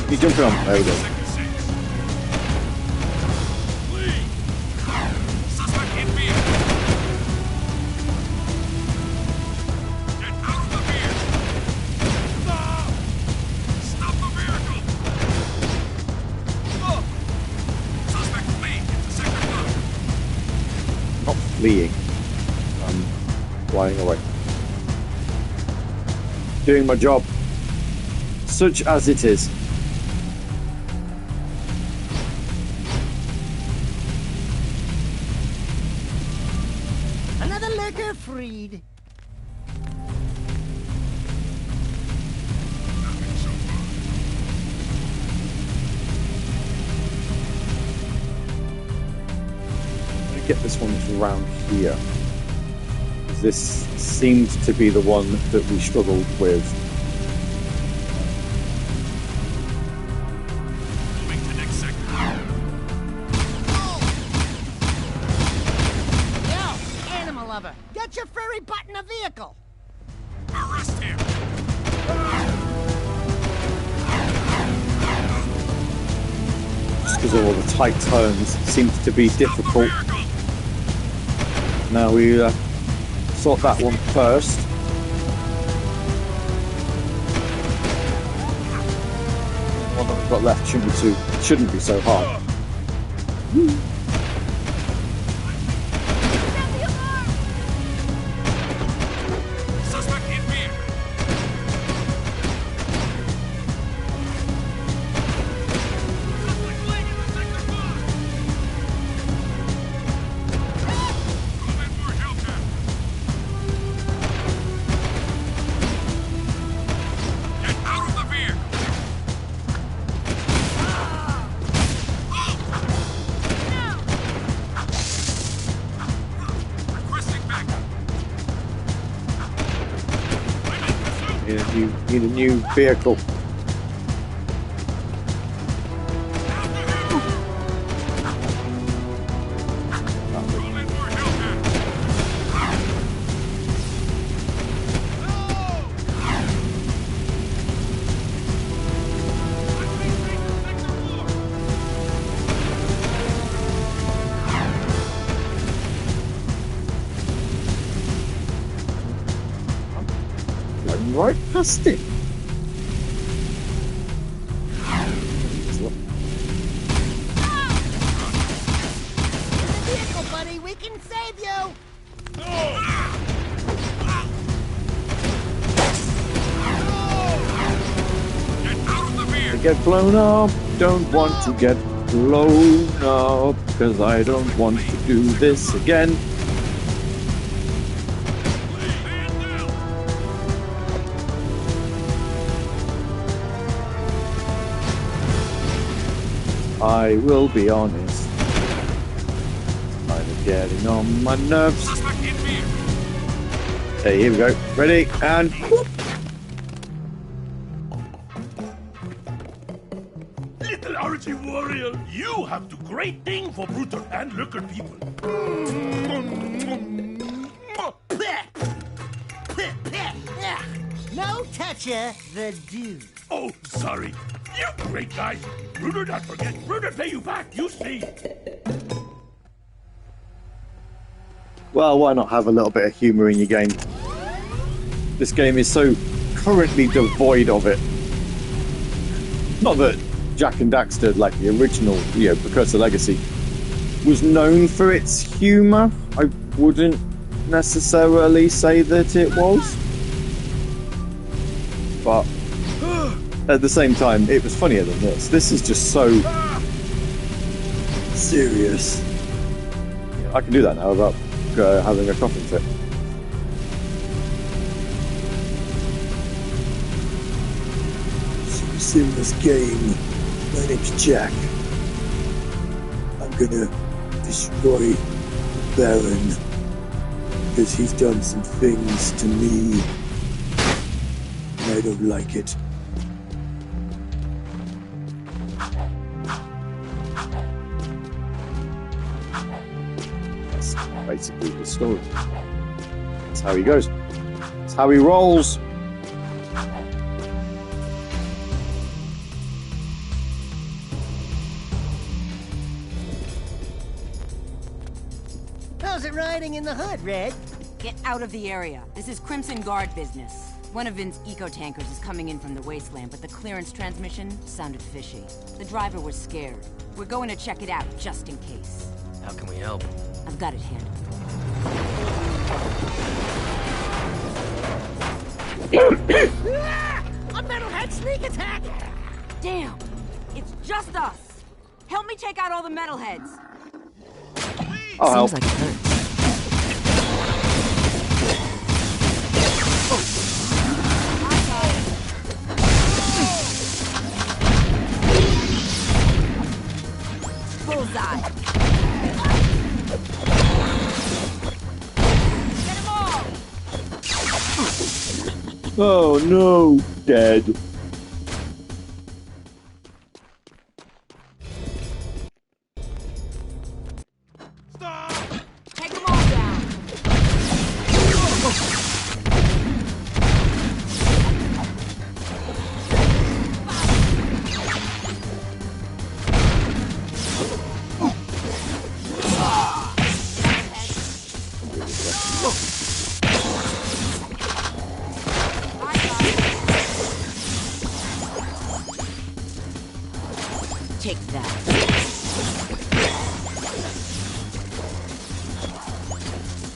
He's jumping on. There we go. Not fleeing. I'm flying away. Doing my job. Such as it is. Another lurker freed. Get this one around here. This seemed to be the one that we struggled with. Moving to next sector. button a vehicle. Arrest him! Just because of all the tight turns, seems to be difficult. Now we sort that one first. The one that we've got left shouldn't be so hard. Need a new vehicle. Right past it. Vehicle, buddy, we can save you. To get blown up, don't want to get blown up, because I don't want to do this again. I will be honest. It's kind of getting on my nerves. Okay, here we go. Ready, and whoop. Little RG warrior, you have the great thing for brutal and lurker people. No toucher, the dude. Oh, sorry. You great guy. Bruder not forget. Bruder pay you back. You see. Well, why not have a little bit of humour in your game? This game is so currently devoid of it. Not that Jak and Daxter, like the original, Precursor Legacy, was known for its humour. I wouldn't necessarily say that it was. But at the same time, it was funnier than this. This is just so serious. I can do that now without having a coughing fit. So in this game, my name's Jak. I'm gonna destroy the Baron because he's done some things to me and I don't like it. That's basically the story. That's how he goes. That's how he rolls. How's it riding in the hood, Red? Get out of the area. This is Crimson Guard business. One of Vin's eco-tankers is coming in from the wasteland, but the clearance transmission sounded fishy. The driver was scared. We're going to check it out, just in case. How can we help? I've got it handled. A metalhead sneak attack! Damn! It's just us! Help me take out all the metalheads! I'll help. Seems like it hurts. Bullseye! Get them all! Oh no, dead. Take them all down! Take that.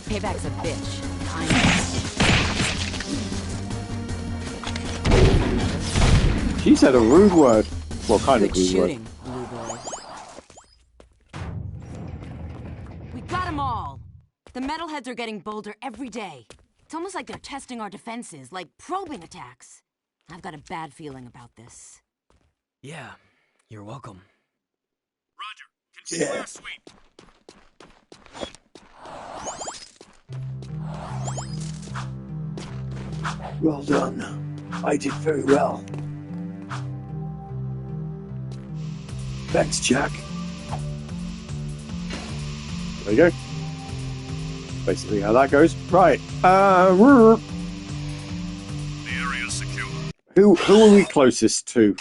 Payback's a bitch. She said a rude word. Well, kind of Good rude shooting, word. Blue Boy. We got them all. The metalheads are getting bolder every day. It's almost like they're testing our defenses, like probing attacks. I've got a bad feeling about this. Yeah, you're welcome. Roger. Continue your sweep. Well done. I did very well. Thanks, Jak. There you go. Basically how that goes. Right. The area's secure. Who are we closest to?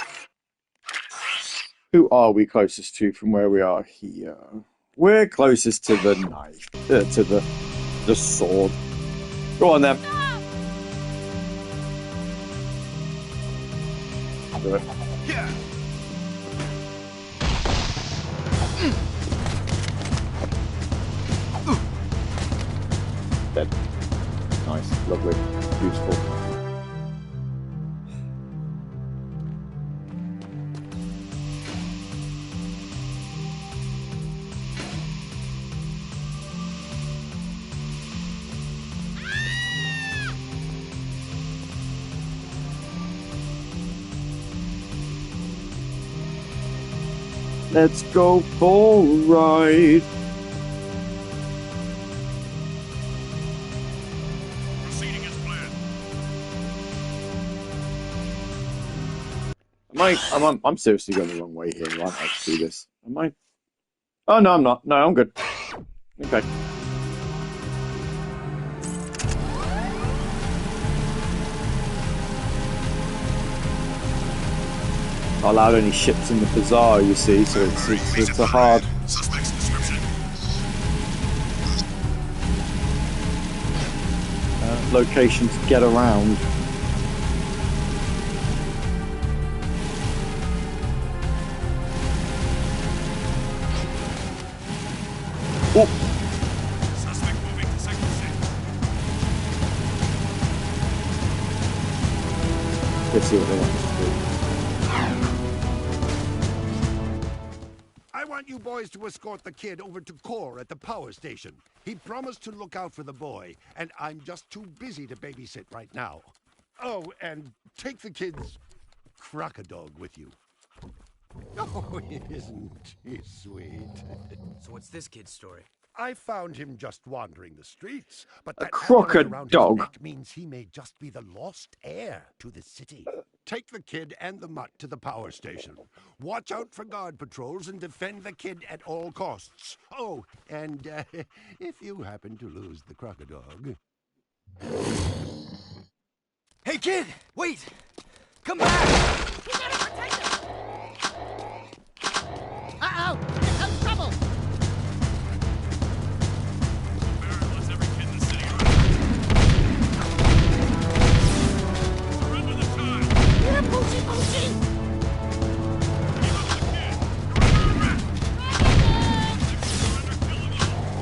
Who are we closest to from where we are here? We're closest to the knife, to the sword. Go on then. Do it. Yeah. Dead. Nice, lovely, beautiful. Let's go for a ride. Proceeding as planned. I'm seriously going the wrong way here, right? Let's do this. Am I? Oh, no, I'm not. No, I'm good. Okay. Not allowed any ships in the bazaar, you see, so it's a hard Suspect's description. location to get around. Oh. Suspect moving to sector 6. Let's see what they want us to do. I want you boys to escort the kid over to Core at the power station. He promised to look out for the boy, and I'm just too busy to babysit right now. Oh, and take the kid's crocodile with you. Oh, isn't he sweet? So what's this kid's story? I found him just wandering the streets, but A that amulet around his crocodile. neck means he may just be the lost heir to the city. Take the kid and the mutt to the power station. Watch out for guard patrols and defend the kid at all costs. Oh, and if you happen to lose the crocodile... Hey kid, wait! Come back! We gotta protect him! Uh-oh! Here comes trouble! Baron lets every kid in the city around. Surrender the child. Here, Poochie Poochie! Give up the kid. You're under arrest. Surrender, kill them all.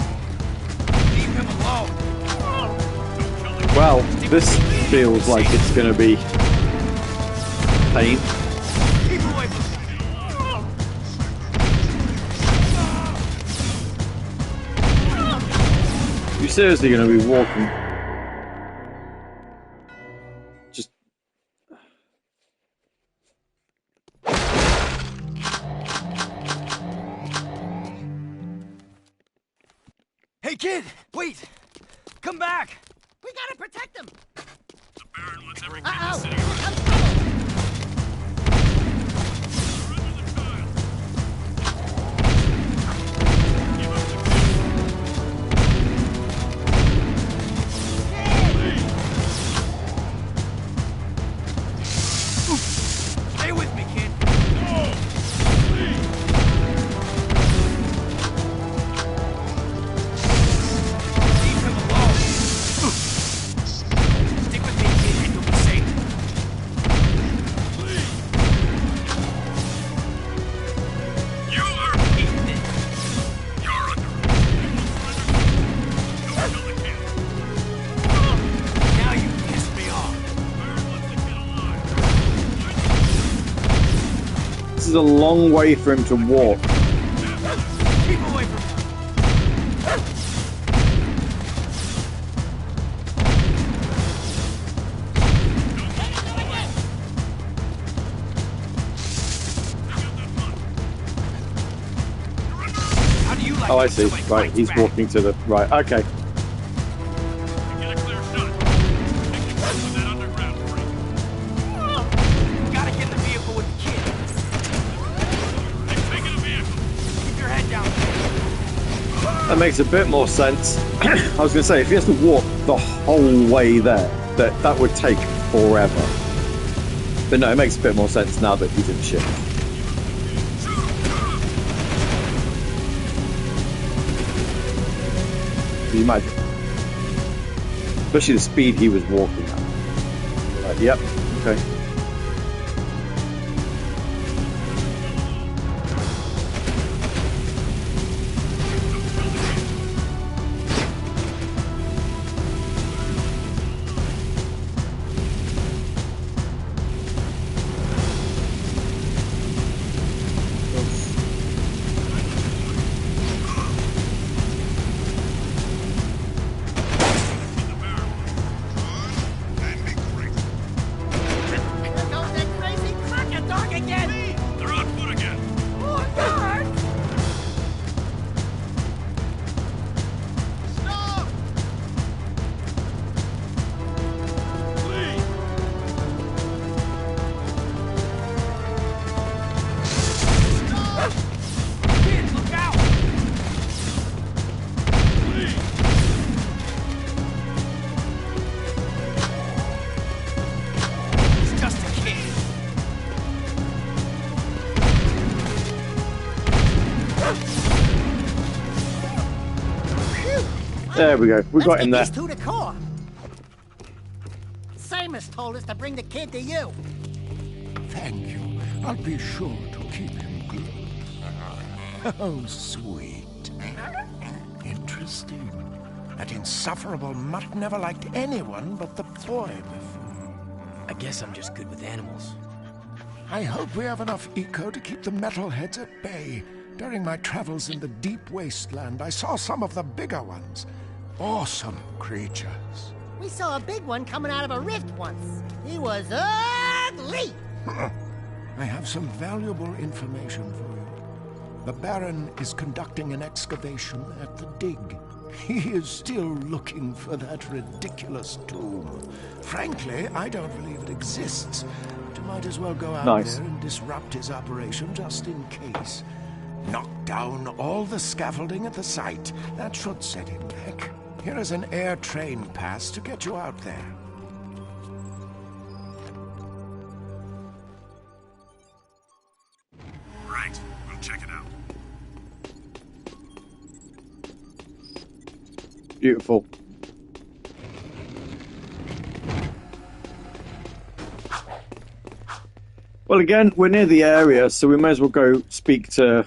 Leave him alone! Don't kill the kid. Well, this feels like it's going to be pain. Keep away from me! You seriously going to be walking? Just. Hey kid, wait! Come back! We gotta protect him! The Baron lets every kid in the Uh-oh! city Here around. comes trouble! Surrender the child. Give up the Stay with me, kid! Leave him alone! Stick with me, kid, and you'll be safe. This is a long way for him to walk. Keep away from me. Oh, I see. Right, he's walking to the right. Okay. Gotta get the vehicle with the kid. Keep your head down. That makes a bit more sense. I was going to say, if he has to walk the whole way there, that would take forever. But no, it makes a bit more sense now that he's in ship. Can you imagine? Especially the speed he was walking at. Like, yep, okay. There we go. We got him there. Let's get these two to core. Seamus told us to bring the kid to you. Thank you. I'll be sure to keep him close. Oh, sweet. Interesting. That insufferable mutt never liked anyone but the boy before. I guess I'm just good with animals. I hope we have enough eco to keep the metalheads at bay. During my travels in the deep wasteland, I saw some of the bigger ones. Awesome creatures. We saw a big one coming out of a rift once. He was ugly! I have some valuable information for you. The Baron is conducting an excavation at the dig. He is still looking for that ridiculous tomb. Frankly, I don't believe it exists. But you might as well go out there and disrupt his operation just in case. Knock down all the scaffolding at the site. That should set him back. Here is an air train pass to get you out there. Right, we'll check it out. Beautiful. Well, again, we're near the area, so we may as well go speak to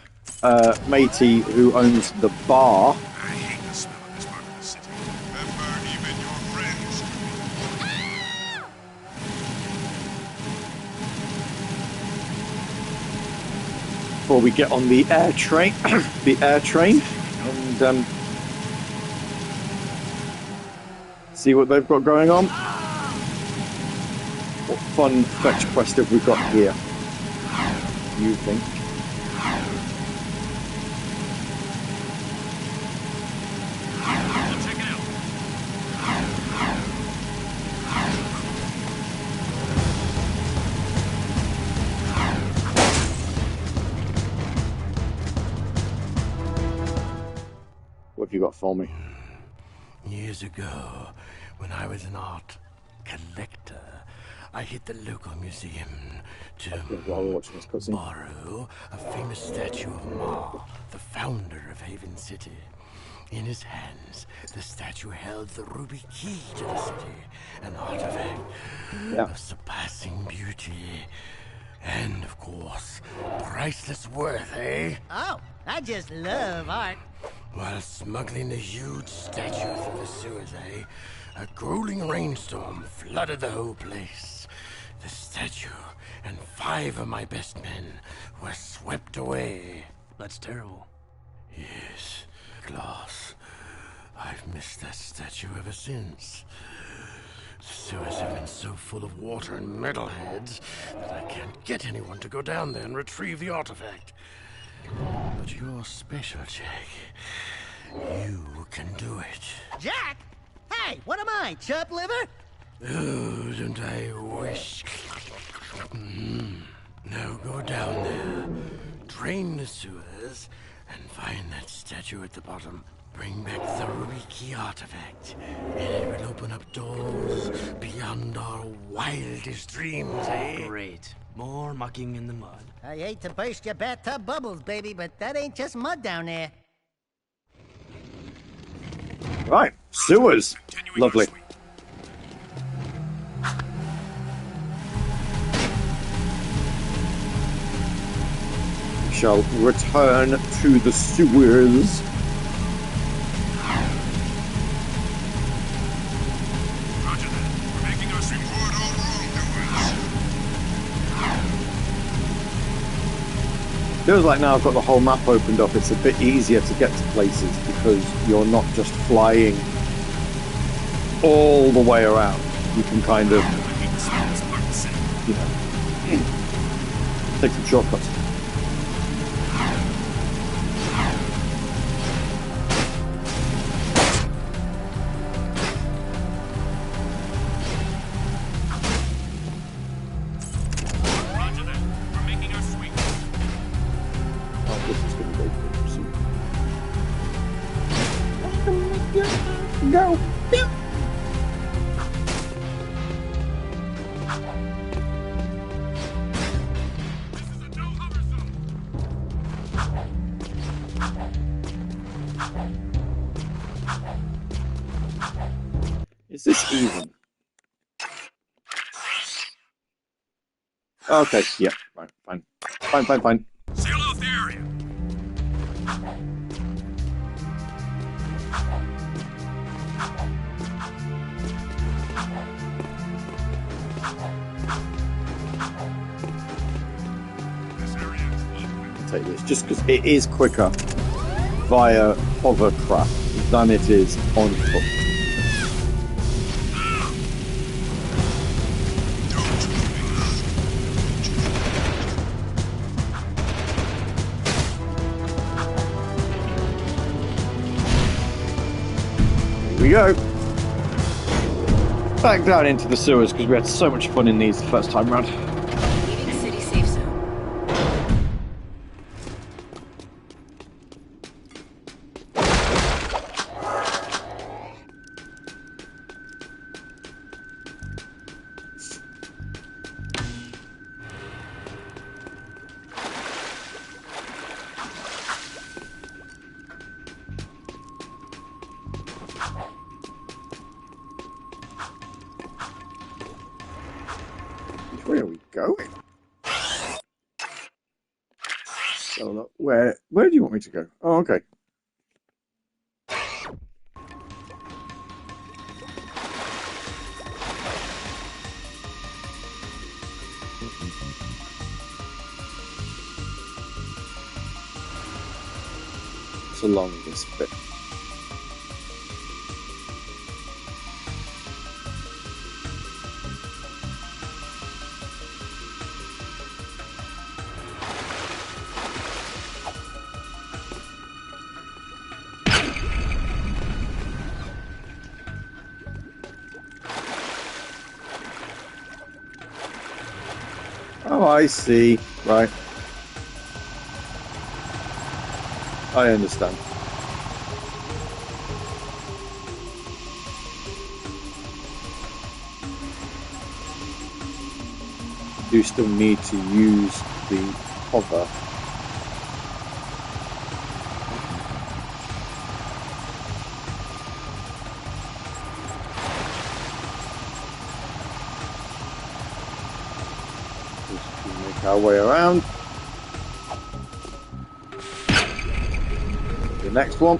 Matey, who owns the bar. I hate the smell of this part of the city. Remember, even your friends Before we get on the air train, and see what they've got going on. What fun fetch quest have we got here? You think? check it out. What have you got for me? Years ago, when I was an art collector, I hit the local museum to borrow a famous statue of Ma, the founder of Haven City. In his hands, the statue held the ruby key to the city, an artifact of surpassing beauty. And, of course, priceless worth, eh? Oh, I just love art. While smuggling the huge statue through the sewers, a grueling rainstorm flooded the whole place. The statue and 5 of my best men were swept away. That's terrible. Yes, Glass. I've missed that statue ever since. The sewers have been so full of water and metalheads that I can't get anyone to go down there and retrieve the artifact. But you're special, Jak. You can do it. Jak? Hey, what am I, chub liver? Oh, don't I wish? Now go down there, drain the sewers, and find that statue at the bottom. Bring back the Riki artifact, and it will open up doors beyond our wildest dreams, eh? Great. More mucking in the mud. I hate to burst your bathtub bubbles, baby, but that ain't just mud down there. Right, sewers. Lovely. We shall return to the sewers. Feels like now I've got the whole map opened up, it's a bit easier to get to places because you're not just flying all the way around. You can kind of, you know, take some shortcuts. Go. Is this even? Okay, yeah, fine. Seal off the area. Take this just because it is quicker via hovercraft than it is on foot. Here we go. Back down into the sewers because we had so much fun in these the first time round. Leaving city safe zone. Where are we going? So, where do you want me to go? Oh, okay. It's along this bit. Oh, I see. Right. I understand. You still need to use the hover. Make our way around. The next one.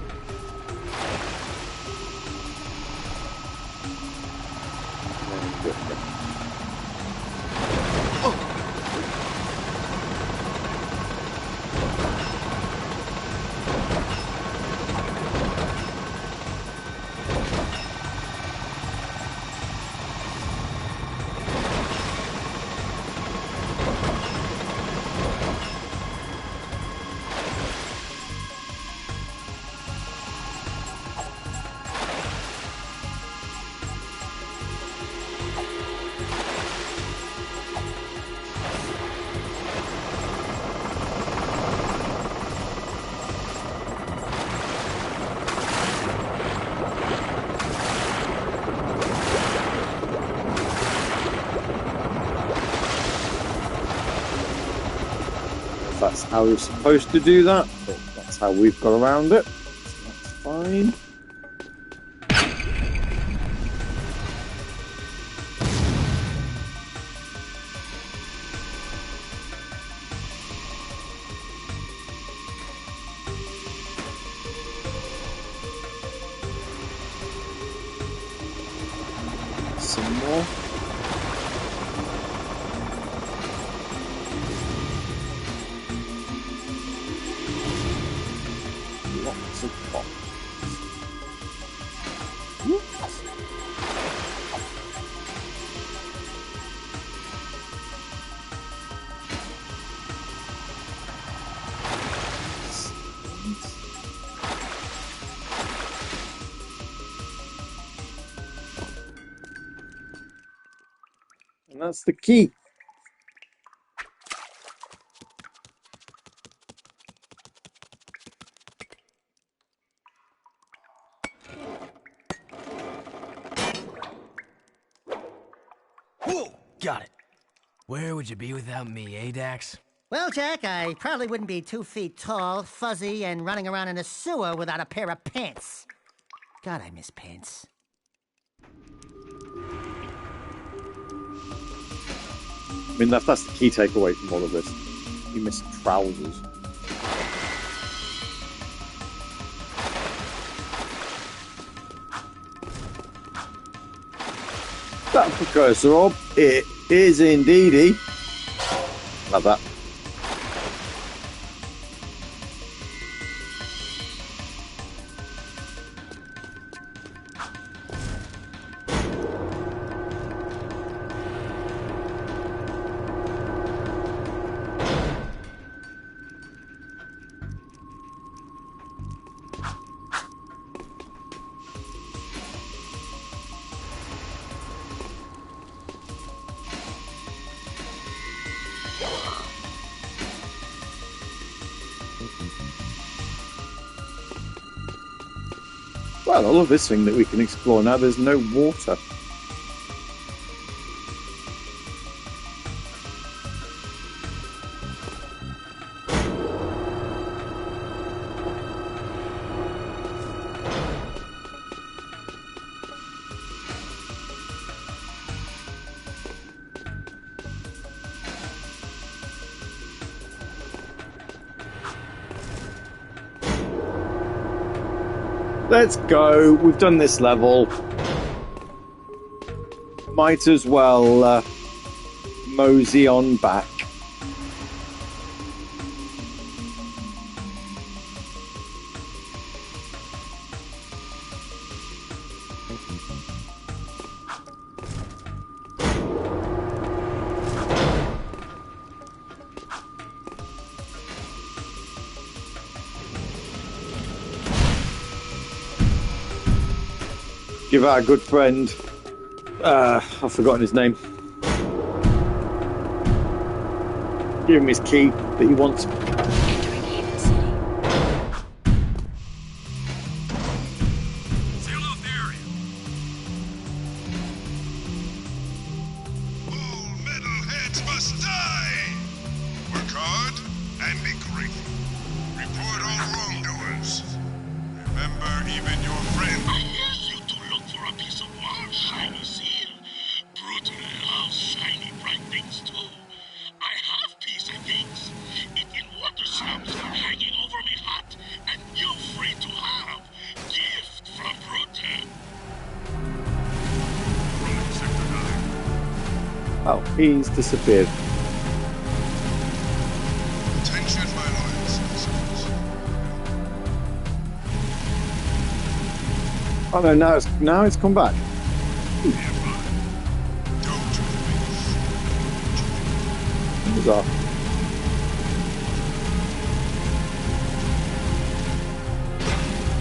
if that's how you're supposed to do that, but that's how we've got around it. So that's fine. Some more. Lots of pops. Whoops. And that's the key. Whoa! Got it. Where would you be without me, eh, Dax? Well, Jak, I probably wouldn't be 2 feet tall, fuzzy, and running around in a sewer without a pair of pants. God, I miss pants. I mean, that's the key takeaway from all of this. You miss trousers. That precursor orb, it is indeedy. Love that. Well, I love this thing that we can explore now. There's no water. Let's go. We've done this level. Might as well mosey on back. Give our good friend, I've forgotten his name. Give him his key that he wants. All metalheads must die! Work hard and be grateful. Report all wrongdoers. Remember, even your friend... I asked you to look for a piece of Mars shiny seal. Brutally, I'll shiny bright things too. I have piece of things. It in water slums hanging over me hot, and you free to have. Gift from Bruton. Oh, he's disappeared. Attention, my loyal citizens. Oh no, now it's come back. Bizarre.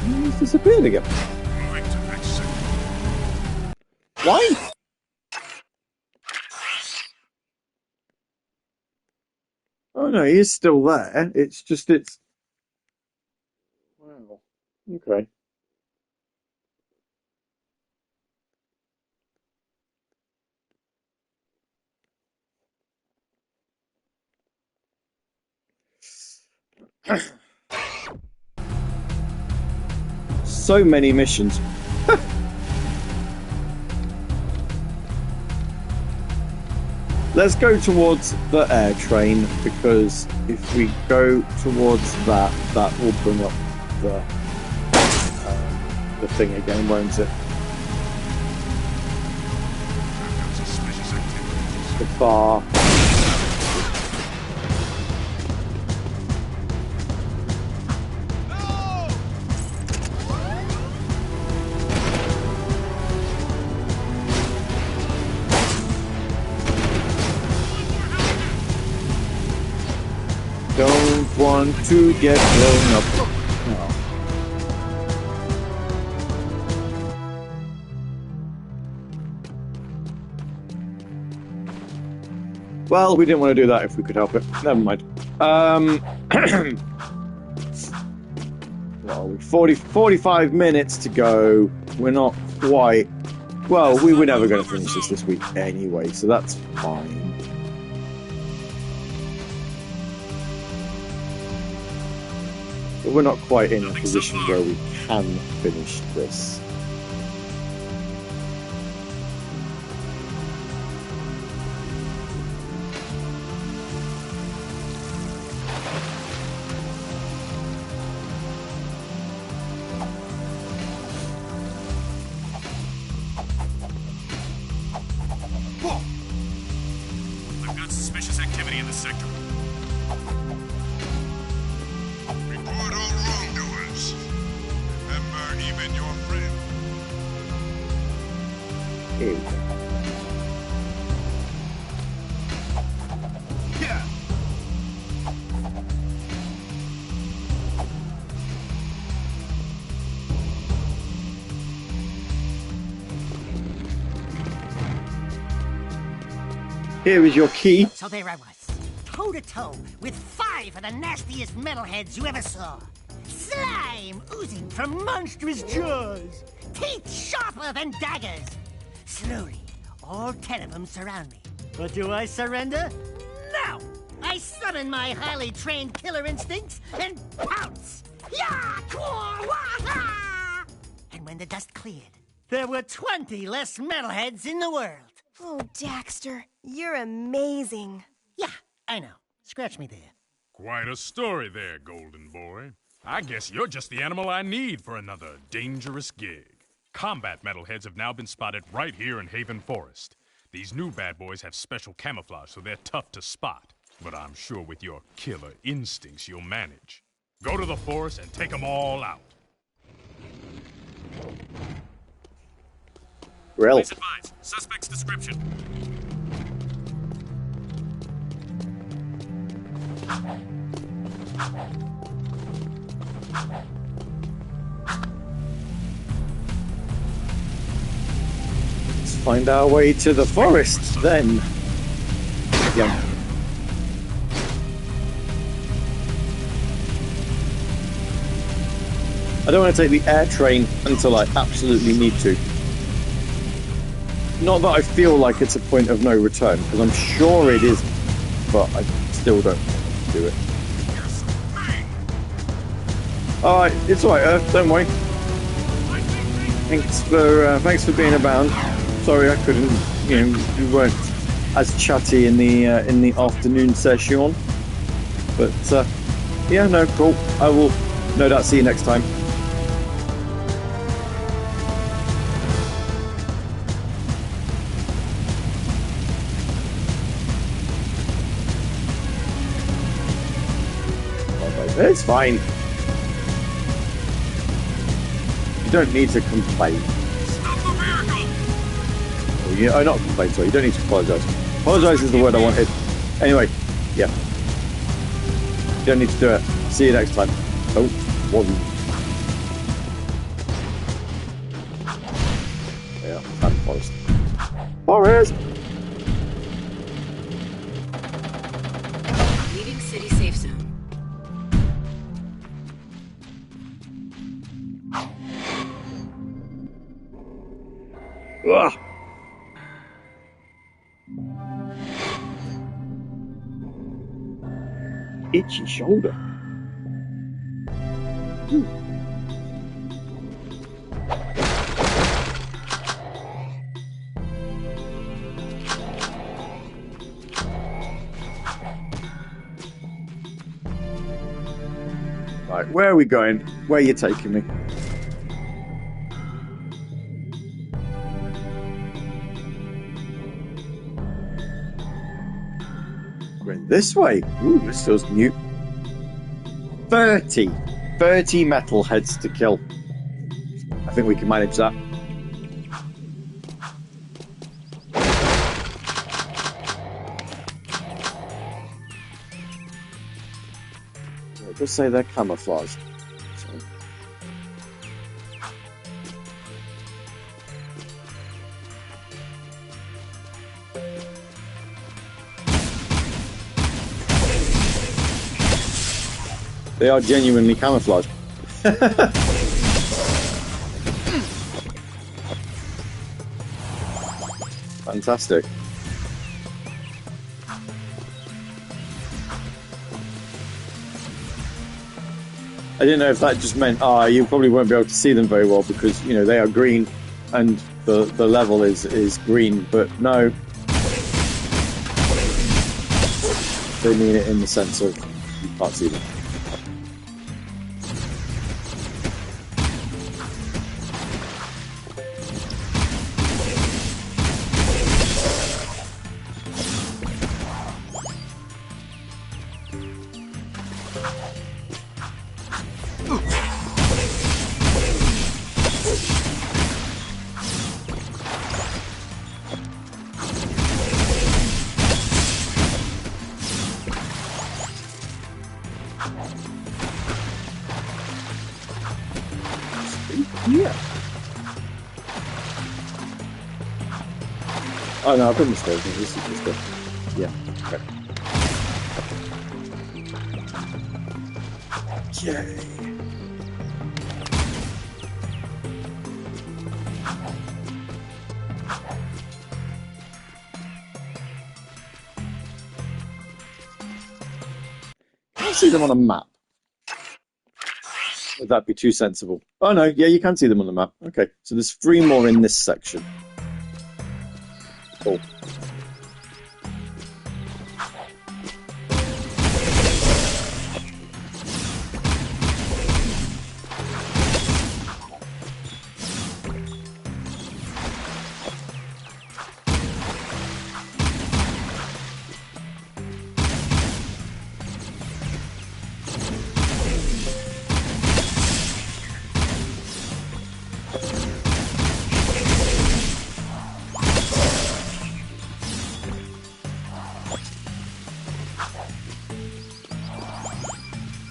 He's disappeared again. Why? Oh no, he is still there. It's just wow. Okay. So many missions. Let's go towards the air train, because if we go towards that, that will bring up the thing again, won't it? The bar. Don't want to get blown up. No. Well, we didn't want to do that if we could help it. Never mind. Well, 45 minutes to go. We're not quite... Well, we were never going to finish this week anyway, so that's fine. But we're not quite in a position where we can finish this. I've got suspicious activity in the sector. Report all wrongdoers. Remember, even your friend. Yeah. Here is your key. So there I was, toe-to-toe with 5 of the nastiest metalheads you ever saw. Slime oozing from monstrous jaws, teeth sharper than daggers. Slowly, all 10 of them surround me. But do I surrender? No! I summon my highly trained killer instincts and pounce! Yah! Kwah! Wah! Ha! And when the dust cleared, there were 20 less metalheads in the world. Oh, Daxter, you're amazing. Yeah, I know. Scratch me there. Quite a story there, Golden Boy. I guess you're just the animal I need for another dangerous gig. Combat metalheads have now been spotted right here in Haven Forest. These new bad boys have special camouflage, so they're tough to spot. But I'm sure with your killer instincts, you'll manage. Go to the forest and take them all out. Please advise. Suspect's description. Let's find our way to the forest then. Yeah. I don't want to take the air train until I absolutely need to. Not that I feel like it's a point of no return, because I'm sure it is, but I still don't want to do it. Alright, it's alright, Earth, don't worry. Thanks for being around. Sorry I couldn't, we weren't as chatty in the afternoon session. But yeah, no, cool. I will no doubt see you next time. It's fine. You don't need to complain. Stop the vehicle! Oh, yeah, not complain, sorry. You don't need to apologise. Apologise is the word I wanted. Anyway, yeah. You don't need to do it. See you next time. Don't worry. Yeah, I'm forest. Forest! Leaving city safe zone. Ugh. Itchy shoulder. Right, where are we going? Where are you taking me? Going this way. Ooh, this feels new. 30 metalheads to kill. I think we can manage that. It does say they're camouflaged. So. They are genuinely camouflaged. Fantastic. I didn't know if that just meant, you probably won't be able to see them very well because, you know, they are green and the level is green, but no. They mean it in the sense of you can't see them. Yeah. Oh no, I've been mistaken. This is just a... Yeah. Okay. Yay. Can't see them on a map. Would that be too sensible? Oh no, yeah, you can see them on the map. Okay, so there's 3 more in this section. Cool.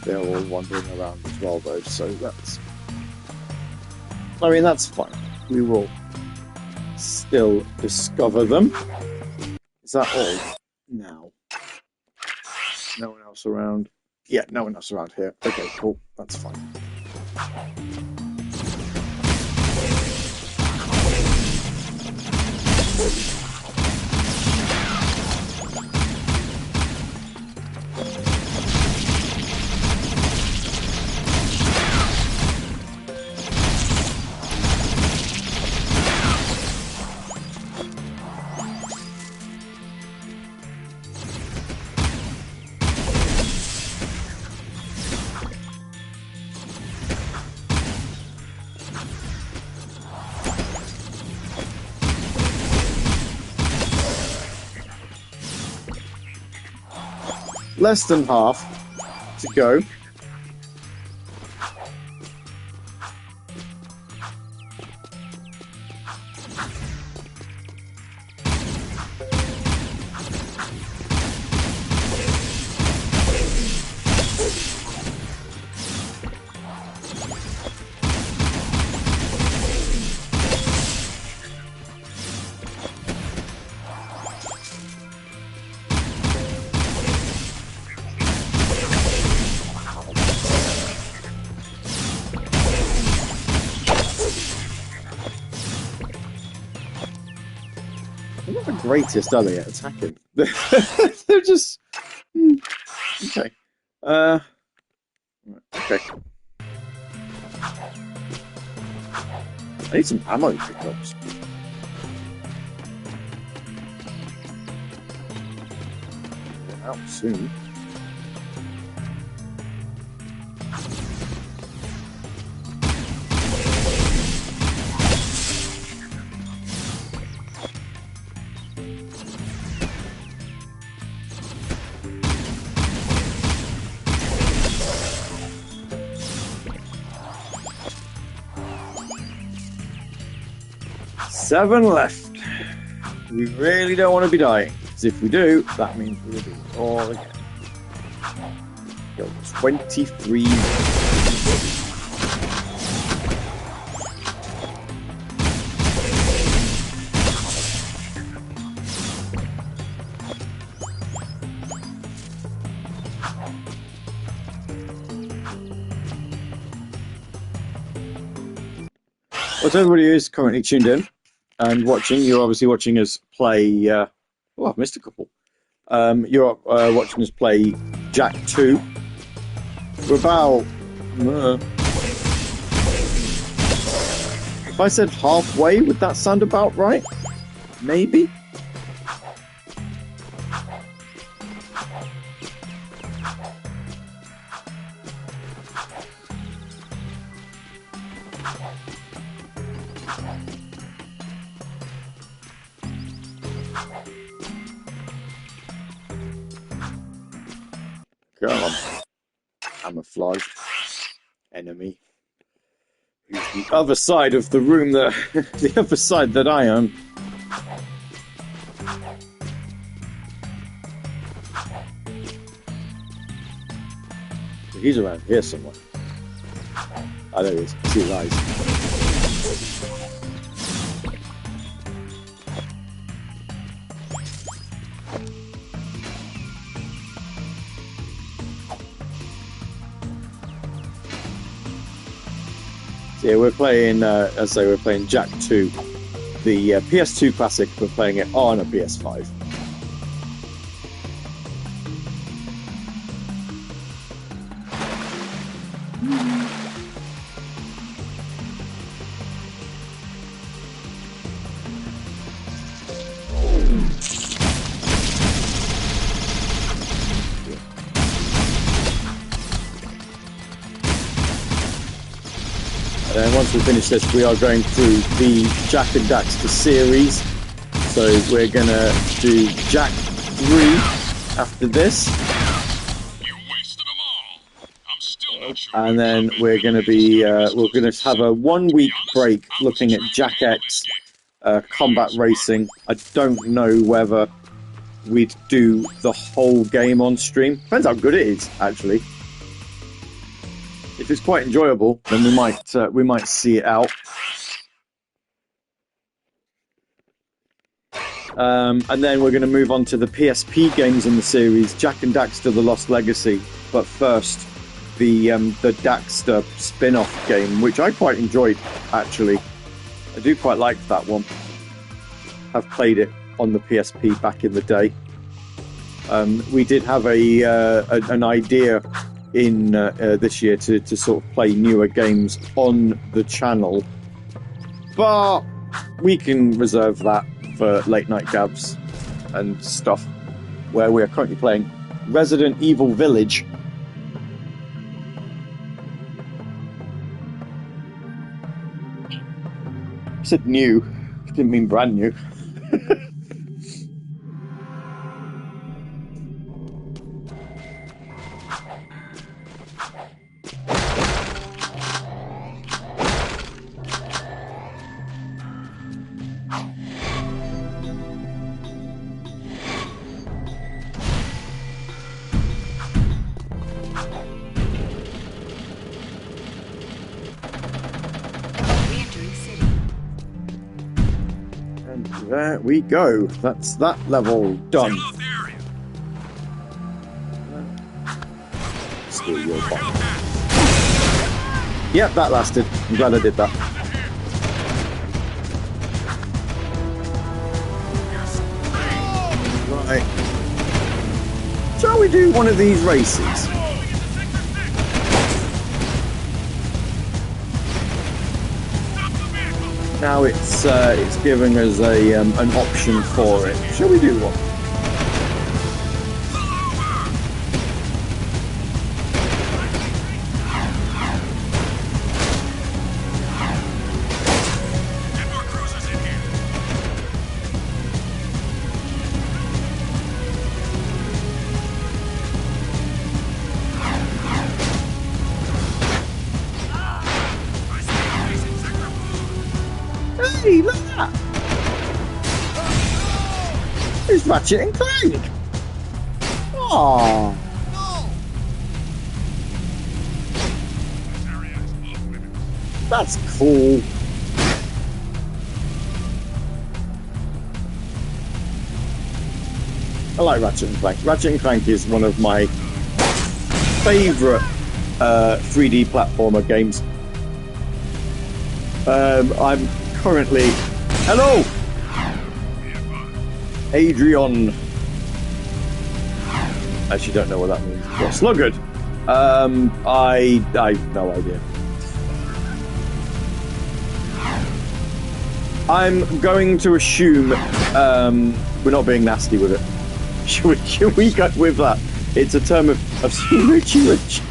They're all wandering around as well, though, so that's... I mean, that's fine. We will still discover them. Is that all? Now. No one else around? Yeah, no one else around here. Okay, cool. That's fine. Less than half to go. They're not the greatest, are they, at attacking? They're just... Okay. Okay. I need some ammo pickups. They're out soon. Seven left. We really don't want to be dying, because if we do, that means we'll do it all again. Go 23. Well, to everybody who's currently tuned in and watching, you're obviously watching us play. Oh, I've missed a couple. You're watching us play Jak II. We're about. If I said halfway, would that sound about right? Maybe. Come on. Camouflage. Enemy. Who's the other side of the room that the other side that I am. He's around here somewhere. Oh, there he is. See his eyes. Yeah, we're playing, as I say, we're playing Jak II, the PS2 classic. We're playing it on a PS5. And once we finish this, we are going through the Jak and Daxter series. So we're going to do Jak III after this. And then we're going to be, we're going to have a 1 week break looking at Jak X combat racing. I don't know whether we'd do the whole game on stream. Depends how good it is, actually. If it's quite enjoyable, then we might see it out. And then we're going to move on to the PSP games in the series, Jak and Daxter: The Lost Legacy. But first, the Daxter spin-off game, which I quite enjoyed, actually. I do quite like that one. I've played it on the PSP back in the day. We did have an idea in this year to sort of play newer games on the channel, but we can reserve that for late night gabs and stuff, where we are currently playing Resident Evil Village. I said new, I didn't mean brand new. There we go. That's that level done. Steal your bomb. Yep, that lasted. I'm glad I did that. Right. Shall we do one of these races? Now it's giving us an option for it. Shall we do one? Hey, look at that! It's Ratchet and Clank! Aww! That's cool. I like Ratchet and Clank. Ratchet and Clank is one of my favourite 3D platformer games. I'm currently... Hello! Adrian. Actually don't know what that means. What, sluggard? I have no idea. I'm going to assume we're not being nasty with it. Should we go with that? It's a term of I've seen Richie Rich.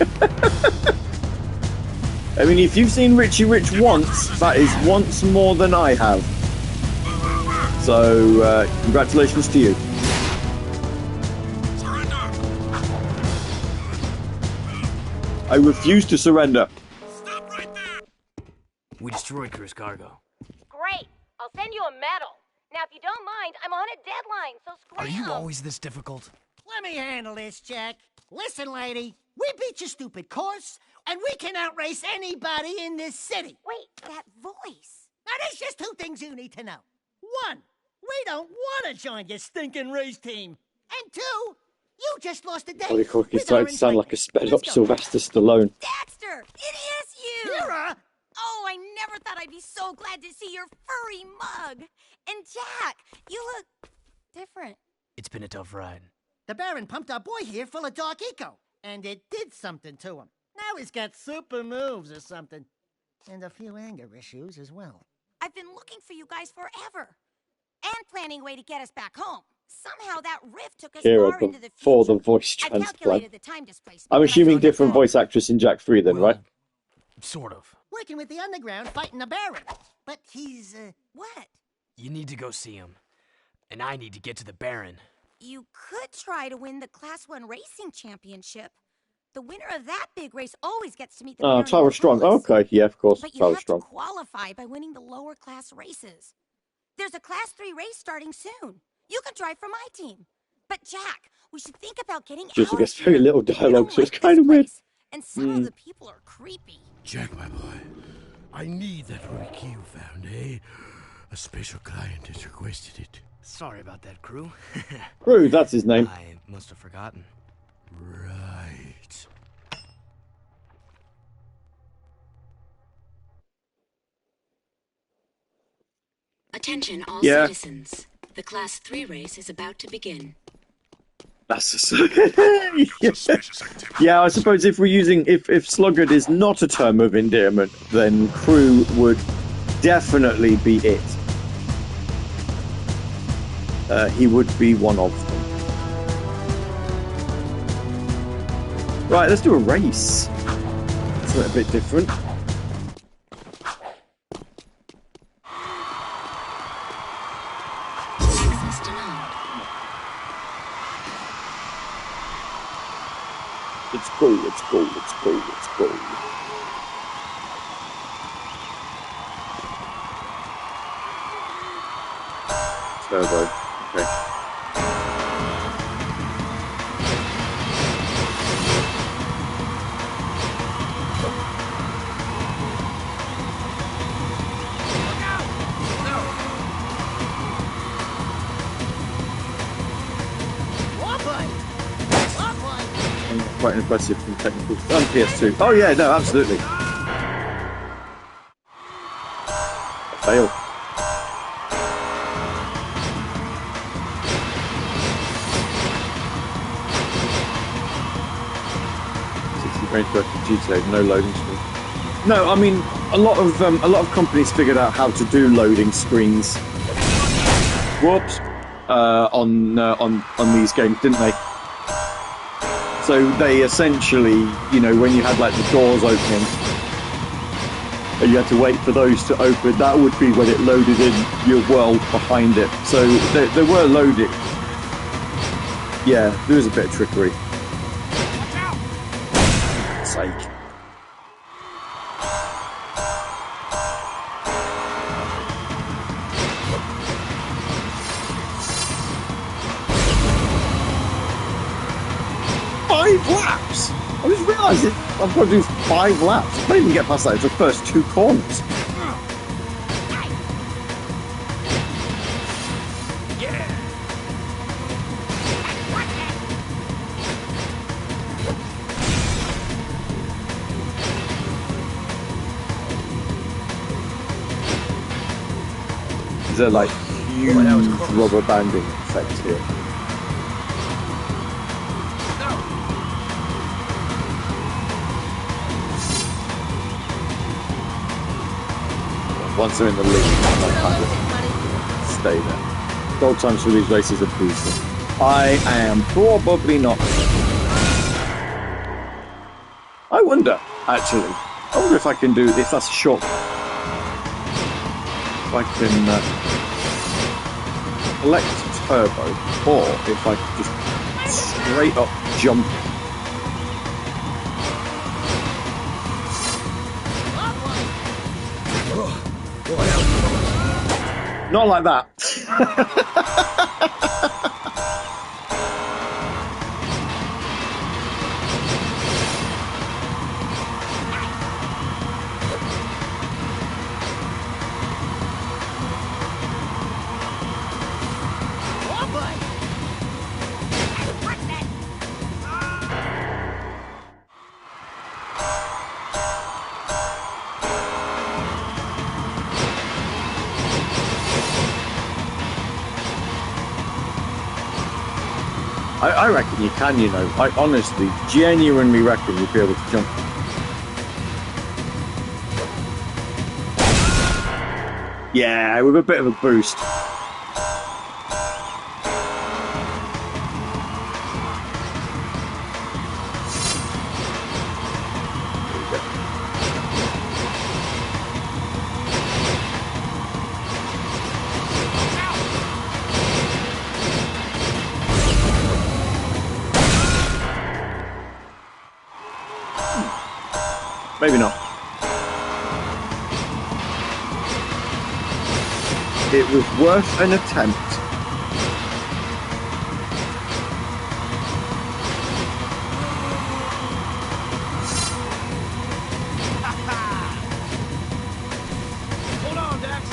I mean, if you've seen Richie Rich once, that is once more than I have. So, congratulations to you. Surrender! I refuse to surrender. Stop right there! We destroyed Crew's cargo. Great. I'll send you a medal. Now, if you don't mind, I'm on a deadline, so scram. Are you always this difficult? Let me handle this, Jack. Listen, lady, we beat your stupid course, and we can outrace anybody in this city. Wait, that voice. Now, there's just two things you need to know. One, we don't want to join your stinking race team. And two, you just lost a date. Holy cock, he's with our starting to sound like a sped up Let's go. Sylvester Stallone. Daxter, it is you! Kira! Oh, I never thought I'd be so glad to see your furry mug. And Jack, you look different. It's been a tough ride. The Baron pumped our boy here full of dark eco, and it did something to him. Now he's got super moves or something. And a few anger issues as well. I've been looking for you guys forever. And planning a way to get us back home. Somehow that rift took us Kira far into the future. for the voice I transplant. calculated the time displacement. I'm when I assuming found the different phone. voice actress in Jak III then, right? Sort of. Working with the underground, fighting the Baron. But he's, What? You need to go see him. And I need to get to the Baron. You could try to win the Class 1 racing championship. The winner of that big race always gets to meet the Oh, Baron Tyler Strong. Lewis. Okay, yeah, of course. But you Tyler have Strong. to qualify by winning the lower class races. There's a Class 3 race starting soon. You can drive for my team. But Jack, we should think about getting Just out gets of very here. little We don't dialogue, so it's like kind this of weird. place, and some of the people are creepy. Jack, my boy, I need that rare key you found, eh? A special client has requested it. Sorry about that, Crew. Crew, that's his name. I must have forgotten. Right. Attention all Yeah. citizens. The Class 3 race is about to begin. That's yeah, I suppose if we're using if sluggard is not a term of endearment, then crew would definitely be it. He would be one of them. Right, let's do a race. It's a little bit different. Access denied. It's cool, it's cool, it's cool, it's cool. Turbo, okay. Quite impressive from technical on PS2. Oh yeah, no, absolutely. Fail. Range to GTA, no loading screen. No, I mean a lot of companies figured out how to do loading screens. Whoops, on these games, didn't they? So they essentially, you know, when you had like the doors opening, and you had to wait for those to open, that would be when it loaded in your world behind it. So they were loading. Yeah, there was a bit of trickery. Sake. Five laps? I just realised I've got to do 5 laps. I can't even get past that. It's the first 2 corners. Is there like huge rubber banding effect here? Once they're in the lead, I kind of stay there. Goal times for these races are brutal. I am probably not. I wonder, actually. I wonder if I can do, if that's a short. If I can select turbo, or if I can just straight up jump. Not like that. I reckon you can, you know. I honestly, genuinely reckon you'll be able to jump. Yeah, with a bit of a boost. Maybe not. It was worth an attempt. Hold on, Dax.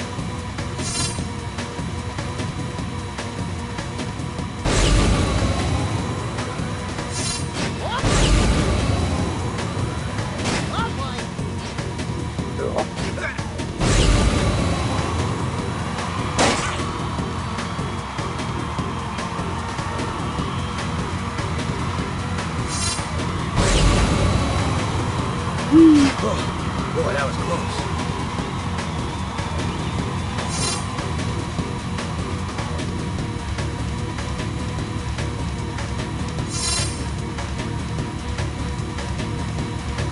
Boy, that was close.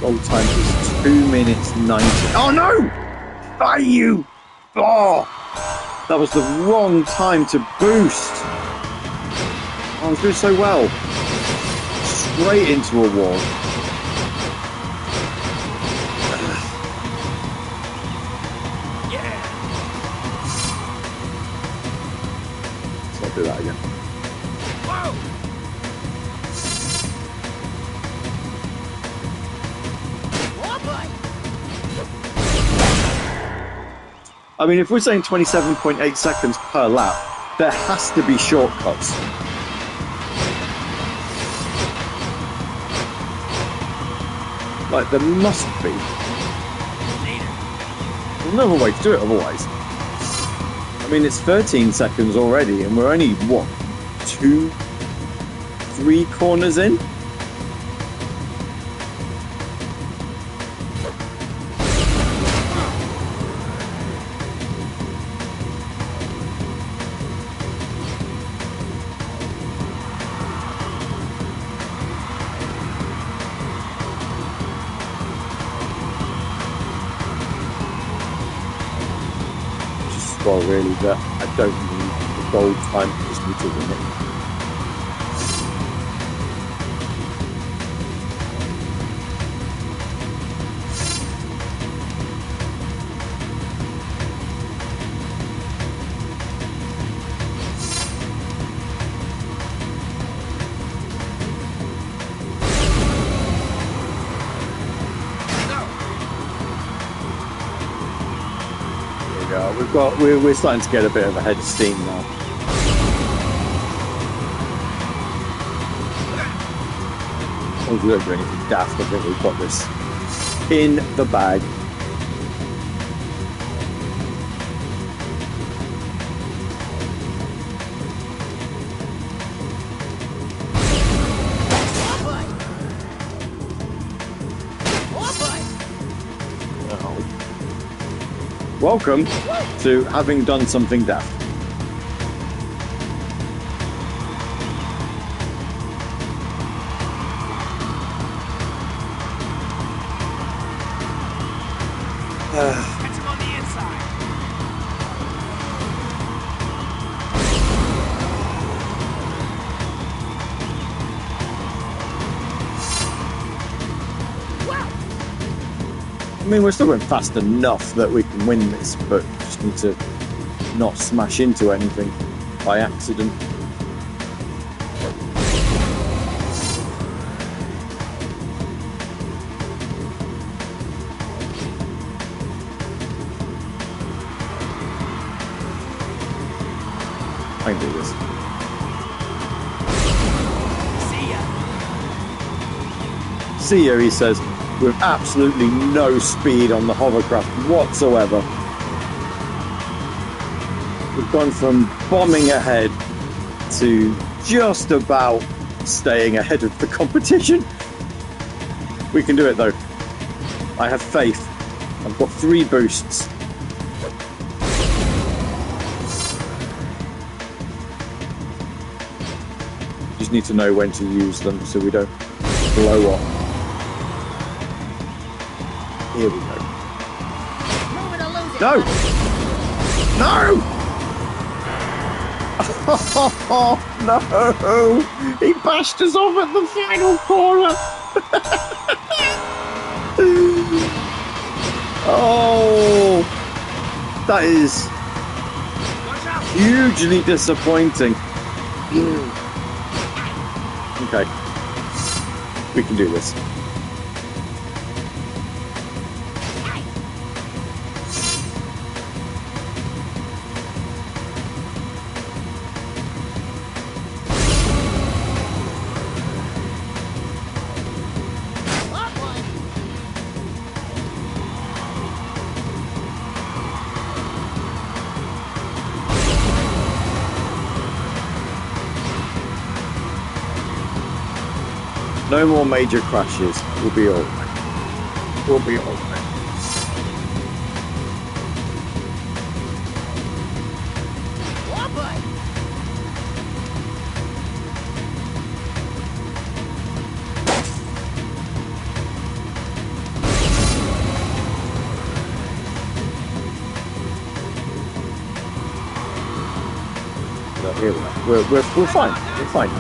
Goal time is 2 minutes 90. Oh no! Ah, you! Oh! That was the wrong time to boost. I was doing so well. Straight into a wall. Do that again. Whoa! I mean, if we're saying 27.8 seconds per lap, there has to be shortcuts. Like, there must be. There's no other way to do it otherwise. I mean, it's 13 seconds already, and we're only, what, 3 corners in? well, really, that I don't need the gold time, I just need to win it. We're starting to get a bit of a head of steam now. As long as we don't do anything daft, I think we've got this in the bag. Welcome to having done something daft. Catch him on the inside. I mean, we're still going fast enough that we can win this, but just need to not smash into anything by accident. I can do this. See ya, he says, with absolutely no speed on the hovercraft whatsoever. We've gone from bombing ahead to just about staying ahead of the competition. We can do it though. I have faith. I've got 3 boosts. Just need to know when to use them so we don't blow up. Here we go. No! No! Oh, no! He bashed us off at the final corner! Oh! That is hugely disappointing. Okay. We can do this. No more major crashes. We'll be all right. We'll be all right. No, here we are. We're fine. We're fine.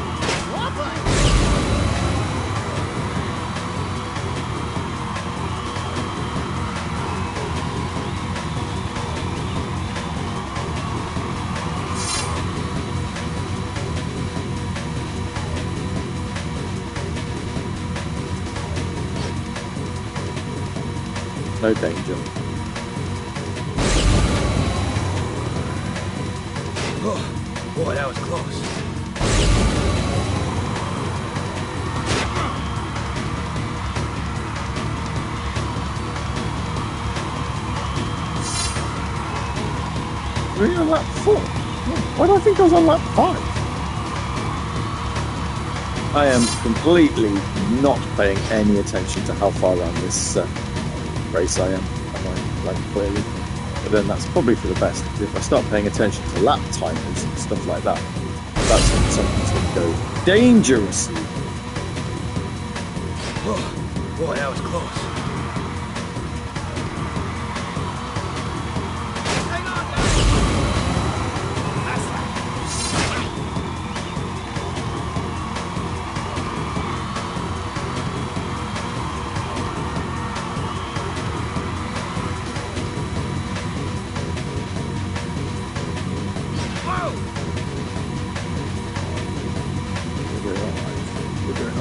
No danger. Oh, boy, that was close. Were you on lap 4? Why do I think I was on lap 5? I am completely not paying any attention to how far around this race I am, like clearly. But then that's probably for the best. If I start paying attention to lap timers and stuff like that, that's when something's going to go dangerously. Oh, boy, that was close.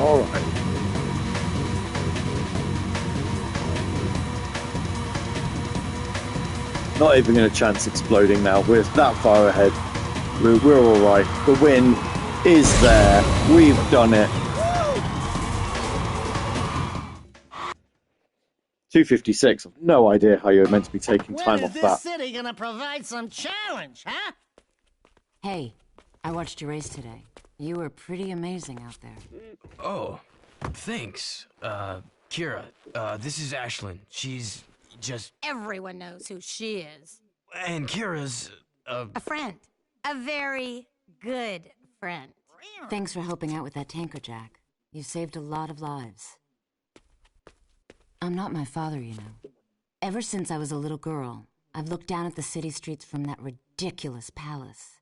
Alright. Not even going to chance exploding now. We're that far ahead. We're alright. The win is there. We've done it. 256. I've no idea how you're meant to be taking time off that. When is this city gonna provide some challenge, huh? Hey, I watched your race today. You were pretty amazing out there. Oh, thanks. Kira, this is Ashlyn. She's just... Everyone knows who she is. And Kira's, A friend. A very good friend. Thanks for helping out with that tanker, Jak. You saved a lot of lives. I'm not my father, you know. Ever since I was a little girl, I've looked down at the city streets from that ridiculous palace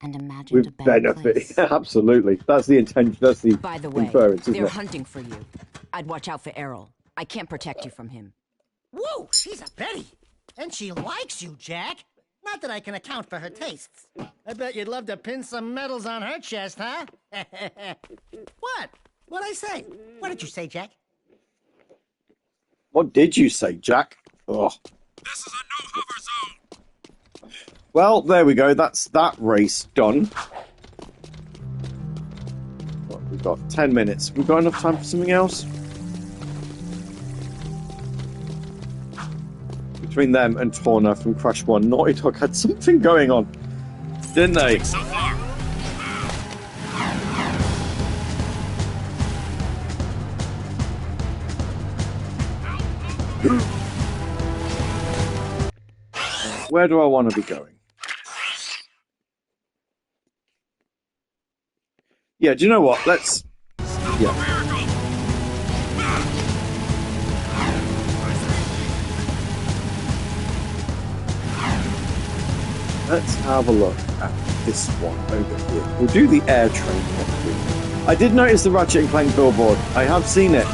and imagined a better place. Absolutely. That's the intention. That's the By the way, inference, isn't they're it? hunting for you. I'd watch out for Errol. I can't protect you from him. Whoa, she's a Betty. And she likes you, Jak. Not that I can account for her tastes. I bet you'd love to pin some medals on her chest, huh? What? What'd I say? What did you say, Jak? What did you say, Jak? Oh. This is a no-hover zone! Well, there we go. That's that race done. Well, we've got 10 minutes. We've got enough time for something else? Between them and Torna from Crash 1, Naughty Dog had something going on, didn't they? So far. Where do I want to be going? Yeah, do you know what? Let's... Yeah. Let's have a look at this one over here. We'll do the air train next week. I did notice the Ratchet & Clank billboard. I have seen it.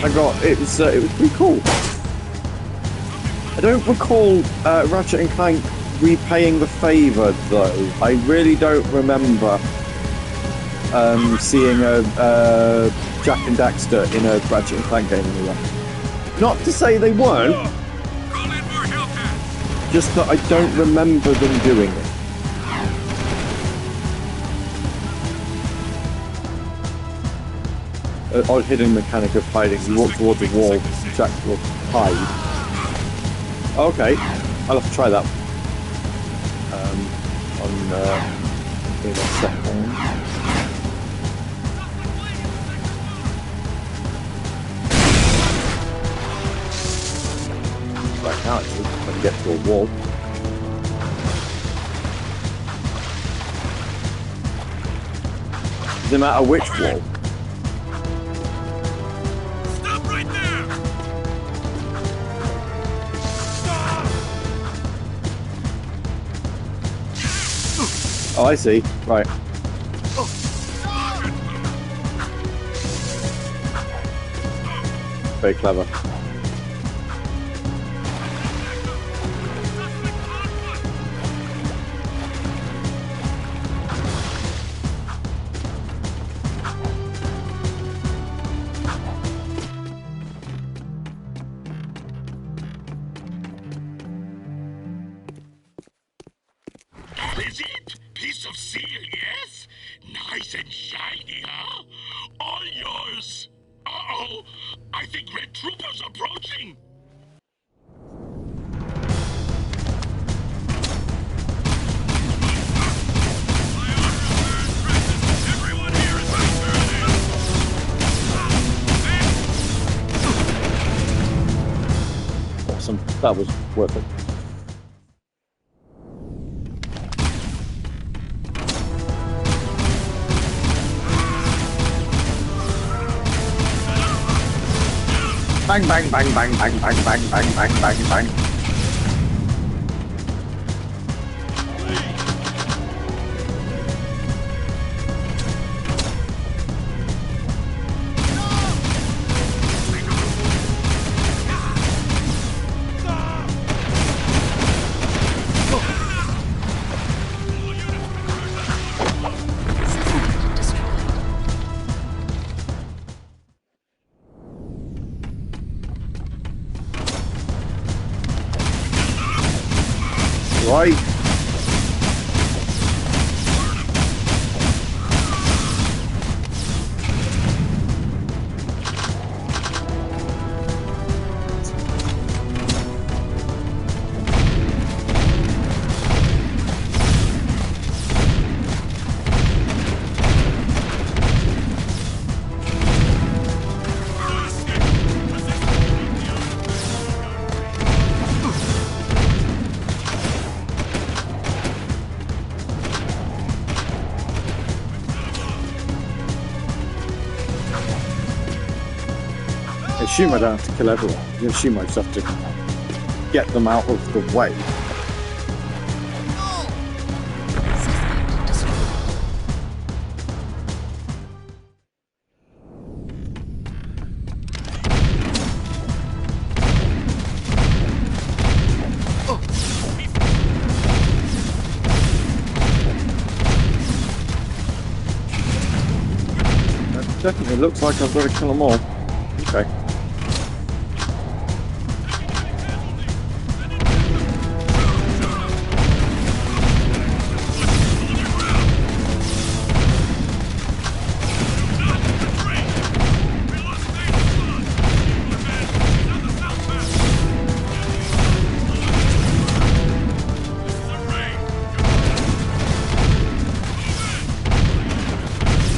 It was pretty cool. I don't recall Ratchet & Clank repaying the favour, though. I really don't remember seeing a Jak and Daxter in a Ratchet & Clank game anywhere. Not to say they weren't, just that I don't remember them doing it. Odd hidden mechanic of hiding. You walk towards a wall, Jak will hide. Okay, I'll have to try that in a second. Right now, actually, I can get to a wall. Doesn't matter which wall. Stop right there! Oh, I see. Right. Very clever. That is it? Piece of seal, yes? Nice and shiny, huh? All yours. Uh-oh. I think Red Trooper's approaching. Awesome. That was worth it. Bang, bang, bang, bang, bang, bang, bang, bang, bang, bang, bang. right. I assume I don't have to kill everyone. I assume I just have to get them out of the way. That definitely looks like I've got to kill them all. Okay.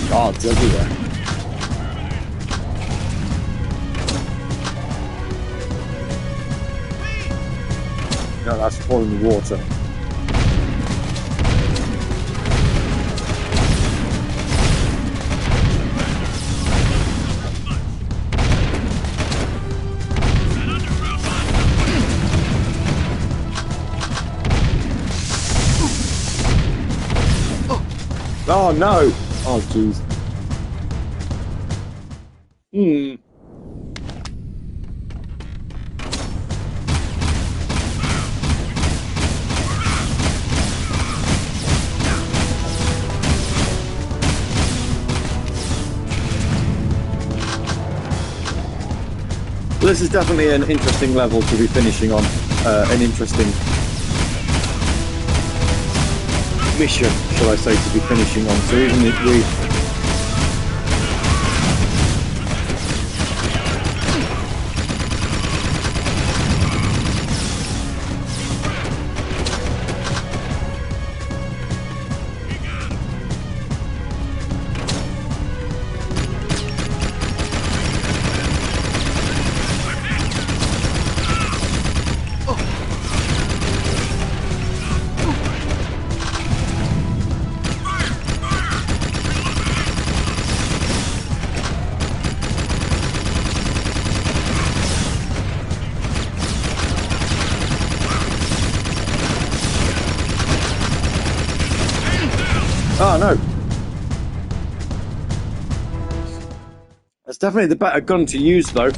Guards everywhere. No, that's falling the water. Oh no! Oh jeez. This is definitely an interesting level to be finishing on. An interesting mission, shall I say, to be finishing on. So even if we... Oh no! That's definitely the better gun to use though.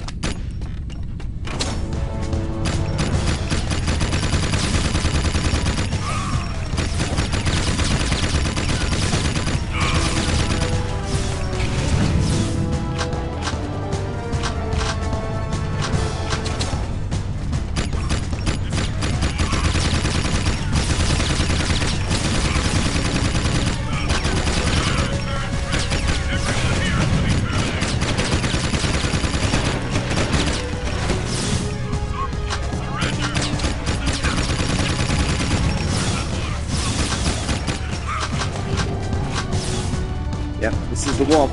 Yep, this is the one.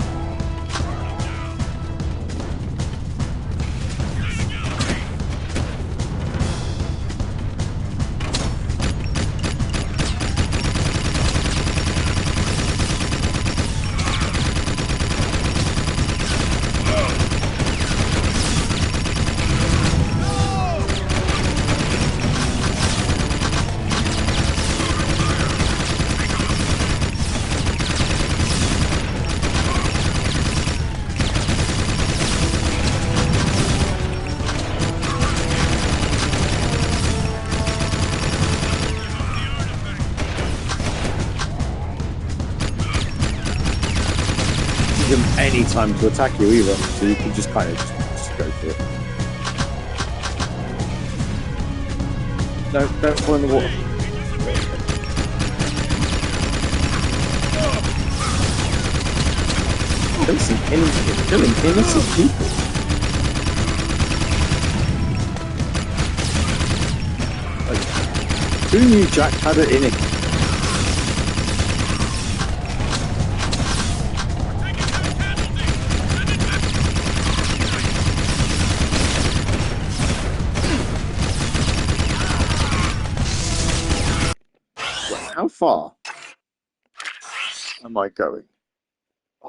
Give them any time to attack you either, so you can just kind of just go for it. No, don't fall in the water. Killing innocent people. Like, who knew Jak had it in it? How far am I going?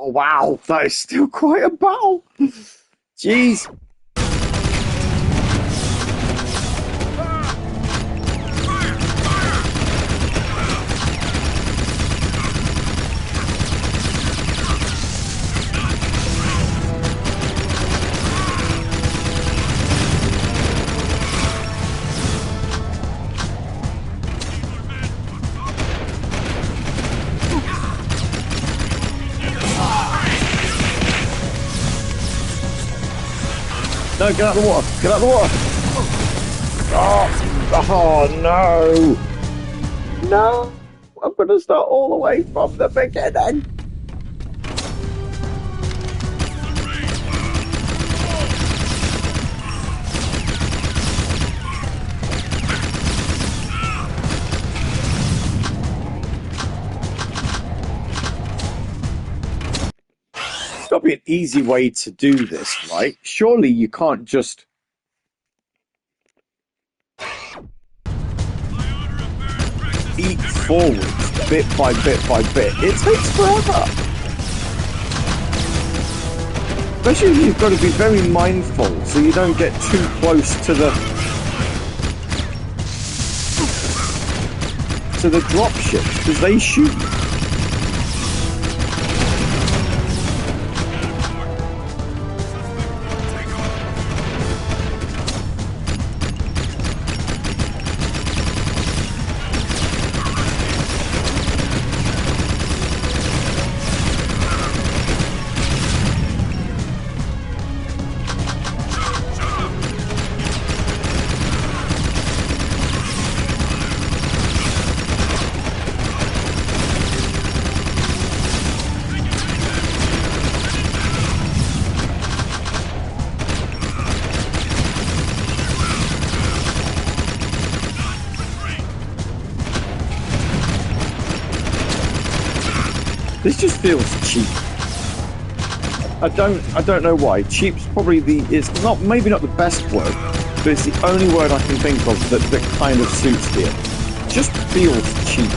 Oh wow, that is still quite a battle. Jeez. No, get out of the water! Get out of the water! Oh no! No! I'm gonna start all the way from the beginning! There's gotta be an easy way to do this, right? Surely you can't just... eat forwards bit by bit by bit. It takes forever. Especially if you've got to be very mindful so you don't get too close to the drop ships because they shoot you. This just feels cheap. I don't know why. Cheap's probably it's not, maybe not the best word, but it's the only word I can think of that kind of suits here. It just feels cheap.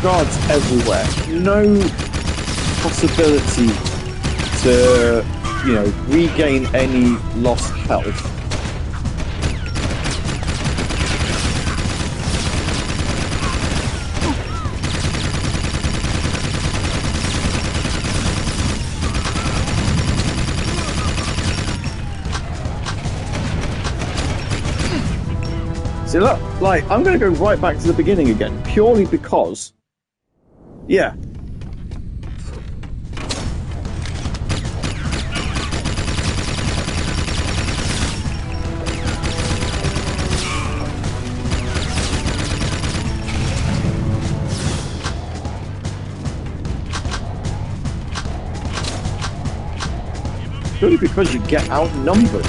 Guards everywhere. No possibility to, regain any lost health. See, look, I'm going to go right back to the beginning again, purely because... Yeah. Purely because you get outnumbered.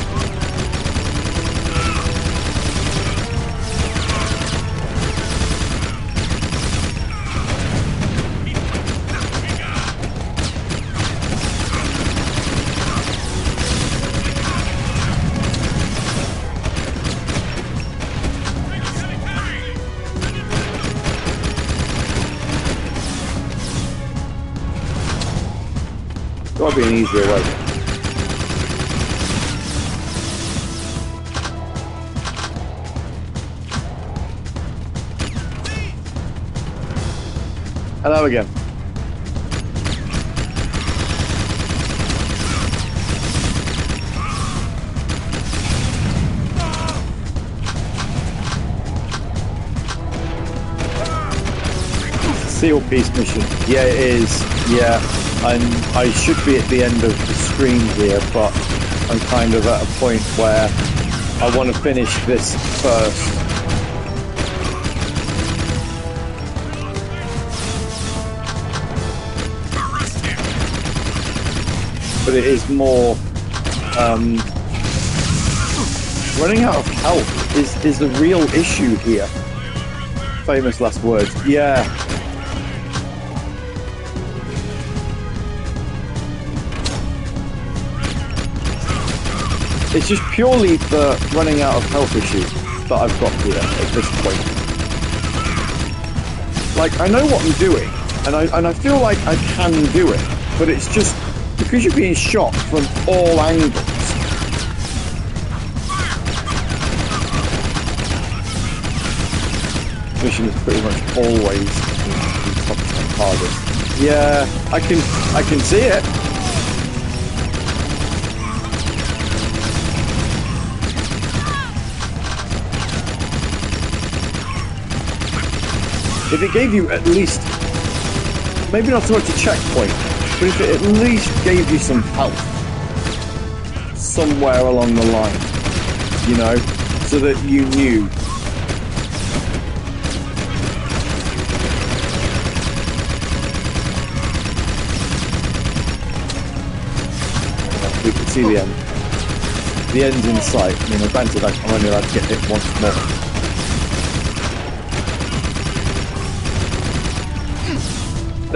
Gotta be an easier way. Hello again. Seal piece mission. Yeah, it is. Yeah, I should be at the end of the screen here, but I'm kind of at a point where I want to finish this first. But it is more running out of health is the real issue here. Famous last words. Yeah. It's just purely the running out of health issue that I've got here at this point. Like, I know what I'm doing, and I feel like I can do it, but it's just because you're being shot from all angles. Mission is pretty much always the top target. Yeah, I can see it. If it gave you at least, maybe not so much a checkpoint, but if it at least gave you some health somewhere along the line, you know, so that you knew. We can see the end. The end's in sight. I mean, granted, I'm only allowed to get hit once more.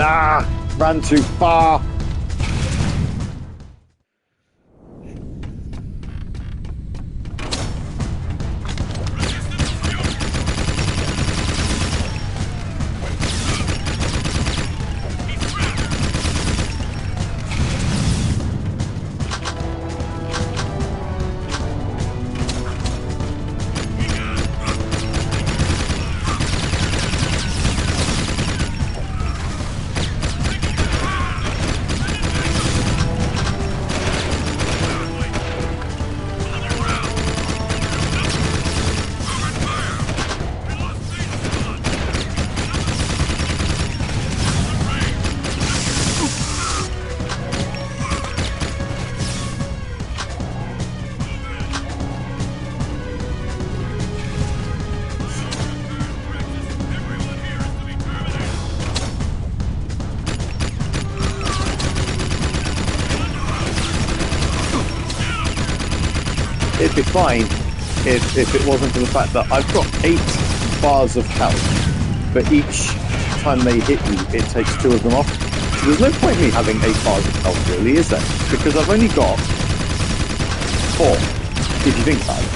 Ah! Ran too far! It'd be fine if it wasn't for the fact that I've got 8 bars of health, but each time they hit you, it takes 2 of them off. So there's no point in me having 8 bars of health, really, is there? Because I've only got 4, if you think about it.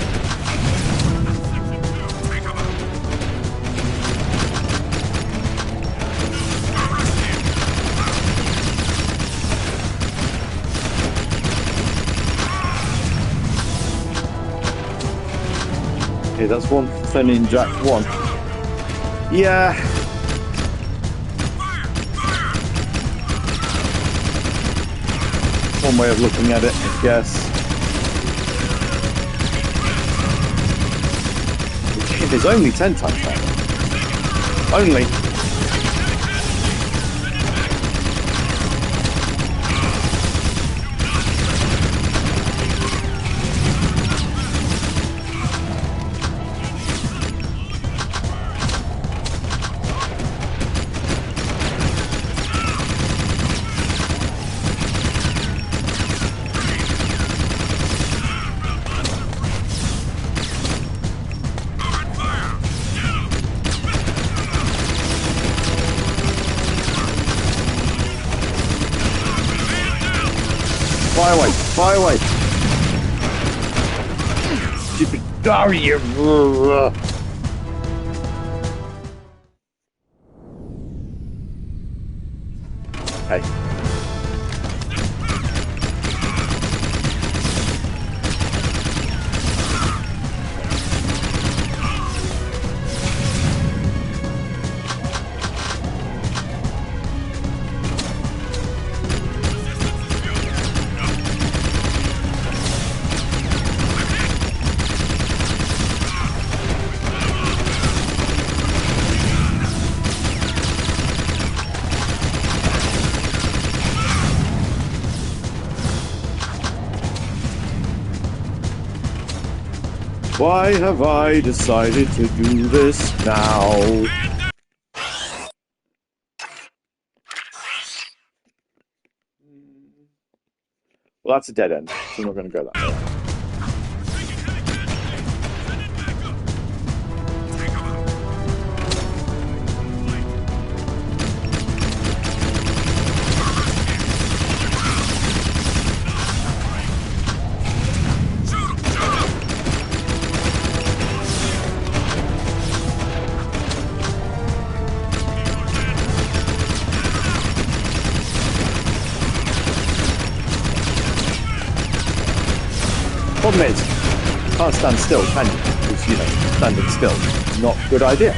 Okay, that's one for sending Jak 1. Yeah. One way of looking at it, I guess. It is only 10 times better. Only. Fly away! Fly away! Stupid Daria! Hey. Why have I decided to do this now? Well, that's a dead end, so I'm not going to go that way. Problem is, can't stand still, can you? Because, you know, standing still, not a good idea.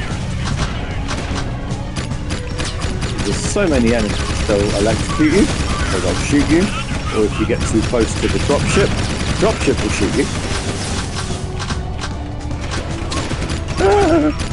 There's so many enemies, they'll electrocute you, or they'll shoot you, or if you get too close to the dropship will shoot you. Ah.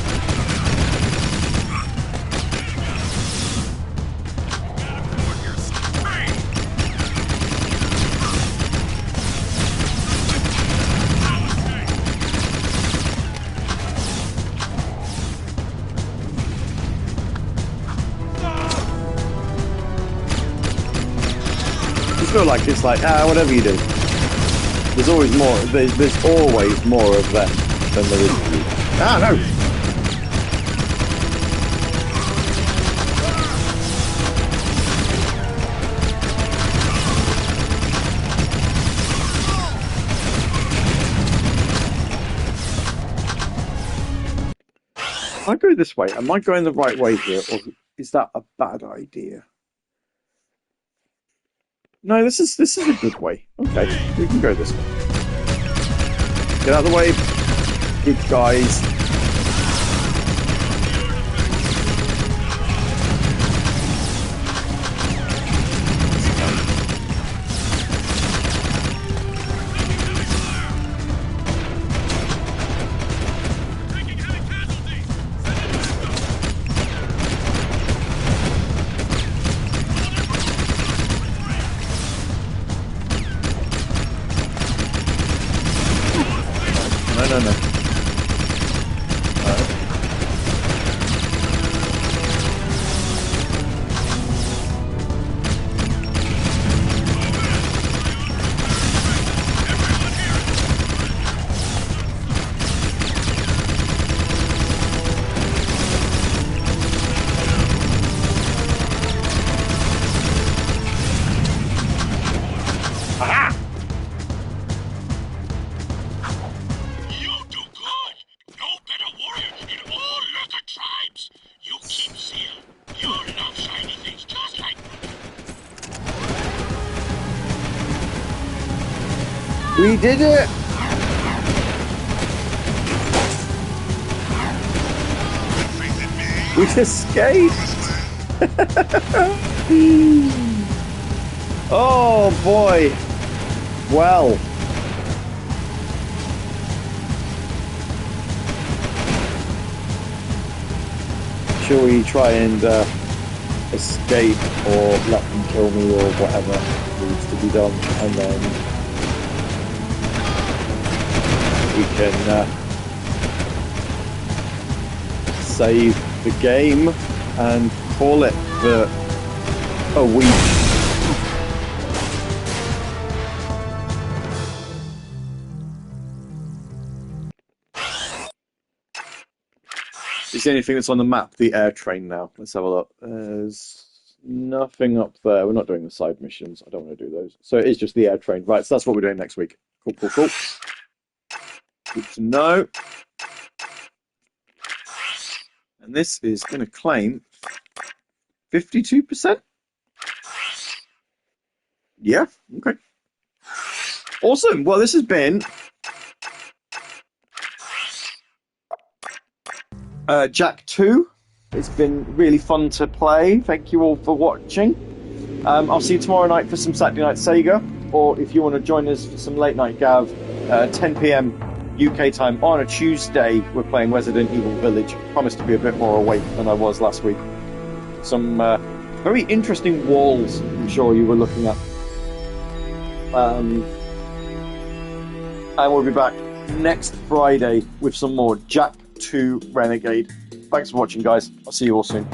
I feel like it's like, whatever you do. There's always more, there's always more of them than there is of you. Ah, no! If I go this way, am I going the right way here, or is that a bad idea? No, this is a good way. Okay, we can go this way. Get out of the way, good guys. No. Aha! We did it! We escaped! Oh boy! Well. Shall we try and escape or let them kill me or whatever needs to be done, and then we can save the game and call it for a week. Is there anything that's on the map? The air train now. Let's have a look. There's nothing up there. We're not doing the side missions. I don't want to do those. So it is just the air train. Right, so that's what we're doing next week. Cool. Good to know. And this is going to claim 52%? Yeah, okay. Awesome. Well, this has been Jak II. It's been really fun to play. Thank you all for watching. I'll see you tomorrow night for some Saturday Night Sega, or if you want to join us for some late night Gav, 10 PM UK time on a Tuesday, we're playing Resident Evil Village. Promised to be a bit more awake than I was last week. Some very interesting walls, I'm sure you were looking at. And we'll be back next Friday with some more Jak II Renegade. Thanks for watching, guys. I'll see you all soon.